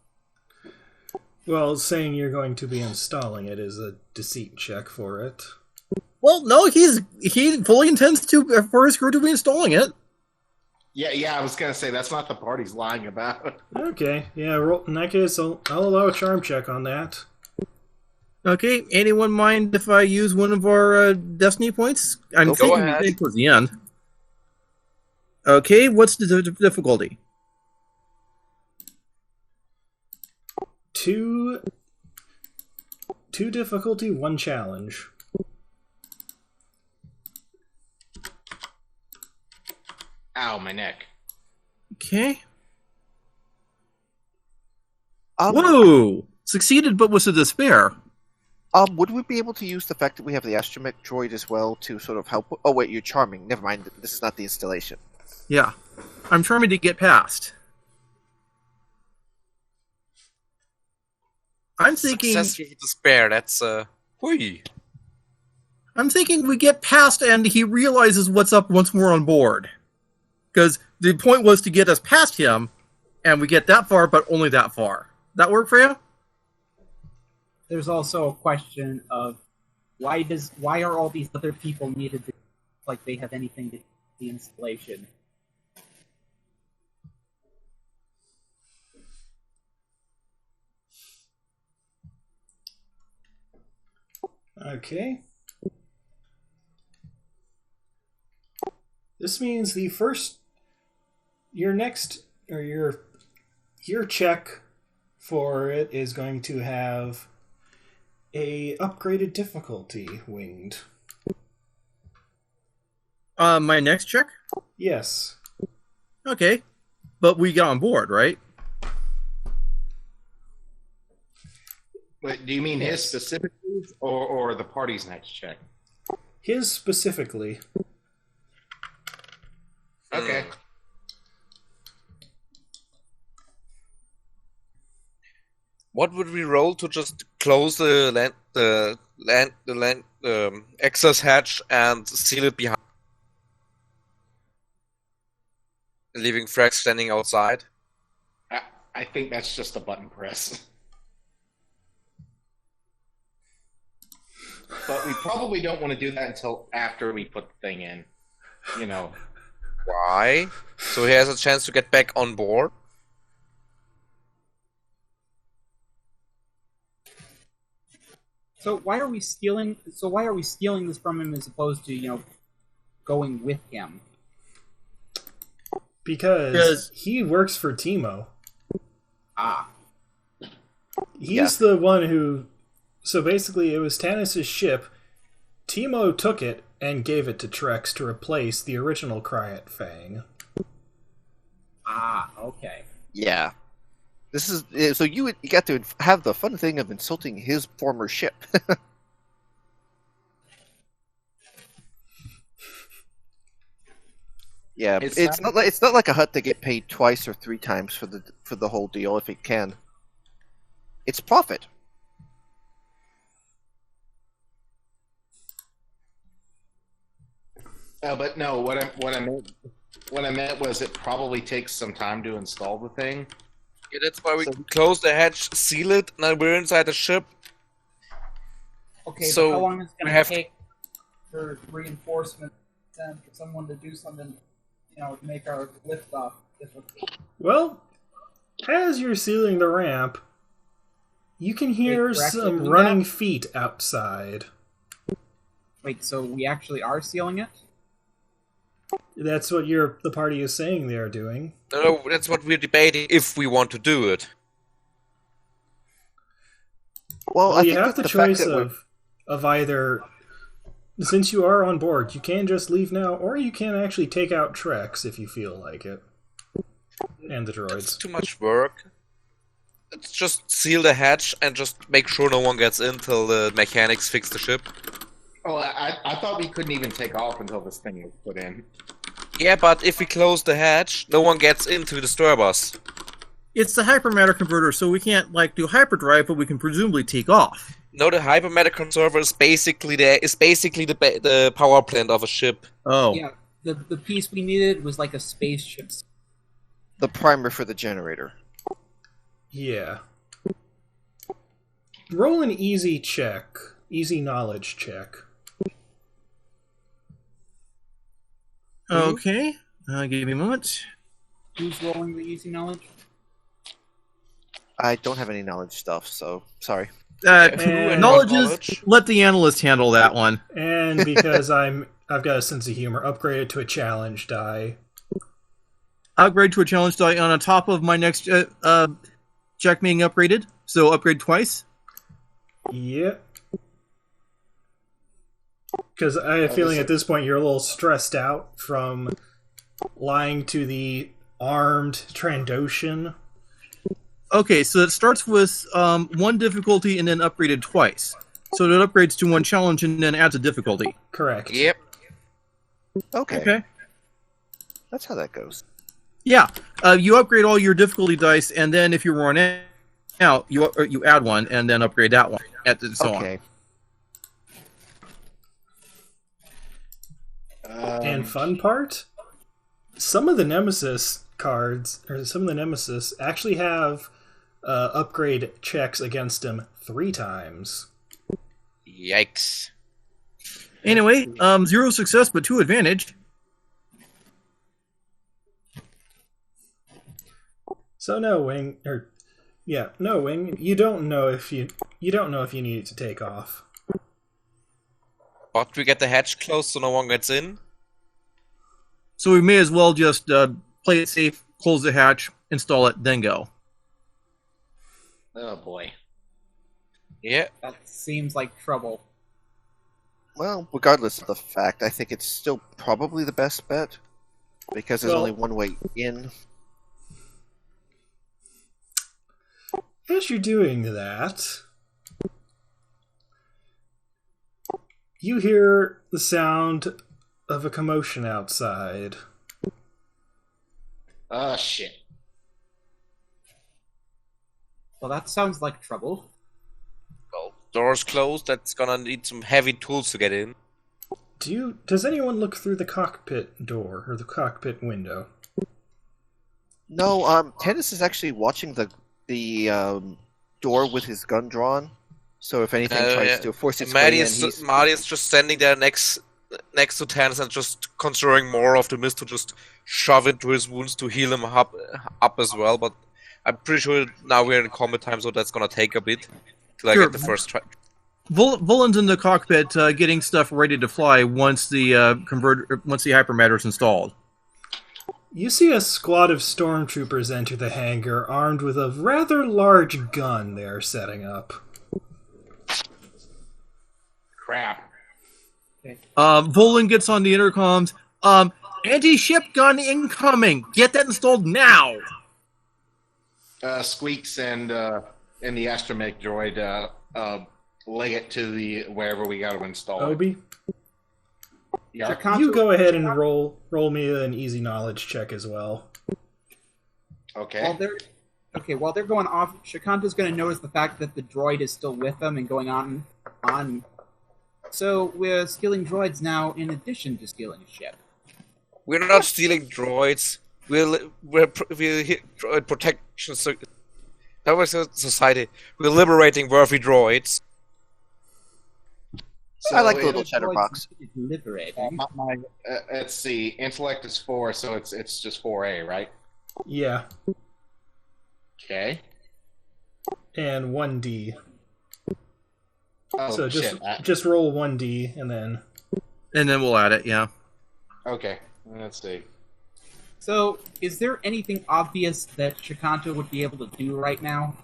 Well, saying you're going to be installing it is a deceit check for it. Well, no, he fully intends for his crew to be installing it. Yeah, I was going to say, that's not the part he's lying about. Okay, yeah, in that case, I'll allow a charm check on that. Okay, anyone mind if I use one of our destiny points? I'm Go ahead. Towards the end. Okay, what's the difficulty? 2 difficulty, 1 challenge. Ow, my neck. Okay. Um, Whoa! Succeeded, but was a despair. Would we be able to use the fact that we have the astromech droid as well to sort of help? Oh wait, you're charming. Never mind. This is not the installation. Yeah. I'm trying to get past. I'm thinking... Success with despair, that's, Hui. I'm thinking we get past and he realizes what's up once we're on board. Because the point was to get us past him, and we get that far, but only that far. That work for you? There's also a question of why are all these other people needed to, like they have anything to do with the installation? Okay. This means your check for it is going to have a upgraded difficulty, winged. My next check? Yes. Okay. But we got on board, right? Wait, do you mean his specifically, or the party's next check? His specifically. Okay. What would we roll to just close the access hatch and seal it behind, leaving Frax standing outside? I think that's just a button press. But we probably don't want to do that until after we put the thing in. You know. Why? So he has a chance to get back on board? So why are we stealing this from him as opposed to, going with him? Because he works for Teemo. Ah. He's the one who... So basically, it was Tanis' ship. Teemo took it and gave it to Trex to replace the original Cryat Fang. Ah, okay. Yeah. This is so you got to have the fun thing of insulting his former ship. Yeah, it's not like a Hutt to get paid twice or three times for the whole deal if it can. It's profit. But no, what I meant was it probably takes some time to install the thing. Yeah, that's why we close the hatch, seal it, now we're inside the ship. Okay, So but how long is it we going have to take for reinforcement and for someone to do something, to make our liftoff difficult? Well, as you're sealing the ramp, you can hear Wait, we're actually some doing running that? feet outside. Wait, so we actually are sealing it? That's what the party is saying they are doing. No, that's what we're debating, if we want to do it. Well, I You think have that the fact choice that of either, since you are on board, you can just leave now, or you can actually take out Trex if you feel like it. And the It's droids. too much work. Let's just seal the hatch and just make sure no one gets in till the mechanics fix the ship. Oh, I thought we couldn't even take off until this thing was put in. Yeah, but if we close the hatch, no one gets in to disturb us. It's the hypermatter converter, so we can't do hyperdrive, but we can presumably take off. No, the hypermatter conserver is basically the power plant of a ship. Oh. Yeah, the piece we needed was like a spaceship. the primer for the generator. Yeah. Roll an easy check. Easy knowledge check. Okay. Give me a moment. Who's rolling the easy knowledge? I don't have any knowledge stuff, so sorry. And Knowledge knowledge. is... Let the analyst handle that one. And because I've got a sense of humor, upgrade it to a challenge die. Upgrade to a challenge die on top of my next check being upgraded. So upgrade twice. Yep. Because I have a feeling at this point you're a little stressed out from lying to the armed Trandoshan. Okay, so it starts with 1 difficulty and then upgraded twice. So it upgrades to 1 challenge and then adds a difficulty. Correct. Yep. Okay. That's how that goes. Yeah, you upgrade all your difficulty dice, and then if you run out, you add 1 and then upgrade that one, and so on. And fun part, some of the Nemesis cards, or some of the Nemesis, actually have upgrade checks against them 3 times. Yikes. Anyway, 0 success but 2 advantage. So no, Wing, no, Wing. You don't know if you need to take off. But we get the hatch closed so no one gets in. So we may as well just play it safe, close the hatch, install it, then go. Oh boy. Yeah. That seems like trouble. Well, regardless of the fact, I think it's still probably the best bet because there's only one way in. As you're doing that, you hear the sound of a commotion outside. Oh, shit. Well, that sounds like trouble. Well, doors closed. That's gonna need some heavy tools to get in. Does anyone look through the cockpit door or the cockpit window? No, Tanis is actually watching the door with his gun drawn. So if anything tries to force its way in, Madhi is just standing there next to Tanis and just conjuring more of the mist to just shove into his wounds to heal him up as well. But I'm pretty sure now we're in combat time, so that's gonna take a bit till I get the first try. Vulyn's in the cockpit getting stuff ready to fly once the hypermatter is installed. You see a squad of stormtroopers enter the hangar armed with a rather large gun they are setting up. Crap. Vulyn gets on the intercoms. Anti-ship gun incoming! Get that installed now! Squeaks and the astromech droid lay it to the wherever we got to install it. Obi, Yeah. Shakanto, you go ahead and roll me an easy knowledge check as well. Okay. While they're going off, Shakanto's going to notice the fact that the droid is still with them and going on. So we're stealing droids now in addition to stealing a ship. We're not stealing droids. We're droid protection society. We're liberating worthy droids. I like the little chatterbox. Liberating. Let's see. Intellect is 4, so it's just 4A, right? Yeah, Okay. and 1D. Oh, So shit. just roll 1D and then... And then we'll add it, yeah. Okay. Let's see. So, is there anything obvious that Shakanto would be able to do right now?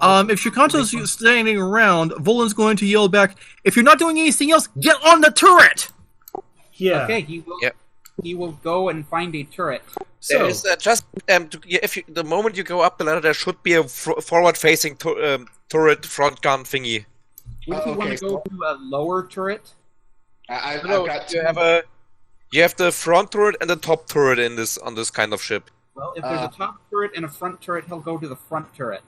If Shakanto's standing around, Vulyn's going to yell back, "If you're not doing anything else, get on the turret!" Yeah. Okay, he will. Yep. He will go and find a turret. So, There is the moment you go up the ladder, there should be a forward-facing turret front gun thingy. Would you want to go to a lower turret? I've got two. You have the front turret and the top turret on this kind of ship. Well, if there's a top turret and a front turret, he'll go to the front turret.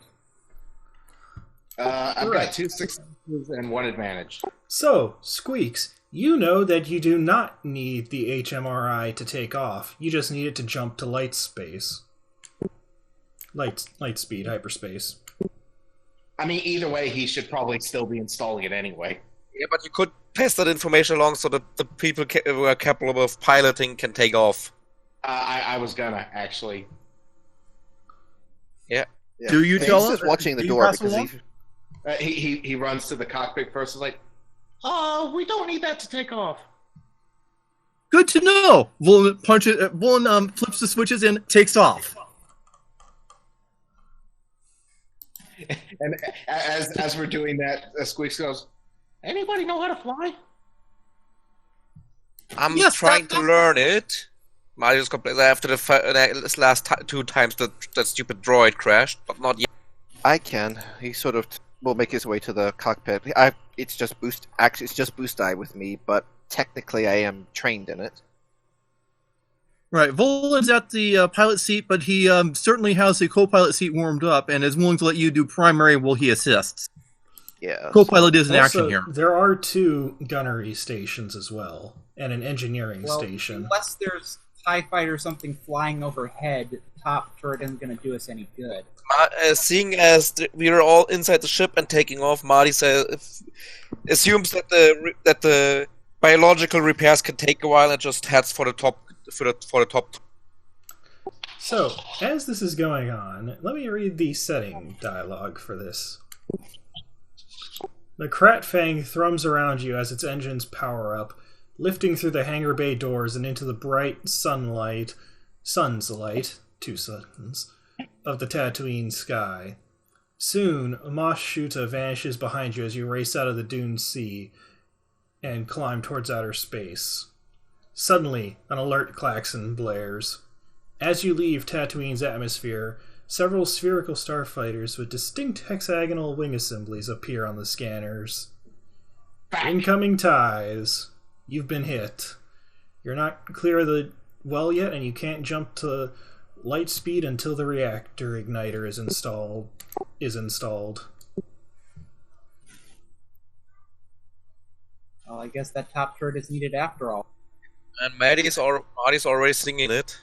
I've got 2 successes and 1 advantage. So, Squeaks, you know that you do not need the HMRI to take off. You just need it to jump to light speed, hyperspace. I mean, either way, he should probably still be installing it anyway. Yeah, but you could pass that information along so that the people who are capable of piloting can take off. I was gonna, actually. Yeah. Yeah. Do you tell He's us? just watching the Do you door pass because along? He runs to the cockpit first and is like, "Oh, we don't need that to take off." Good to know. Vulyn flips the switches and takes off. And as we're doing that, Squeaks goes, "Anybody know how to fly?" I'm Yes, trying to learn it. Marty just complains after the last two times that stupid droid crashed, but not yet. I can. He sort of will make his way to the cockpit. It's just boost. Actually, it's just boost eye with me, but technically I am trained in it. Right, Vulyn's at the pilot seat, but he certainly has the co-pilot seat warmed up and is willing to let you do primary while he assists. Yeah. Co-pilot is in Also, action here. there are 2 gunnery stations as well, and an engineering Well, station. unless there's TIE fighter or something flying overhead, the top turret isn't going to do us any good. Seeing as we are all inside the ship and taking off, Marty assumes that the biological repairs can take a while and just heads for the top. For the top. So, as this is going on, let me read the setting dialogue for this. The Krat Fang thrums around you as its engines power up, lifting through the hangar bay doors and into the bright sun's light, 2 suns, of the Tatooine sky. Soon, Mos Shuuta vanishes behind you as you race out of the dune sea and climb towards outer space. Suddenly, an alert klaxon blares. As you leave Tatooine's atmosphere, several spherical starfighters with distinct hexagonal wing assemblies appear on the scanners. Incoming ties. You've been hit. You're not clear of the well yet, and you can't jump to light speed until the reactor igniter is installed. Well, I guess that top turret is needed after all. And Madhi's already singing it.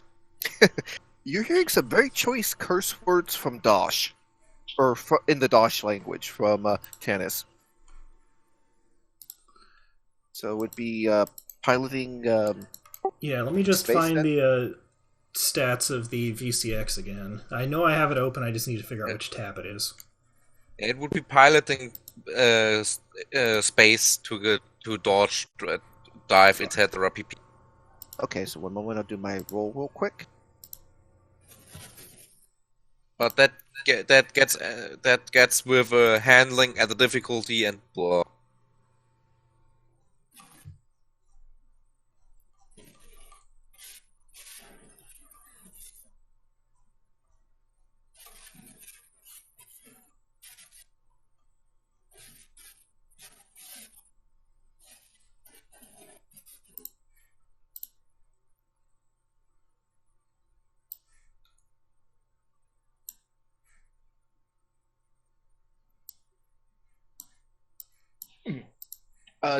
You're hearing some very choice curse words from Dosh, or in the Dosh language from Tanis. So it would be piloting. Yeah, let me just Space find then? the stats of the VCX again. I know I have it open, I just need to figure out which tab it is. It would be piloting space to dodge, dive, etc. PP. Okay, so one moment, I'll do my roll real quick. But that gets with handling and the difficulty and blah.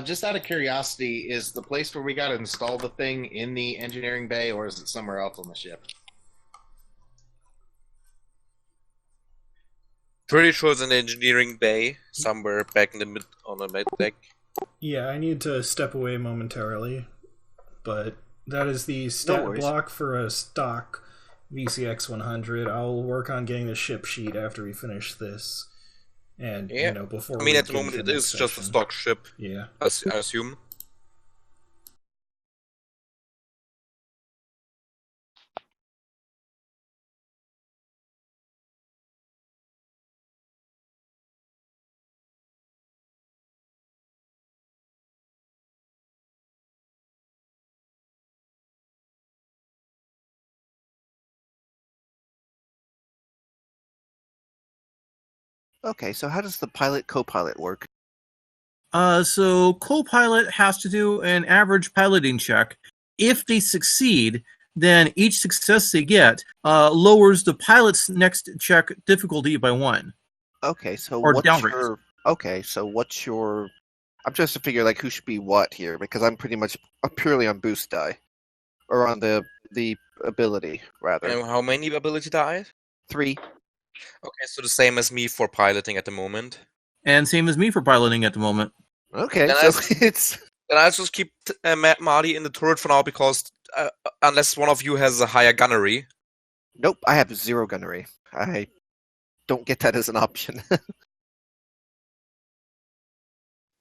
Just out of curiosity, is the place where we got to install the thing in the engineering bay, or is it somewhere else on the ship? Pretty sure it's in the engineering bay, somewhere back in the mid deck. Yeah, I need to step away momentarily, but that is the stat block for a stock VCX 100. I'll work on getting the ship sheet after we finish this. And, before I mean, at the moment, it is just a stock ship. Yeah. I assume. Okay, so how does the pilot-co-pilot work? So co-pilot has to do an average piloting check. If they succeed, then each success they get lowers the pilot's next check difficulty by 1. Okay, so Or what's downgrades. your... Okay, so what's your... I'm just to figure like who should be what here, because I'm pretty much purely on boost die. Or on the ability, rather. And how many ability dies? 3. Okay, so the same as me for piloting at the moment. And same as me for piloting at the moment. Okay, Then so it's... And I'll just keep Marty in the turret for now because unless one of you has a higher gunnery. Nope, I have 0 gunnery. I don't get that as an option.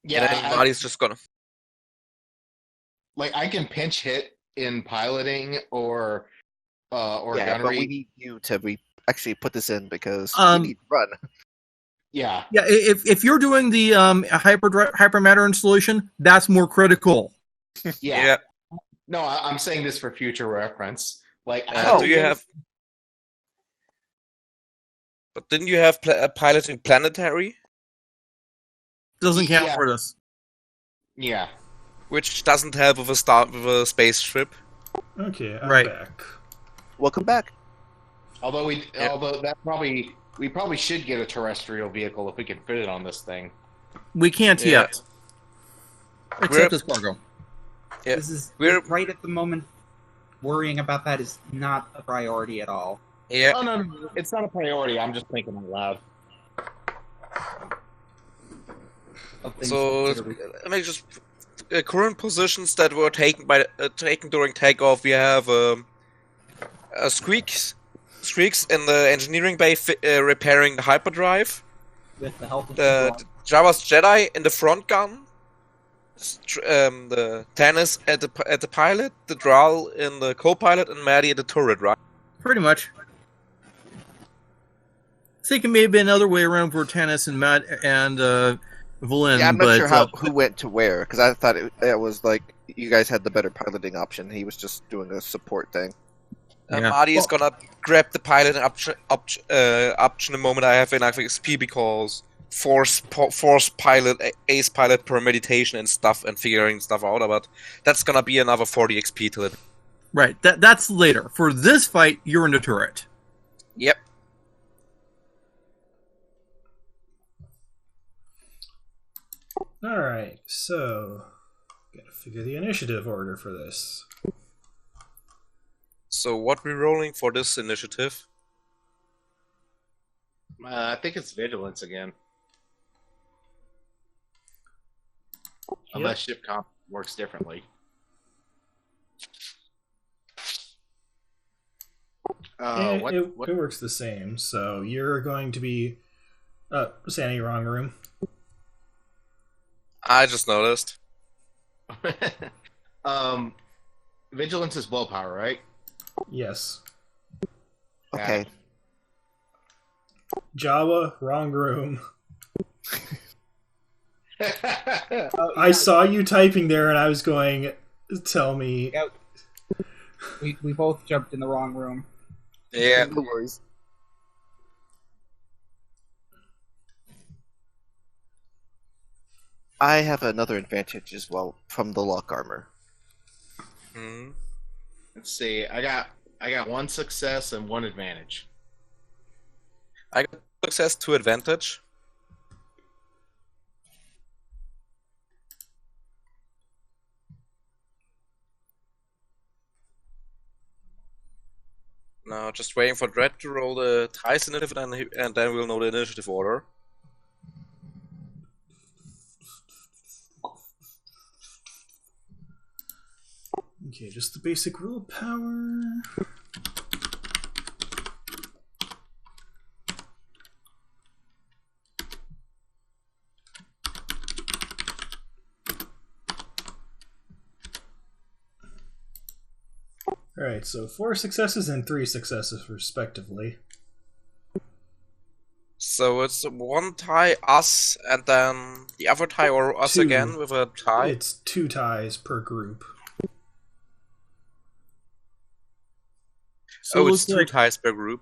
Yeah, and then Marty's just gonna... Like, I can pinch hit in piloting or yeah, gunnery. but we need you to actually put this in because we need to run. Yeah. Yeah, if you're doing the hypermatter installation, that's more critical. Yeah. No, I'm saying this for future reference. Like, Do you have? But didn't you have piloting planetary, Doesn't count Yeah. for this. Yeah. which doesn't help with a spaceship? Okay, I'm Right. back. Welcome back. Although Yeah. we probably should get a terrestrial vehicle if we can fit it on this thing. We can't Yeah. yet. Except as cargo. Yeah. This is We're- right at the moment. Worrying about that is not a priority at all. Yeah. Oh no, it's not a priority. I'm just thinking out loud. Of things So, to consider. I mean, just current positions that were taken during takeoff. We have Squeaks in the engineering bay repairing the hyperdrive. With the help of The the Jawa's Jedi in the front gun. The Tanis at the pilot, the drall in the co-pilot, and Madhi at the turret, right? Pretty much. I think it may have been another way around for Tanis and Matt and Vulyn, Yeah, I'm not but sure who went to where, because I thought it was like you guys had the better piloting option. He was just doing a support thing. Yeah. Madhi is gonna grab the pilot option the moment I have enough XP because force pilot, ace pilot per meditation and stuff and figuring stuff out. But that's gonna be another 40 XP to it. right. That's later. For this fight, you're in the turret. Yep. Alright, so gotta figure the initiative order for this. So what we rolling for this initiative? I think it's vigilance again. Unless ship comp works differently. It works the same, so you're going to be Sani, wrong room. I just noticed. Vigilance is willpower, right? Yes. Okay. Jawa, wrong room. I saw you typing there and I was going, tell me. Yeah, we both jumped in the wrong room. Yeah. No worries. I have another advantage as well from the lock armor. Hmm. Let's see. I got one success and one advantage. I got success to advantage. Now, just waiting for Dread to roll the dice initiative, and then we'll know the initiative order. Okay, just the basic willpower. Alright, so 4 successes and 3 successes, respectively. So it's one tie, us, and then the other tie, or us 2. again with a tie. It's 2 ties per group. So It's two like, ties per group.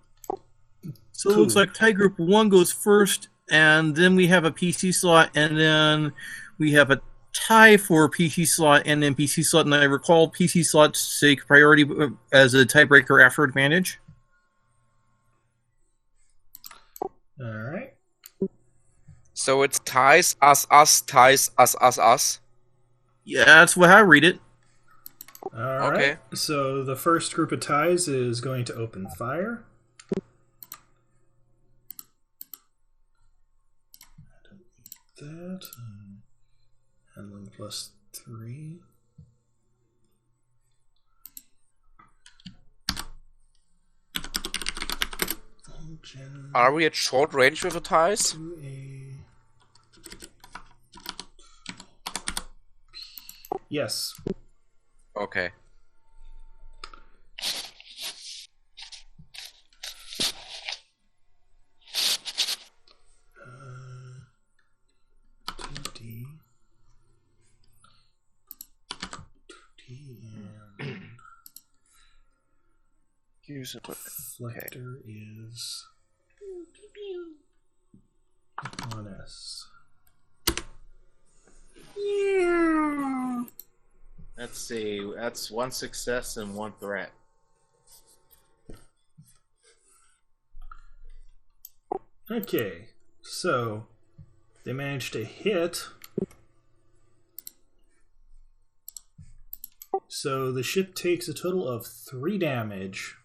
So it looks like tie group 1 goes first, and then we have a PC slot, and then we have a tie for PC slot, and then PC slot. And I recall PC slots take priority as a tiebreaker after advantage. Alright. So it's ties, us, ties, us. Yeah, that's what I read it. Alright. Okay. So the first group of ties is going to open fire. I don't need that. Handling +3. Are we at short range with the ties? Yes. Okay. and Here's a book. Reflector is honest. Let's see. That's 1 success and 1 threat. Okay, so they managed to hit. So the ship takes a total of 3 damage.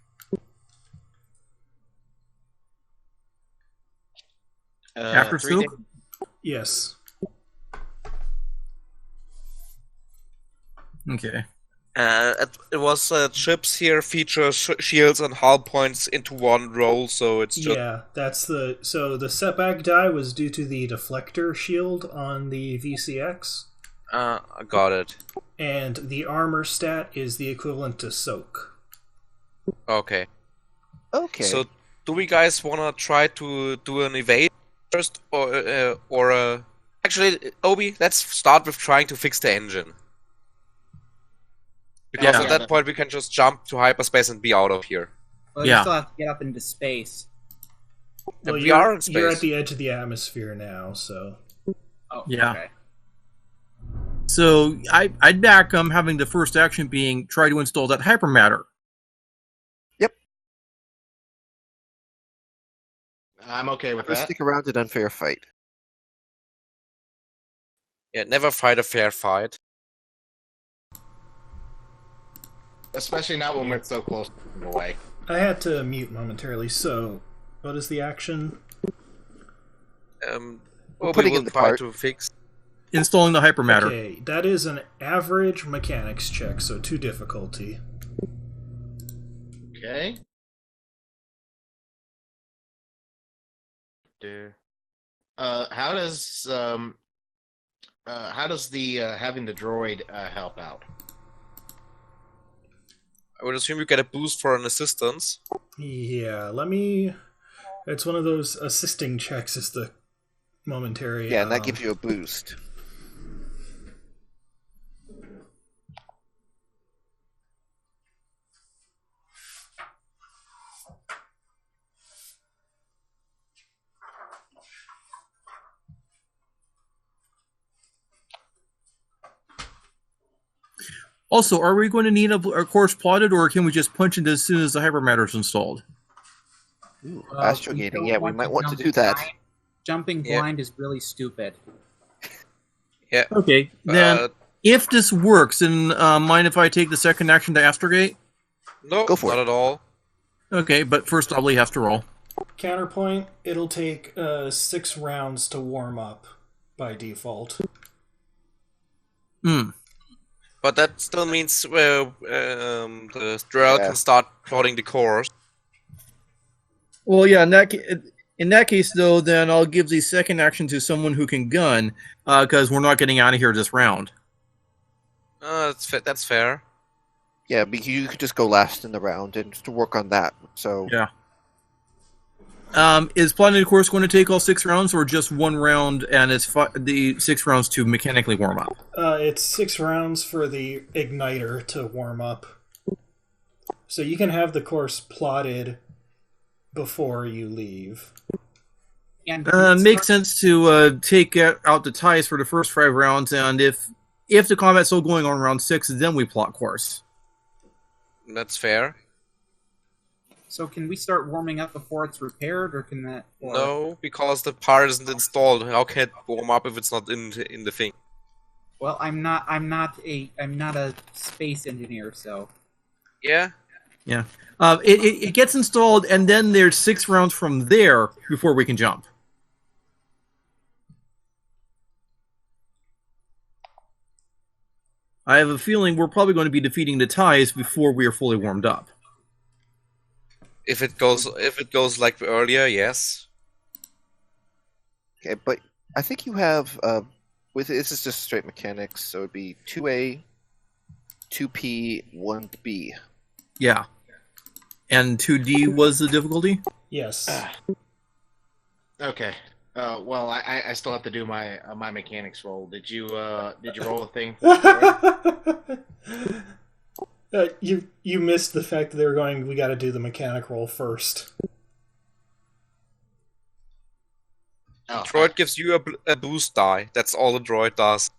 After 3 Silk? Yes. Okay. It was ships here feature shields and hull points into one roll, so it's just Yeah, that's the setback die was due to the deflector shield on the VCX, I got it. and the armor stat is the equivalent to soak. Okay. Okay. So, do we guys wanna try to do an evade first, or actually, Obi? Let's start with trying to fix the engine. Because Yeah. at that point we can just jump to hyperspace and be out of here. Well, Yeah. you still have to get up into space. Well, we are in you're space. at the edge of the atmosphere now, so Oh, Yeah. okay. So I'd back having the first action being try to install that hypermatter. I'm okay with Let's that. stick around an unfair fight. Yeah, never fight a fair fight. Especially not when we're so close away. I had to mute momentarily. So, what is the action? Obi putting will in the try part. to fix. Installing the hypermatter. Okay, that is an average mechanics check, so 2 difficulty. Okay. How does the having the droid help out? I would assume you get a boost for an assistance. Yeah, it's one of those assisting checks is the momentary. Yeah, and that gives you a boost. Also, are we going to need a course plotted, or can we just punch it as soon as the hypermatter is installed? Ooh, We astrogating. don't Yeah, we might want to jump do that. blind. Jumping Yeah. blind is really stupid. Yeah. Okay, then if this works, then mind if I take the second action to astrogate? No, Go for not it. at all. Okay, but first Obli has to roll. Counterpoint, it'll take 6 rounds to warm up by default. Hmm. But that still means the drall Yeah. can start plotting the course. Well, yeah. In that case, though, then I'll give the second action to someone who can gun, because we're not getting out of here this round. That's fair. Yeah, but you could just go last in the round and to work on that. So Yeah. Is plotting the course going to take all 6 rounds, or just 1 round, and it's the 6 rounds to mechanically warm up? It's 6 rounds for the igniter to warm up. So you can have the course plotted before you leave. And Makes sense to take out the ties for the first 5 rounds, and if the combat's still going on round 6, then we plot course. That's fair. So can we start warming up before it's repaired, or can that? Or... No, because the part isn't installed. How can it warm up if it's not in the thing? Well, I'm not a space engineer, so. Yeah. Yeah. It gets installed, and then there's 6 rounds from there before we can jump. I have a feeling we're probably going to be defeating the ties before we are fully warmed up. If it goes like earlier, yes. okay, but I think you have with this is just straight mechanics, so it'd be 2A, 2P, 1B. Yeah. And 2D was the difficulty? Yes. Okay. Well, I still have to do my my mechanics roll. Did you roll a thing? You missed the fact that they were going, we gotta do the mechanic roll first. Oh, Droid gives you a boost die. That's all the droid does.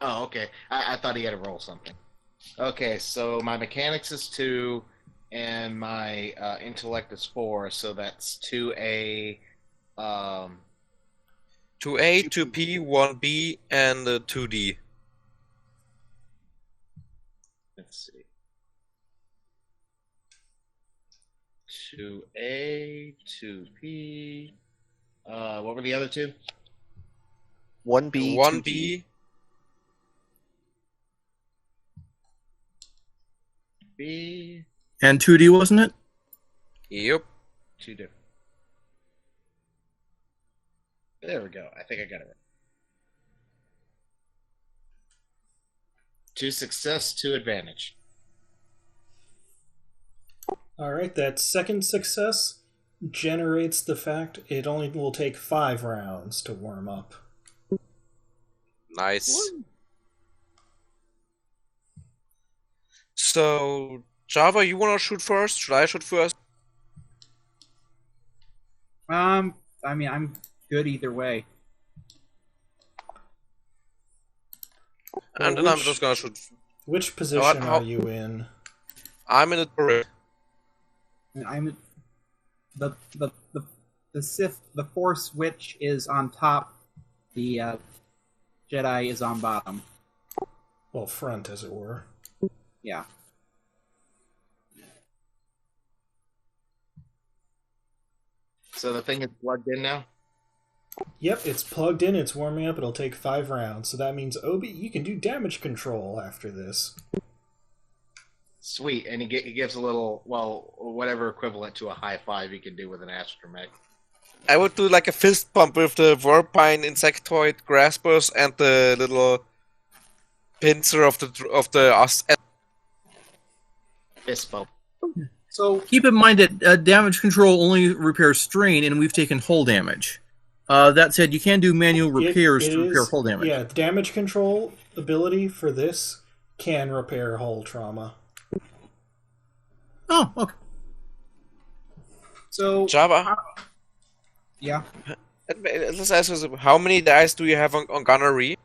oh, okay. I thought he had to roll something. Okay, so my mechanics is 2, and my intellect is 4, so that's 2A, 2A, 2P, 1B, and 2D. let's see. 2A, 2P. What were the other two? 1B, 1B, B. And 2D, wasn't it? yep. 2 different. There we go. I think I got it right. 2 success, 2 advantage. Alright, that second success generates the fact it only will take 5 rounds to warm up. Nice. So, Java, you want to shoot first? Should I shoot first? I mean, I'm good either way. And then I'm just gonna shoot. Which position how- are you in? I'm in the turret. And I'm the Sith, the Force Witch is on top. The Jedi is on bottom. Well, front, as it were. Yeah. So the thing is plugged in now? Yep, it's plugged in, it's warming up, it'll take 5 rounds. So that means, Obi, you can do damage control after this. Sweet, and he gives a little, well, whatever equivalent to a high five you can do with an astromech. I would do like a fist bump with the verpine insectoid graspers and the little pincer of the Fist bump. So Keep in mind that damage control only repairs strain, and we've taken hull damage. That said, you can do manual repairs to repair hull damage. Yeah, damage control ability for this can repair hull trauma. Oh, okay. so Java. yeah. Let's ask us, how many dice do you have on gunnery?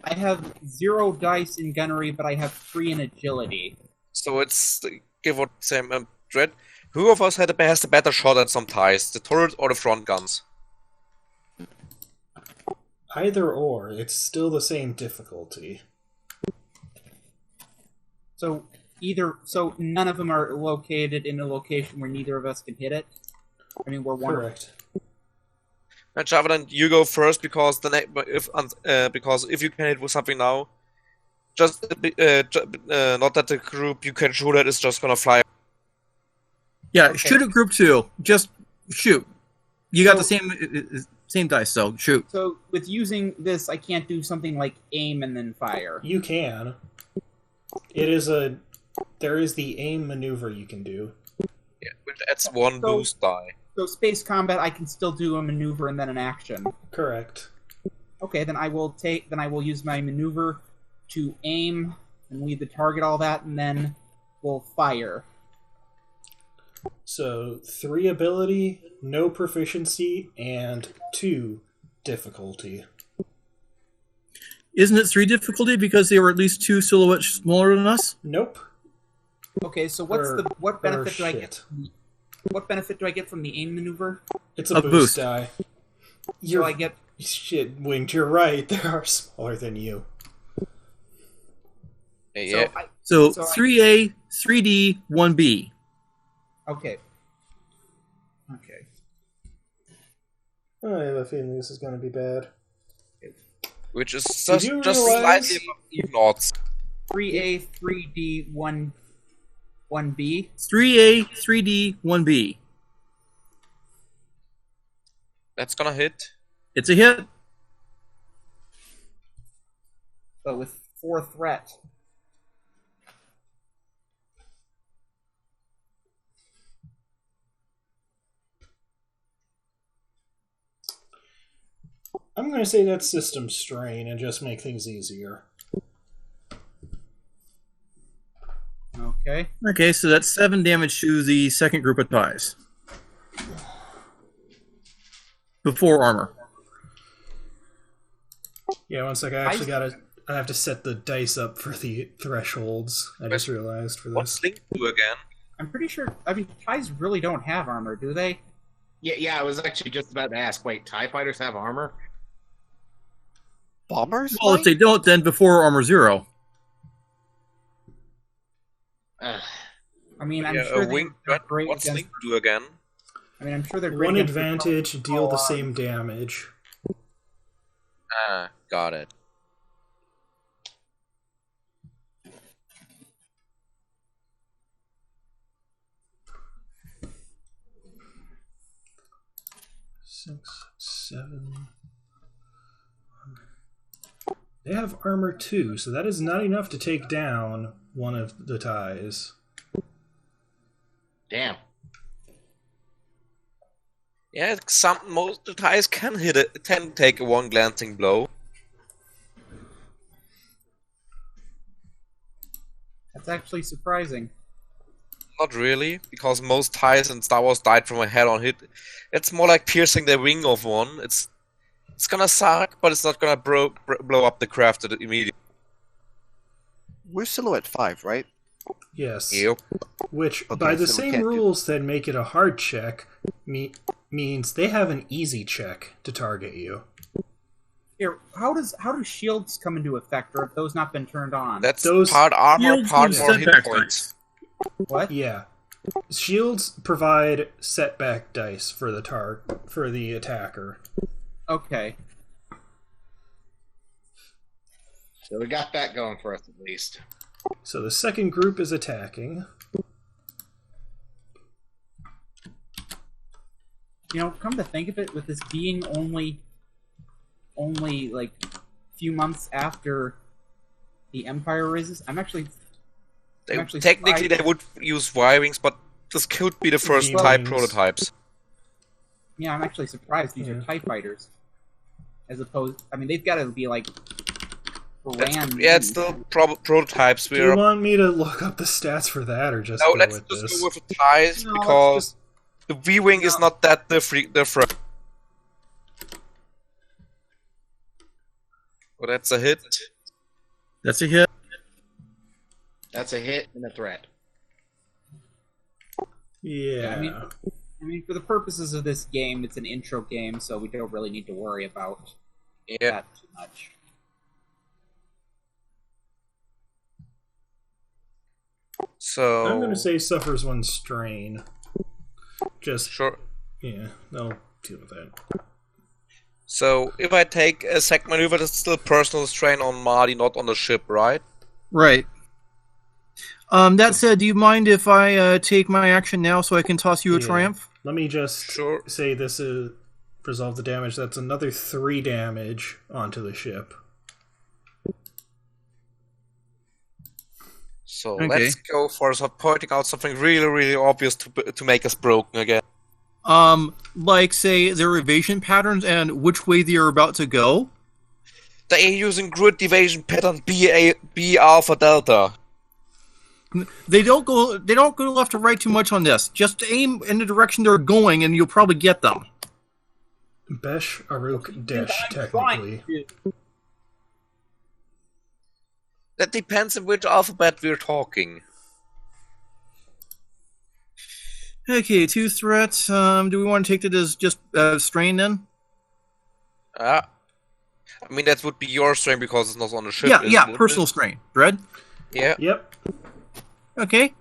I have 0 dice in gunnery, but I have 3 in agility. So it's give or same. Dread. Who of us has the better shot at some ties, the turret or the front guns? Either or, it's still the same difficulty. So none of them are located in a location where neither of us can hit it. I mean, we're one. Correct. And Java, then you go first because if you can hit with something now, just not that the group you can shoot at is just gonna fly. Yeah, Okay. shoot at group 2. Just shoot. You got the same dice, so shoot. So with using this, I can't do something like aim and then fire. You can. There is the aim maneuver you can do. Yeah, which adds 1 boost die. So space combat, I can still do a maneuver and then an action. Correct. Okay, then I will use my maneuver to aim and lead the target, all that, and then we'll fire. So 3 ability, no proficiency, and 2 difficulty. Isn't it 3 difficulty because they were at least 2 silhouettes smaller than us? Nope. Okay, so what benefit do I get? What benefit do I get from the aim maneuver? It's a boost boost. die. So I get Shit, Winged, you're right. They are smaller than you. Yeah. So So I- 3A, 3D, 1B. okay. I have a feeling this is going to be bad. Which is Did just you slightly realize- above knots. 3A, 3D, 1B. 3A, 3D, 1B. That's gonna hit. It's a hit. But with 4 threat. I'm going to say that's system strain and just make things easier. Okay. Okay, so that's 7 damage to the second group of ties. Before armor. Yeah, one sec. I have to set the dice up for the thresholds. I just realized for What's this. Link do again? I'm pretty sure. I mean, ties really don't have armor, do they? Yeah, I was actually just about to ask. Wait, TIE fighters have armor? Bombers? Well, if they don't, then before armor 0. Ugh. I mean, I'm Yeah, sure wing. they're great What's against. Link do again? I mean, I'm sure they're great One against advantage, deal the same damage. Ah, got it. Six, 7. They have armor 2, so that is not enough to take down one of the ties. Damn. Yeah, most of the ties can take a one glancing blow. That's actually surprising. Not really, because most ties in Star Wars died from a head-on hit. It's more like piercing the wing of one. It's gonna suck, but it's not gonna blow up the craft immediately. We're still at 5, right? Yes. Yep. Which, Okay, by the so we same can't do- rules that make it a hard check, means they have an easy check to target you. Here, how do shields come into effect, or have those not been turned on? That's Those part armor, shields part do more hit setback points. What? Yeah. Shields provide setback dice for the attacker. Okay. So we got that going for us at least. So the second group is attacking. You know, come to think of it, with this being only like a few months after the Empire raises, I'm actually Technically, they would use Y-wings, but this could be the first V-wings. type prototypes. Yeah, I'm actually surprised these are TIE fighters. As opposed, I mean, they've got to be like brand Yeah, it's new. still prototypes. Do you want me to look up the stats for that, or just No, go let's with just this? go with the ties, No, let's because the V-wing is not that different. Well, that's a hit. That's a hit. That's a hit and a threat. Yeah. I mean, for the purposes of this game, it's an intro game, so we don't really need to worry about Yeah. that too much. So I'm going to say suffers 1 strain. Just, sure. yeah, they'll deal with that. So if I take a second maneuver, that's still personal strain on Madhi, not on the ship, right? Right. That said, do you mind if I take my action now so I can toss you a Yeah. triumph? Let me just Sure. say this is resolve the damage. That's another 3 damage onto the ship. So Okay. let's go for pointing out something really, really obvious to make us broken again. Like, say, their evasion patterns and which way they are about to go? They are using grid evasion pattern B Alpha Delta. They don't go left or right too much on this. Just aim in the direction they're going and you'll probably get them. Besh, Aruk, Desh, I'm trying technically. to- That depends on which alphabet we're talking. Okay, 2 threats. Do we want to take that as just strain then? I mean, that would be your strain because it's not on the ship. Yeah, wouldn't personal it? strain. Dread? Yeah. Yep. Okay.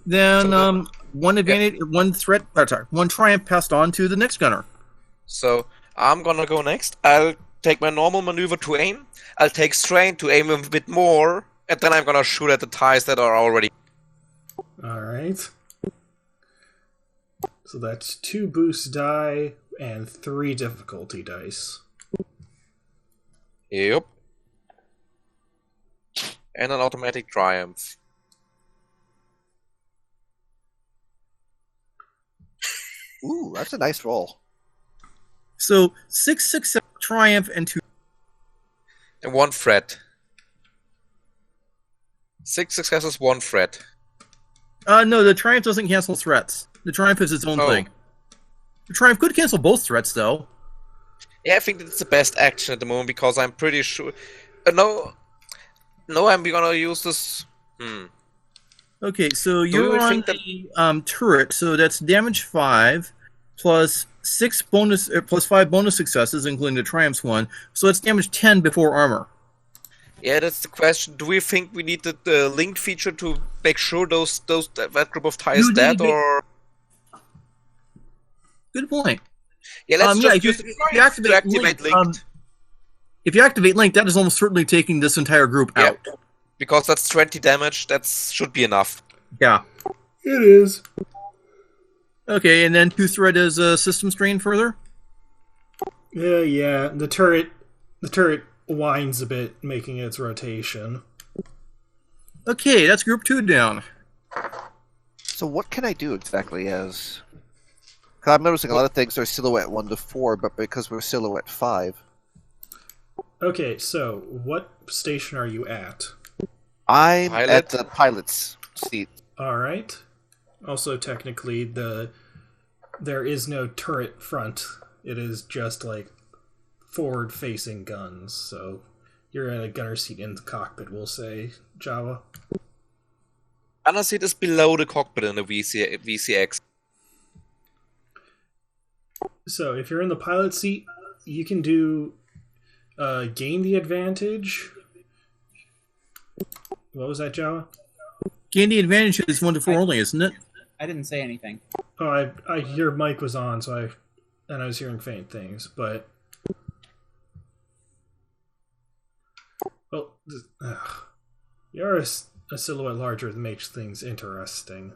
Then So one advantage, one threat, one triumph passed on to the next gunner. So I'm gonna go next. I'll take my normal maneuver to aim. I'll take strain to aim a bit more, and then I'm gonna shoot at the ties that are already. Alright. So that's 2 boost die and 3 difficulty dice. Yep. And an automatic triumph. Ooh, that's a nice roll. So 6 success, triumph, and 2. And 1 threat. 6 successes, 1 threat. No, the Triumph doesn't cancel threats. The Triumph is its own thing. The Triumph could cancel both threats, though. Yeah, I think that's the best action at the moment because I'm pretty sure. No, I'm gonna use this. Okay, so you're on the turret, so that's damage 5 plus 5 bonus successes, including the Triumph's one. So that's damage 10 before armor. Yeah, that's the question. Do we think we need the linked feature to make sure that group of ties dead, or? Good point. Yeah, let's just if use you activate linked. If you activate link, that is almost certainly taking this entire group out. Because that's 20 damage. That should be enough. Yeah. It is. Okay, and then 2 threat is system strain further? Yeah. The turret winds a bit, making its rotation. Okay, that's group 2 down. So what can I do exactly as... Because I'm noticing a lot of things are silhouette 1 to 4, but because we're silhouette 5. Okay, so what station are you at? I'm at the pilot's seat. Alright. Also, technically, there is no turret front. It is just, like, forward-facing guns, so you're in a gunner seat in the cockpit, we'll say, Jawa. Gunner seat is below the cockpit in the VCX. So, if you're in the pilot seat, you can do gain the advantage. What was that, Jawa? Gain the advantage is 1 to 4 only, isn't it? I didn't say anything. Oh, your mic was on, so I was hearing faint things, but... Well, you're a silhouette larger that makes things interesting.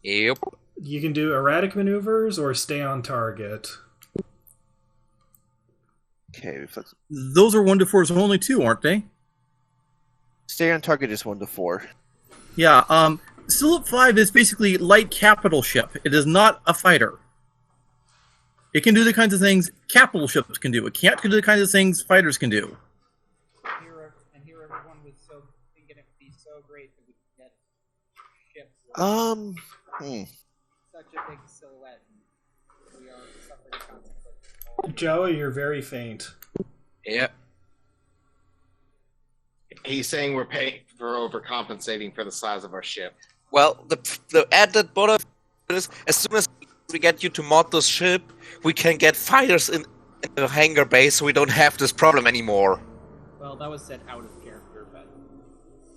Yep. You can do erratic maneuvers or stay on target. Okay, those are 1 to 4s only too, aren't they? Stay on target is 1 to 4. Yeah, Silhouette 5 is basically light capital ship. It is not a fighter. It can do the kinds of things capital ships can do. It can't do the kinds of things fighters can do. Here everyone was thinking it would be so great that we could get ships. Such a big silhouette. And we are suffering consequences. Jawa, you're very faint. Yep. He's saying we're overcompensating for the size of our ship. Well, the added bonus is as soon as we get you to mod this ship, we can get fighters in the hangar base, so we don't have this problem anymore. Well, that was said out of character, but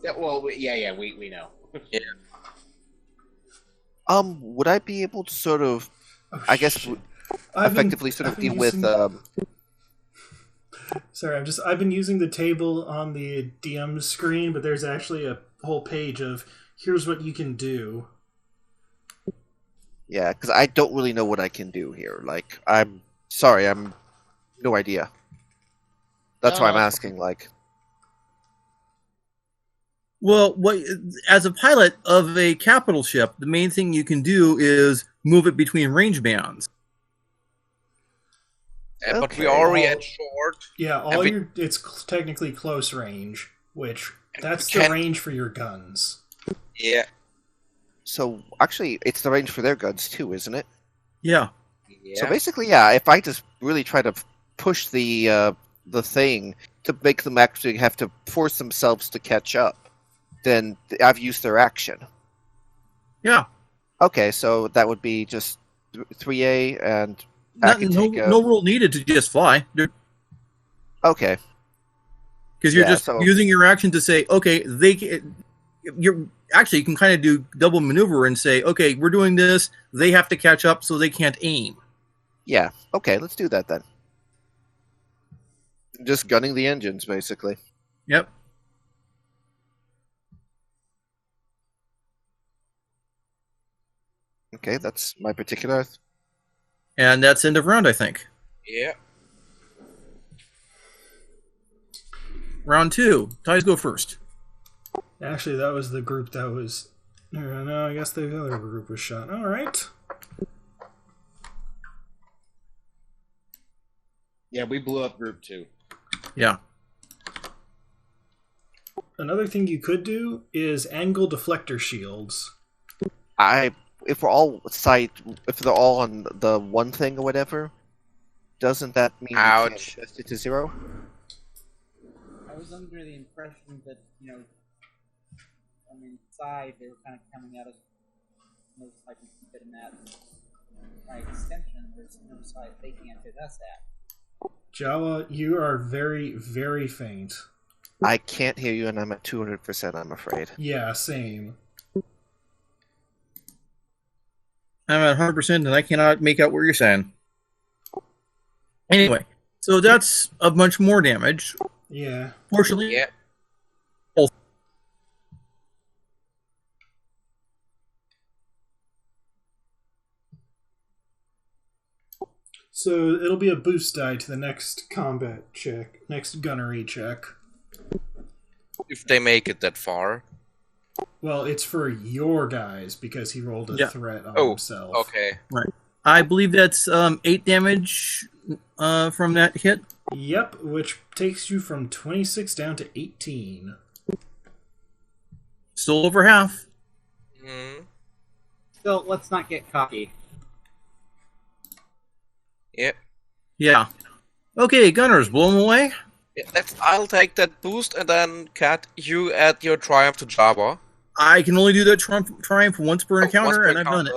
Yeah, well, we know. Yeah. Would I be able to sort of, I guess, effectively sort of deal with... Sorry, I've been using the table on the DM screen, but there's actually a whole page of here's what you can do. Yeah, because I don't really know what I can do here. Like, I'm sorry, I'm no idea. That's why I'm asking. Like, well, as a pilot of a capital ship, the main thing you can do is move it between range bands. Yeah, but we already at short. Yeah, it's technically close range, which that's the range for your guns. Yeah. So actually, it's the range for their guns too, isn't it? Yeah. So basically, yeah. If I just really try to push the thing to make them actually have to force themselves to catch up, then I've used their action. Yeah. Okay, so that would be just 3A and. No rule needed to just fly. Okay. Because you're just using your action to say, okay, you can kind of do double maneuver and say, okay, we're doing this. They have to catch up, so they can't aim. Yeah. Okay, let's do that then. Just gunning the engines, basically. Yep. Okay, that's my particular. And that's end of round, I think. Yeah. Round 2. Ties go first. Actually, that was the group that was... No, I guess the other group was shot. Alright. Yeah, we blew up group 2. Yeah. Another thing you could do is angle deflector shields. if we're all if they're all on the one thing or whatever, doesn't that mean you can't Ouch. adjust it to 0? I was under the impression that, from inside they were kind of coming out of most likely keep it in that by extension. There's no side they can't hit us at. Jawa, you are very, very faint. I can't hear you, and I'm at 200%. I'm afraid. Yeah, same. I'm at 100%, and I cannot make out what you're saying. Anyway, so that's a bunch more damage. Yeah. Fortunately, Yeah. So it'll be a boost die to the next combat check, next gunnery check. If they make it that far. Well, it's for your guys because he rolled a threat on himself. Okay. right. I believe that's 8 damage from that hit. Yep, which takes you from 26 down to 18. Still over half. Mm. So let's not get cocky. Yep. Yeah. Okay, gunners, blow them away. Yeah, I'll take that boost, and then, Kat, you add your triumph to Jawa. I can only do that triumph once per encounter, Once per and I've done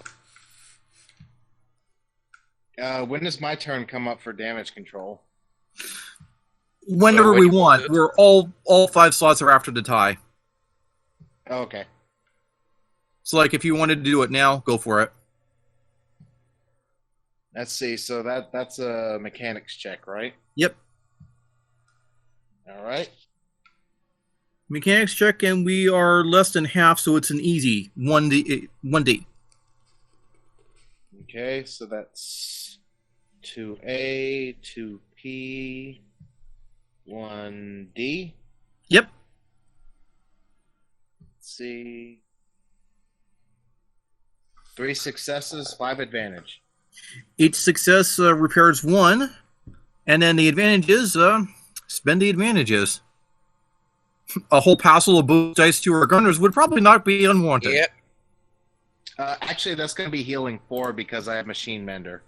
it. When does my turn come up for damage control? Whenever when we you want. want it. We're all 5 slots are after the tie. Oh, okay. So, like, if you wanted to do it now, go for it. Let's see. So that's a mechanics check, right? Yep. All right. Mechanics check, and we are less than half, so it's an easy 1D. Okay, so that's 2A, 2P, 1D. Yep. Let's see. 3 successes, 5 advantage. Each success repairs 1, and then the advantage is spend the advantages. A whole passel of boost dice to our gunners would probably not be unwanted. Yep. Actually, that's going to be healing 4 because I have Machine Mender.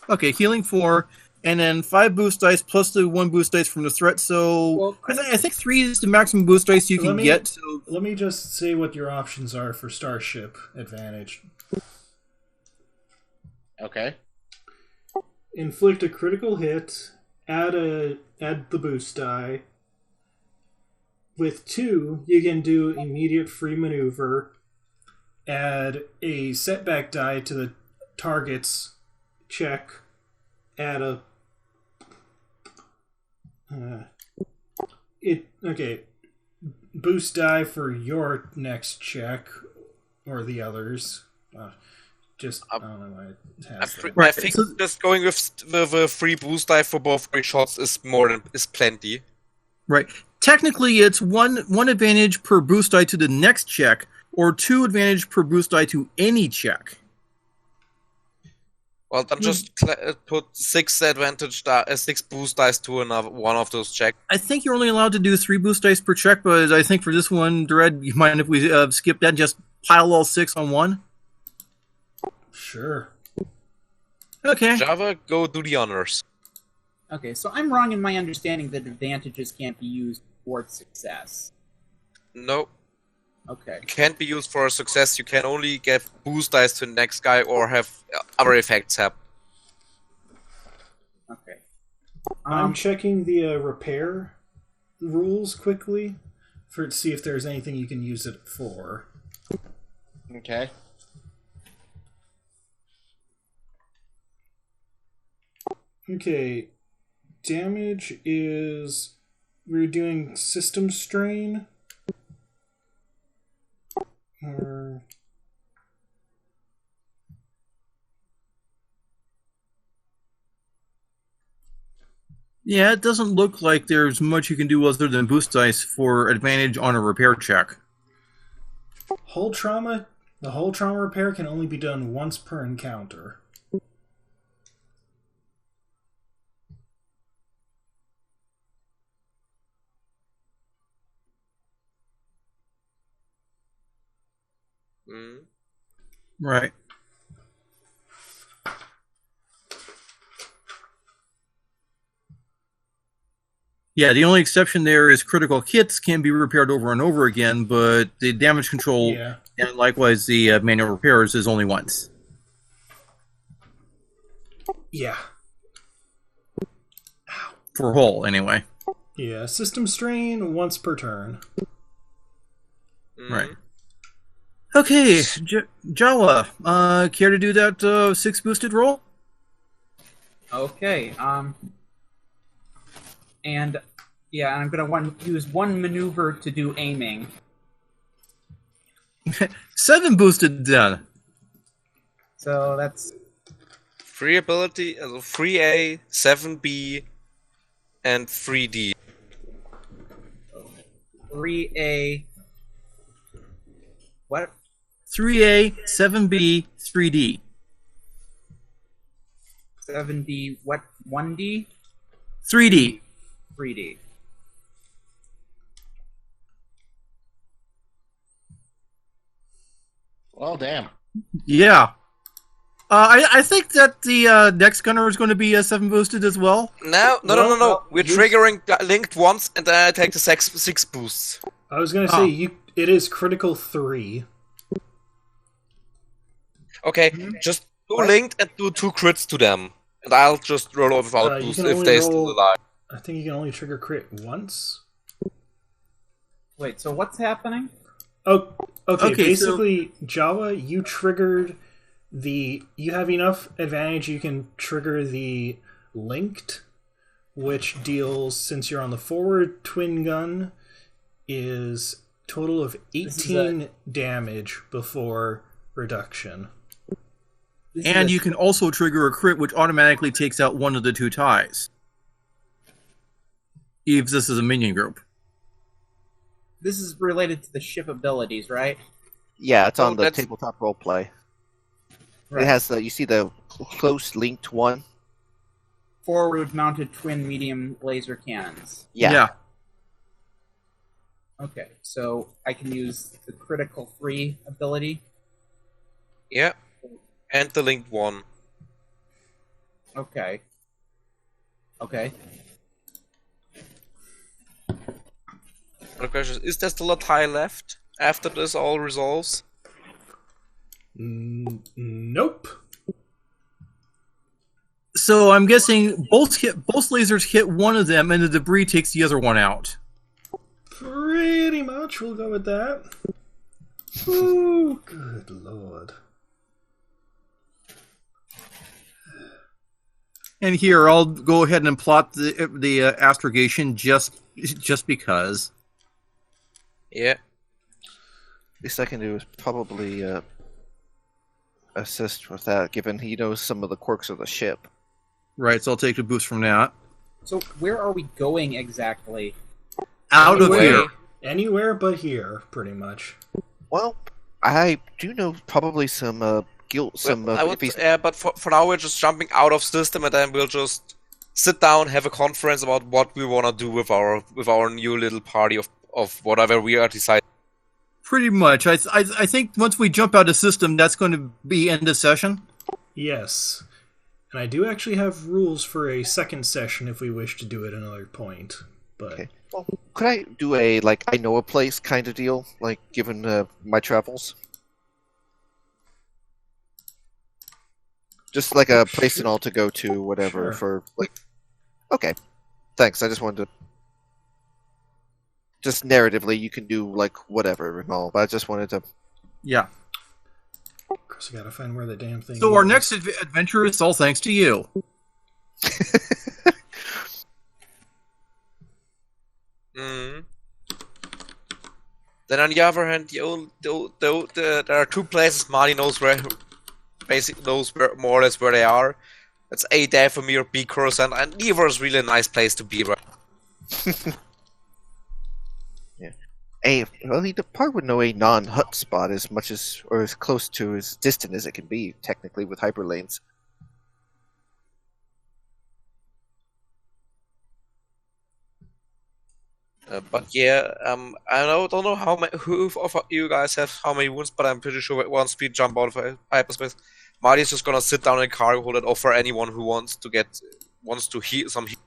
Okay, healing 4, and then 5 boost dice plus the 1 boost dice from the threat. So Well, I think 3 is the maximum boost dice you can get. So Let me just say what your options are for Starship Advantage. Okay. Inflict a critical hit, add the boost die. With 2, you can do immediate free maneuver, add a setback die to the target's check, add a boost die for your next check or the others. I don't know why it has that. I think just going with a free boost die for both free shots is plenty. right, technically it's one advantage per boost die to the next check, or 2 advantage per boost die to any check. Well, then just put 6 6 boost dice to one of those checks. I think you're only allowed to do 3 boost dice per check, but I think for this one, Dread, you mind if we skip that and just pile all 6 on one? Sure. Okay. Java, go do the honors. Okay, so I'm wrong in my understanding that advantages can't be used towards success. No, Okay. it can't be used for a success. You can only get boost dice to the next guy or have other effects happen. Okay. I'm checking the repair rules quickly to see if there's anything you can use it for. Okay. Okay, damage is... We're doing system strain. Or... Yeah, it doesn't look like there's much you can do other than boost dice for advantage on a repair check. Hull trauma... The hull trauma repair can only be done once per encounter. Right. Yeah, the only exception there is critical hits can be repaired over and over again, but the damage control Yeah. and likewise the manual repairs is only once. Yeah. For hull, anyway. Yeah. System strain once per turn. Right. Okay, Jawa, care to do that 6 boosted roll? Okay. And yeah, I'm gonna use one maneuver to do aiming. 7 boosted then. So that's Free ability, 3A, 7B, and 3D. 3A. What? 3A, 7B, 3D. 7D. What? 1D? 3D. 3D. Well, damn. Yeah. I think that the next gunner is going to be 7 boosted as well. No. Well, We're use- triggering linked once, and then I take the 6 boosts. I was gonna say it is critical 3. Okay, just do linked and do 2 crits to them. And I'll just roll over without You boost can if only they're roll- still alive. I think you can only trigger crit once. Wait, so what's happening? Oh, okay. Okay, Basically, Jawa, you triggered you have enough advantage. You can trigger the linked, which deals, since you're on the forward twin gun, is total of 18 damage before reduction. And you can also trigger a crit, which automatically takes out one of the 2 ties. If this is a minion group. This is related to the ship abilities, right? Yeah, it's Oh, on the that's- tabletop roleplay. Right. It has you see the close linked one? Forward-mounted twin medium laser cannons. Yeah. Okay, so I can use the critical 3 ability. Yeah. And the linked one. Okay. Okay. My question is there still a tie left after this all resolves? Nope. So I'm guessing both lasers hit one of them, and the debris takes the other one out. Pretty much, we'll go with that. Ooh, good lord. And here, I'll go ahead and plot the astrogation just because. Yeah. Least I can do is probably assist with that, given he knows some of the quirks of the ship. Right, so I'll take a boost from that. So where are we going exactly? Out of Anyway. here. Anywhere but here, pretty much. Well, I do know probably some guilt, some. I would, if he's- but for now we're just jumping out of system, and then we'll just sit down, have a conference about what we want to do with our new little party of whatever we are deciding. Pretty much. I think once we jump out of system, that's going to be end of session. Yes. And I do actually have rules for a second session if we wish to do it at another point. But Okay. Well, could I do a I know a place kind of deal, given my travels? Just like a place and all to go to, whatever. Sure. Okay, thanks. I just wanted to. Just narratively, you can do whatever and all, but I just wanted to. Yeah. of course, I gotta find where the damn thing So is. our next adventure is all thanks to you. Mm. Then on the other hand, there are 2 places Madhi knows where more or less where they are. That's A. Dathomir, B. Coruscant, and neither is really a nice place to be. Right? Well, he probably would know a non-hut spot as much as, or as close to, as distant as it can be, technically, with hyperlanes. But yeah, don't know who of you guys have how many wounds, but I'm pretty sure one speed jump out of hyperspace. Marty's just gonna sit down in a cargo hold and offer anyone who wants to heal some heal.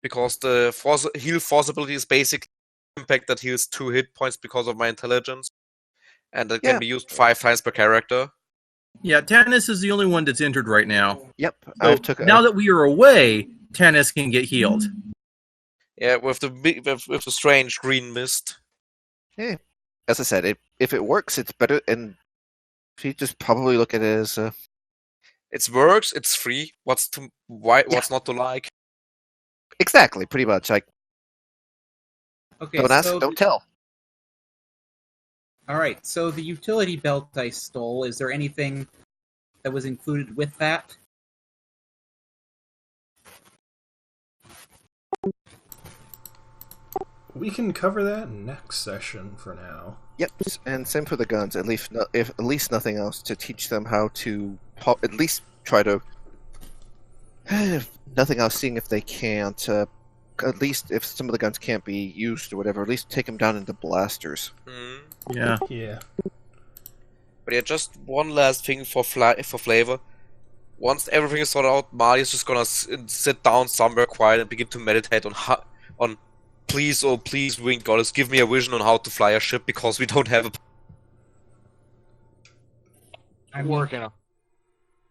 Because the heal force ability is basic impact that heals 2 hit points because of my intelligence. And it can be used 5 times per character. Yeah, Tanis is the only one that's injured right now. Yep. So now that we are away, Tanis can get healed. Yeah, with the strange green mist. Yeah. As I said, if it works, it's better. And if you just probably look at it as it works. It's free. What's not to like? Exactly. Pretty much. Like, Okay, don't ask, don't tell. All right. So the utility belt I stole. Is there anything that was included with that? We can cover that next session for now. Yep, and same for the guns. If at least nothing else, to teach them how to at least try to. If nothing else, seeing if they can't. At least if some of the guns can't be used or whatever, at least take them down into blasters. Yeah. Yeah. But yeah, just one last thing for flavor. Once everything is sorted out, Marty's just gonna sit down somewhere quiet and begin to meditate on. Please, oh please, Winged Goddess, give me a vision on how to fly a ship, because we don't have a... I'm working on.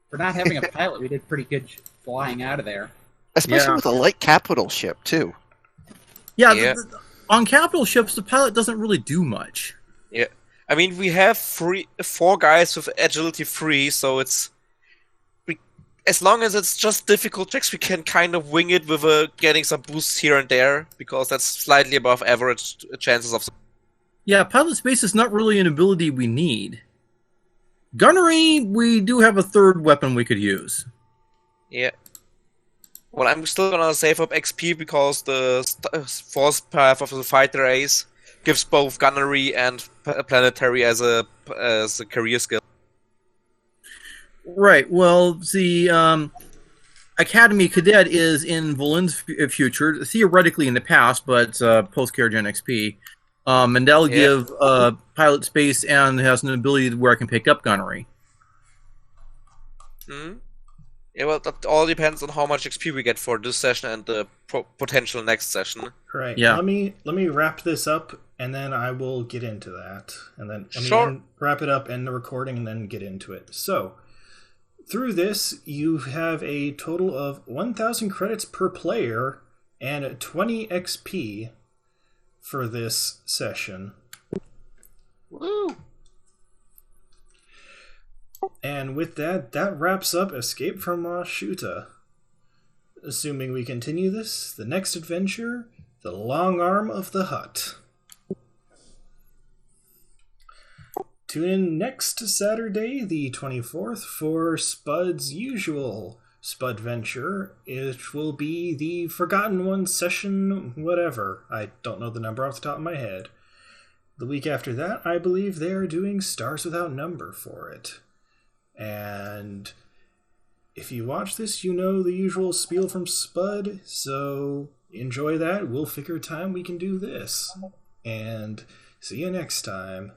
For not having a pilot, we did pretty good flying out of there. Especially with a light capital ship, too. Yeah, on capital ships, the pilot doesn't really do much. Yeah. I mean, we have 4 guys with agility 3, so it's... As long as it's just difficult checks, we can kind of wing it with getting some boosts here and there, because that's slightly above average chances of... Yeah, pilot space is not really an ability we need. Gunnery, we do have a third weapon we could use. Yeah. Well, I'm still gonna save up XP, because the force path of the fighter ace gives both gunnery and planetary as a career skill. Right. Well, the Academy Cadet is in Vulyn's future, theoretically in the past, but post-Care Gen XP. And that'll give pilot space and has an ability where I can pick up gunnery. Yeah, well, that all depends on how much XP we get for this session and the potential next session. Right. Yeah. Let me wrap this up, and then I will get into that. And then wrap it up, end the recording, and then get into it. So... Through this, you have a total of 1,000 credits per player and 20 XP for this session. Woo! And with that wraps up Escape from Mos Shuuta. Assuming we continue this, the next adventure, The Long Arm of the Hutt. Tune in next Saturday, the 24th, for Spud's usual Spud venture. It will be the Forgotten One session, whatever. I don't know the number off the top of my head. The week after that, I believe they are doing Stars Without Number for it. And if you watch this, you know the usual spiel from Spud, so enjoy that. We'll figure time we can do this. And see you next time.